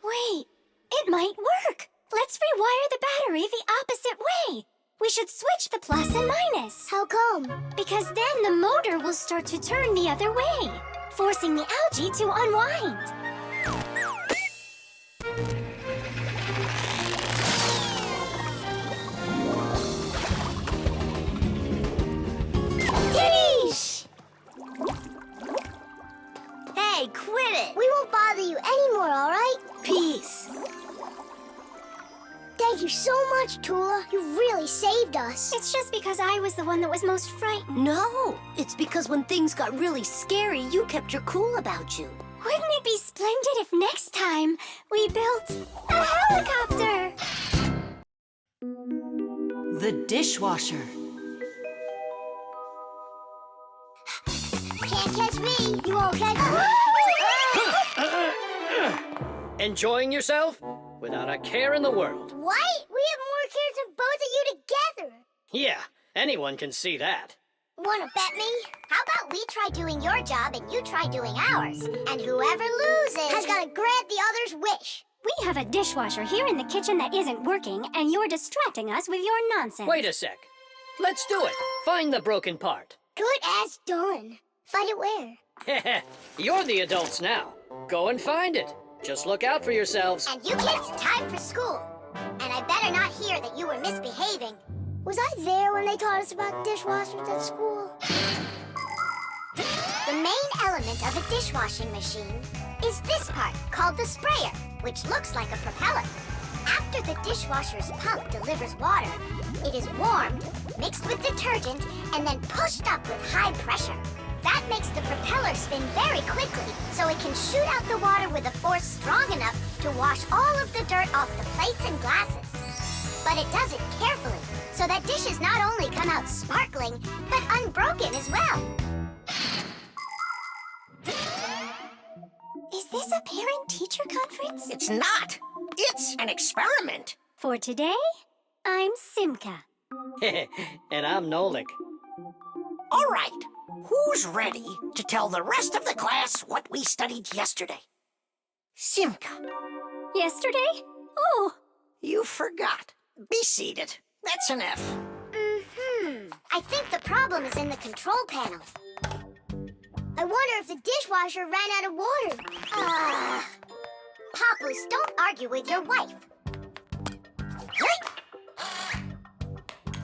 Wait, it might work. Let's rewire the battery the opposite way. We should switch the plus and minus. How come? Because then the motor will start to turn the other way, forcing the algae to unwind. Titties! Hey, quit it! We won't bother you anymore, all right? Peace. Thank you so much, Tula. You really saved us. It's just because I was the one that was most frightened. No, it's because when things got really scary, you kept your cool about you. Wouldn't it be splendid if next time we built a helicopter? The dishwasher. Can't catch me. You won't catch me. Enjoying yourself? Without a care in the world. What? We have more cares than both of you together. Yeah, anyone can see that. Wanna bet me? How about we try doing your job and you try doing ours? And whoever loses has gotta grant the other's wish. We have a dishwasher here in the kitchen that isn't working, and you're distracting us with your nonsense. Wait a sec. Let's do it. Find the broken part. Good as done. Find it where? You're the adults now. Go and find it. Just look out for yourselves. And you kids, time for school. And I better not hear that you were misbehaving. Was I there when they taught us about dishwashers at school? The main element of a dishwashing machine is this part, called the sprayer, which looks like a propeller. After the dishwasher's pump delivers water, it is warmed, mixed with detergent, and then pushed up with high pressure. That makes the propeller spin very quickly, so it can shoot out the water with a force strong enough to wash all of the dirt off the plates and glasses. But it does it carefully, so that dishes not only come out sparkling, but unbroken as well. Is this a parent-teacher conference? It's not. It's an experiment. For today, I'm Simka. And I'm Nolik. All right. Who's ready to tell the rest of the class what we studied yesterday? Simka. Yesterday? Oh. You forgot. Be seated. That's an F. I think the problem is in the control panel. I wonder if the dishwasher ran out of water. Papus, don't argue with your wife.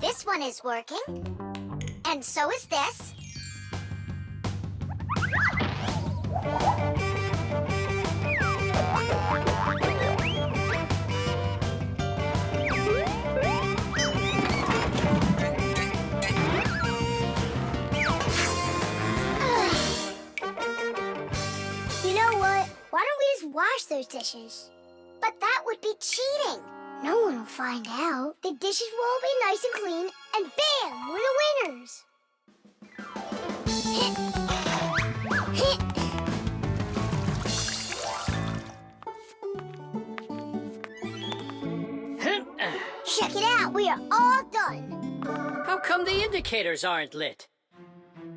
This one is working. And so is this. You know what? Why don't we just wash those dishes? But that would be cheating. No one will find out. The dishes will all be nice and clean, and bam, we're the winners. Check it out, we are all done. How come the indicators aren't lit?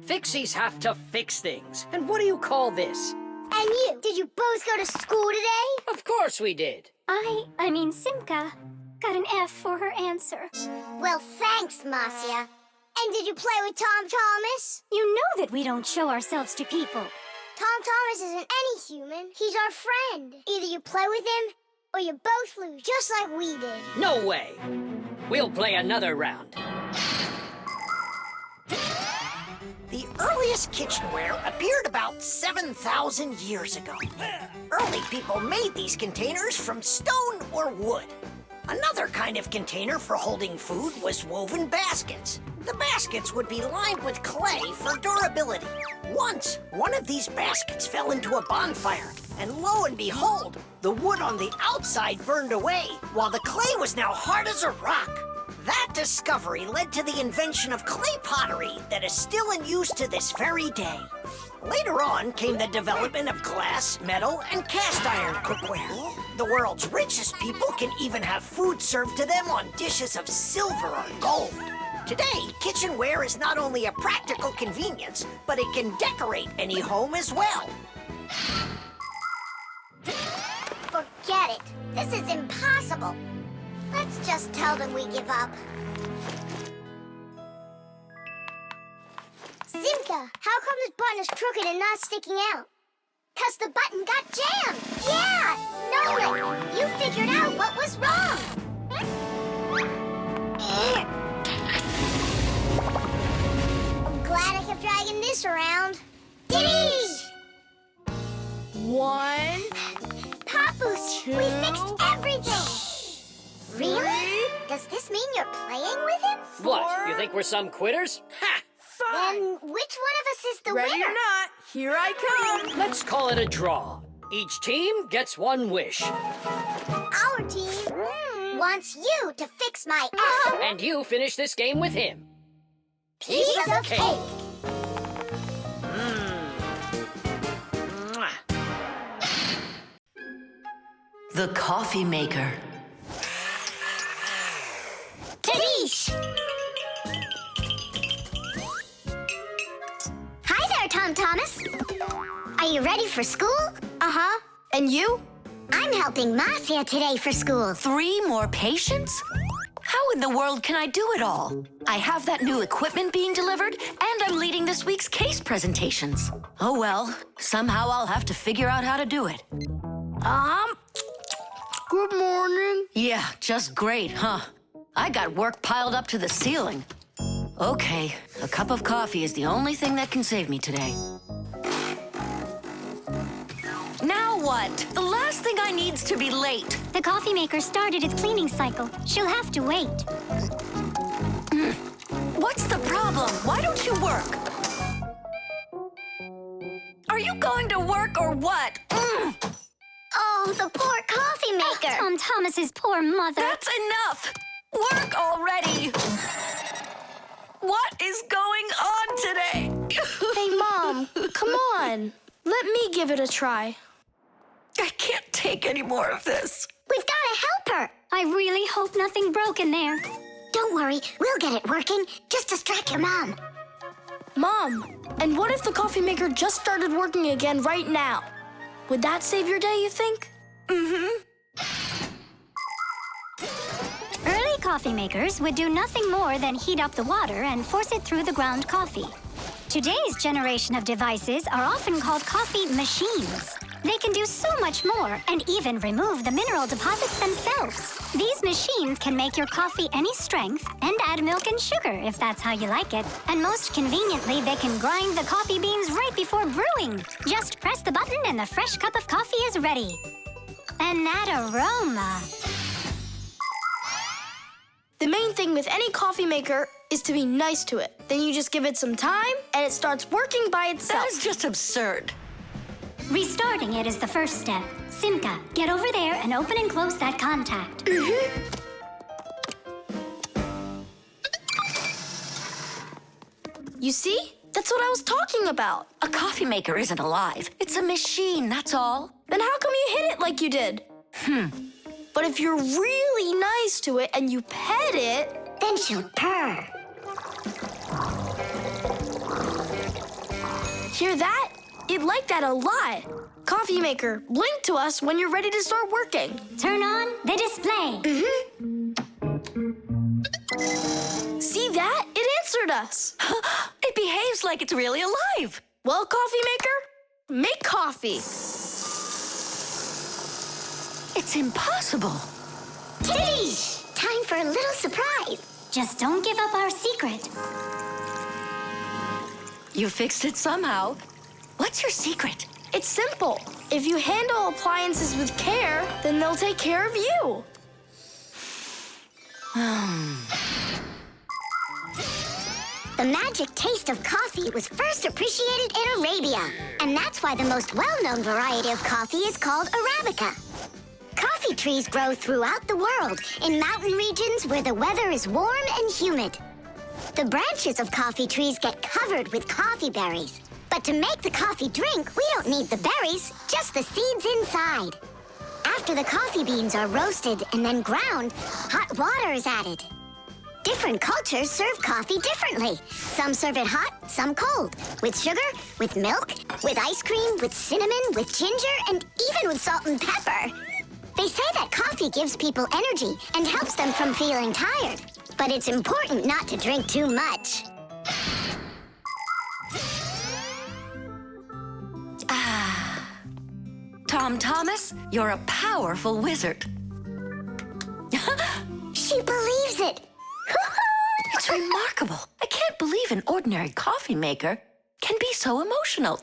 Fixies have to fix things. And what do you call this? And you, did you both go to school today? Of course we did. I mean Simka, got an F for her answer. Well, thanks, Marcia. And did you play with Tom Thomas? You know that we don't show ourselves to people. Tom Thomas isn't any human. He's our friend. Either you play with him, or you both lose, just like we did. No way. We'll play another round. The earliest kitchenware appeared about 7,000 years ago. Early people made these containers from stone or wood. Another kind of container for holding food was woven baskets. The baskets would be lined with clay for durability. Once, one of these baskets fell into a bonfire, and lo and behold, the wood on the outside burned away, while the clay was now hard as a rock. That discovery led to the invention of clay pottery that is still in use to this very day. Later on came the development of glass, metal, and cast iron cookware. The world's richest people can even have food served to them on dishes of silver or gold. Today, kitchenware is not only a practical convenience, but it can decorate any home as well. Forget it. This is impossible. Let's just tell them we give up. Simka, how come this button is crooked and not sticking out? 'Cause the button got jammed. Yeah! Nolik, you figured out what was wrong. Glad I kept dragging this around. Diddy! 1, Papus, we fixed everything. Really? Does this mean you're playing with him? What? You think we're some quitters? Ha! Then which one of us is the ready winner? or not, here I come. Let's call it a draw. Each team gets one wish. Our team wants you to fix my F. And you finish this game with him. Piece of cake. Mwah. The coffee maker. Tadish! Hi there, Tom Thomas. Are you ready for school? Uh-huh. And you? I'm helping Marcia today for school. 3 more patients? How in the world can I do it all? I have that new equipment being delivered, and I'm leading this week's case presentations. Oh well, somehow I'll have to figure out how to do it. Good morning. Yeah, just great, huh? I got work piled up to the ceiling. Okay, a cup of coffee is the only thing that can save me today. Now what? The last thing I need's to be late. The coffee maker started its cleaning cycle. She'll have to wait. What's the problem? Why don't you work? Are you going to work or what? Oh, the poor coffee maker. Tom Thomas's poor mother. That's enough! Work already! What is going on today? Hey, Mom, come on. Let me give it a try. I can't take any more of this. We've got to help her. I really hope nothing broke in there. Don't worry, we'll get it working. Just distract your mom. Mom, and what if the coffee maker just started working again right now? Would that save your day, you think? Early coffee makers would do nothing more than heat up the water and force it through the ground coffee. Today's generation of devices are often called coffee machines. They can do so much more and even remove the mineral deposits themselves. These machines can make your coffee any strength and add milk and sugar if that's how you like it. And most conveniently, they can grind the coffee beans right before brewing. Just press the button and the fresh cup of coffee is ready. And that aroma. The main thing with any coffee maker is to be nice to it. Then you just give it some time, and it starts working by itself. That is just absurd. Restarting it is the first step. Simka, get over there and open and close that contact. You see? That's what I was talking about. A coffee maker isn't alive. It's a machine, that's all. Then how come you hit it like you did? But if you're really nice to it and you pet it, then she'll purr. Hear that? It liked that a lot. Coffee maker, blink to us when you're ready to start working. Turn on the display. See that? It answered us. It behaves like it's really alive. Well, coffee maker, make coffee. It's impossible. Kitty! Time for a little surprise. Just don't give up our secret. You fixed it somehow. What's your secret? It's simple. If you handle appliances with care, then they'll take care of you. The magic taste of coffee was first appreciated in Arabia, and that's why the most well-known variety of coffee is called Arabica. Coffee trees grow throughout the world, in mountain regions where the weather is warm and humid. The branches of coffee trees get covered with coffee berries. But to make the coffee drink, we don't need the berries, just the seeds inside. After the coffee beans are roasted and then ground, hot water is added. Different cultures serve coffee differently. Some serve it hot, some cold. With sugar, with milk, with ice cream, with cinnamon, with ginger, and even with salt and pepper. They say that coffee gives people energy and helps them from feeling tired. But it's important not to drink too much. Tom Thomas, you're a powerful wizard. She believes it. It's remarkable. I can't believe an ordinary coffee maker can be so emotional.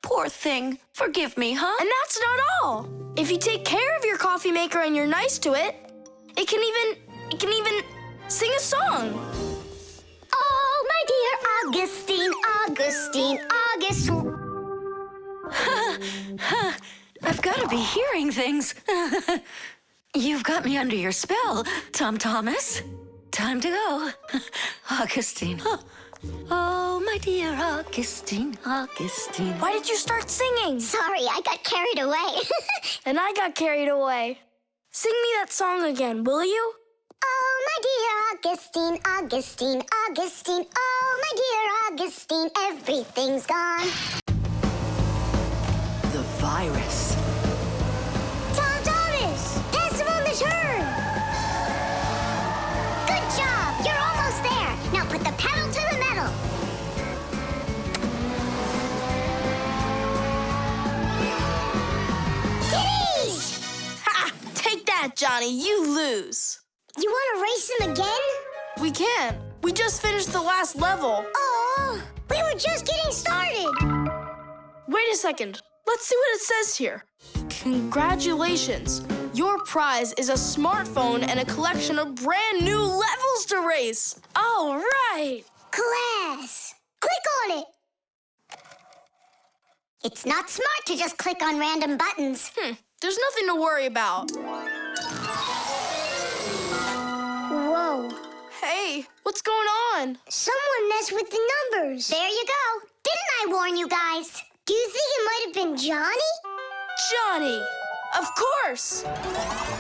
Poor thing. Forgive me, huh? And that's not all. If you take care of your coffee maker and you're nice to it, it can even sing a song. Oh, my dear Augustine, Augustine, Augustine. I've got to be hearing things. You've got me under your spell, Tom Thomas. Time to go. Augustine. Oh, my dear Augustine, Augustine. Why did you start singing? Sorry, I got carried away. And I got carried away. Sing me that song again, will you? Oh, my dear Augustine, Augustine, Augustine. Oh, my dear Augustine, everything's gone. The virus. Tom Thomas, pass him on the turn. Good job, you're almost there. Now put the pedal to the metal. Kitty! Ha! Take that, Johnny. You lose. You want to race him again? We can. We just finished the last level. Oh, we were just getting started. Wait a second. Let's see what it says here. Congratulations. Your prize is a smartphone and a collection of brand new levels to race. All right. Class, click on it. It's not smart to just click on random buttons. There's nothing to worry about. Whoa. Hey, what's going on? Someone messed with the numbers. There you go. Didn't I warn you guys? Do you think it might have been Johnny? Johnny! Of course!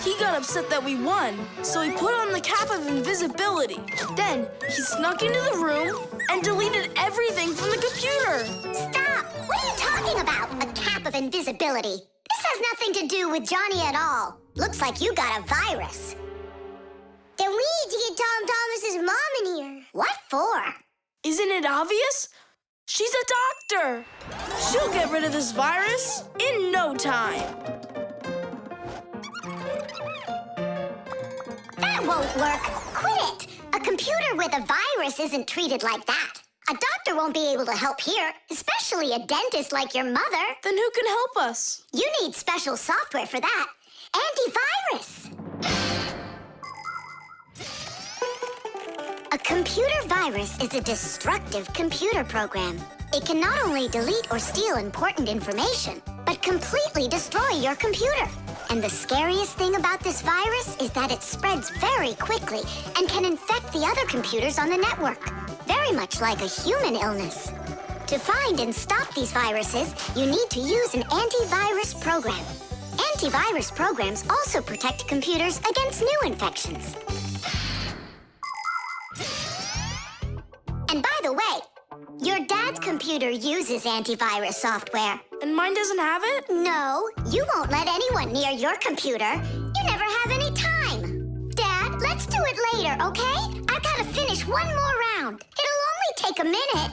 He got upset that we won, so he put on the cap of invisibility. Then he snuck into the room and deleted everything from the computer. Stop! What are you talking about? A cap of invisibility. This has nothing to do with Johnny at all. Looks like you got a virus. Then we need to get Tom Thomas's mom in here. What for? Isn't it obvious? She's a doctor. She'll get rid of this virus in no time. That won't work. Quit it. A computer with a virus isn't treated like that. A doctor won't be able to help here, especially a dentist like your mother. Then who can help us? You need special software for that. Antivirus. A computer virus is a destructive computer program. It can not only delete or steal important information, but completely destroy your computer. And the scariest thing about this virus is that it spreads very quickly and can infect the other computers on the network, very much like a human illness. To find and stop these viruses, you need to use an antivirus program. Antivirus programs also protect computers against new infections. And by the way, your dad's computer uses antivirus software. And mine doesn't have it? No, you won't let anyone near your computer. You never have any time. Dad, let's do it later, okay? I've got to finish one more round. It'll only take a minute.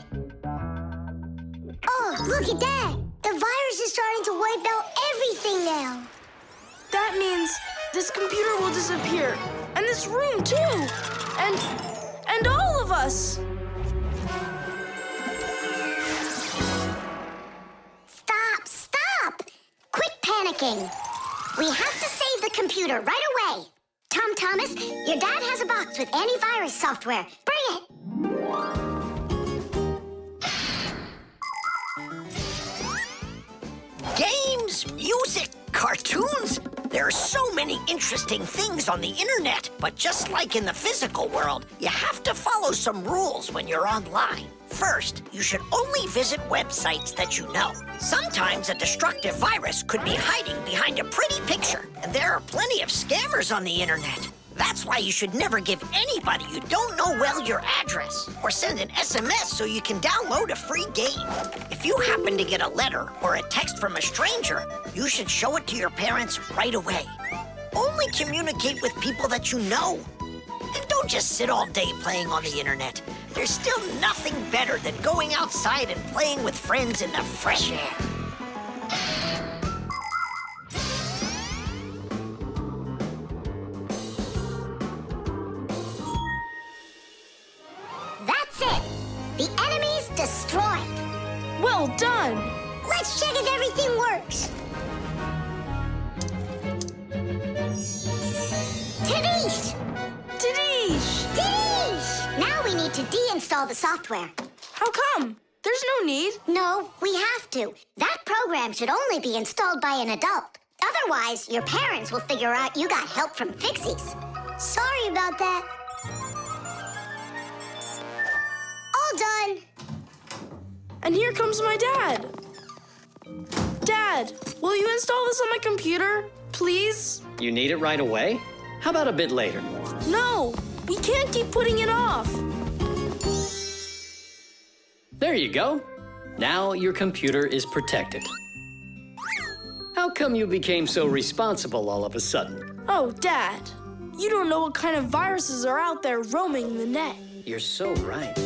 Oh, look at that. The virus is starting to wipe out everything now. That means this computer will disappear. And this room, too. And all of us. Stop! Quit panicking. We have to save the computer right away. Tom Thomas, your dad has a box with antivirus software. Bring it. Games, music, cartoons. There are so many interesting things on the internet. But just like in the physical world, you have to follow some rules when you're online. First, you should only visit websites that you know. Sometimes a destructive virus could be hiding behind a pretty picture, and there are plenty of scammers on the internet. That's why you should never give anybody you don't know well your address, or send an SMS so you can download a free game. If you happen to get a letter or a text from a stranger, you should show it to your parents right away. Only communicate with people that you know. And don't just sit all day playing on the internet. There's still nothing better than going outside and playing with friends in the fresh air. That's it. The enemy's destroyed. Well done. Let's check if everything works. Tadish! Now we need to deinstall the software. How come? There's no need. No, we have to. That program should only be installed by an adult. Otherwise, your parents will figure out you got help from Fixies. Sorry about that. All done. And here comes my dad. Dad, will you install this on my computer, please? You need it right away? How about a bit later? No, we can't keep putting it off. There you go. Now your computer is protected. How come you became so responsible all of a sudden? Oh, Dad, you don't know what kind of viruses are out there roaming the net. You're so right.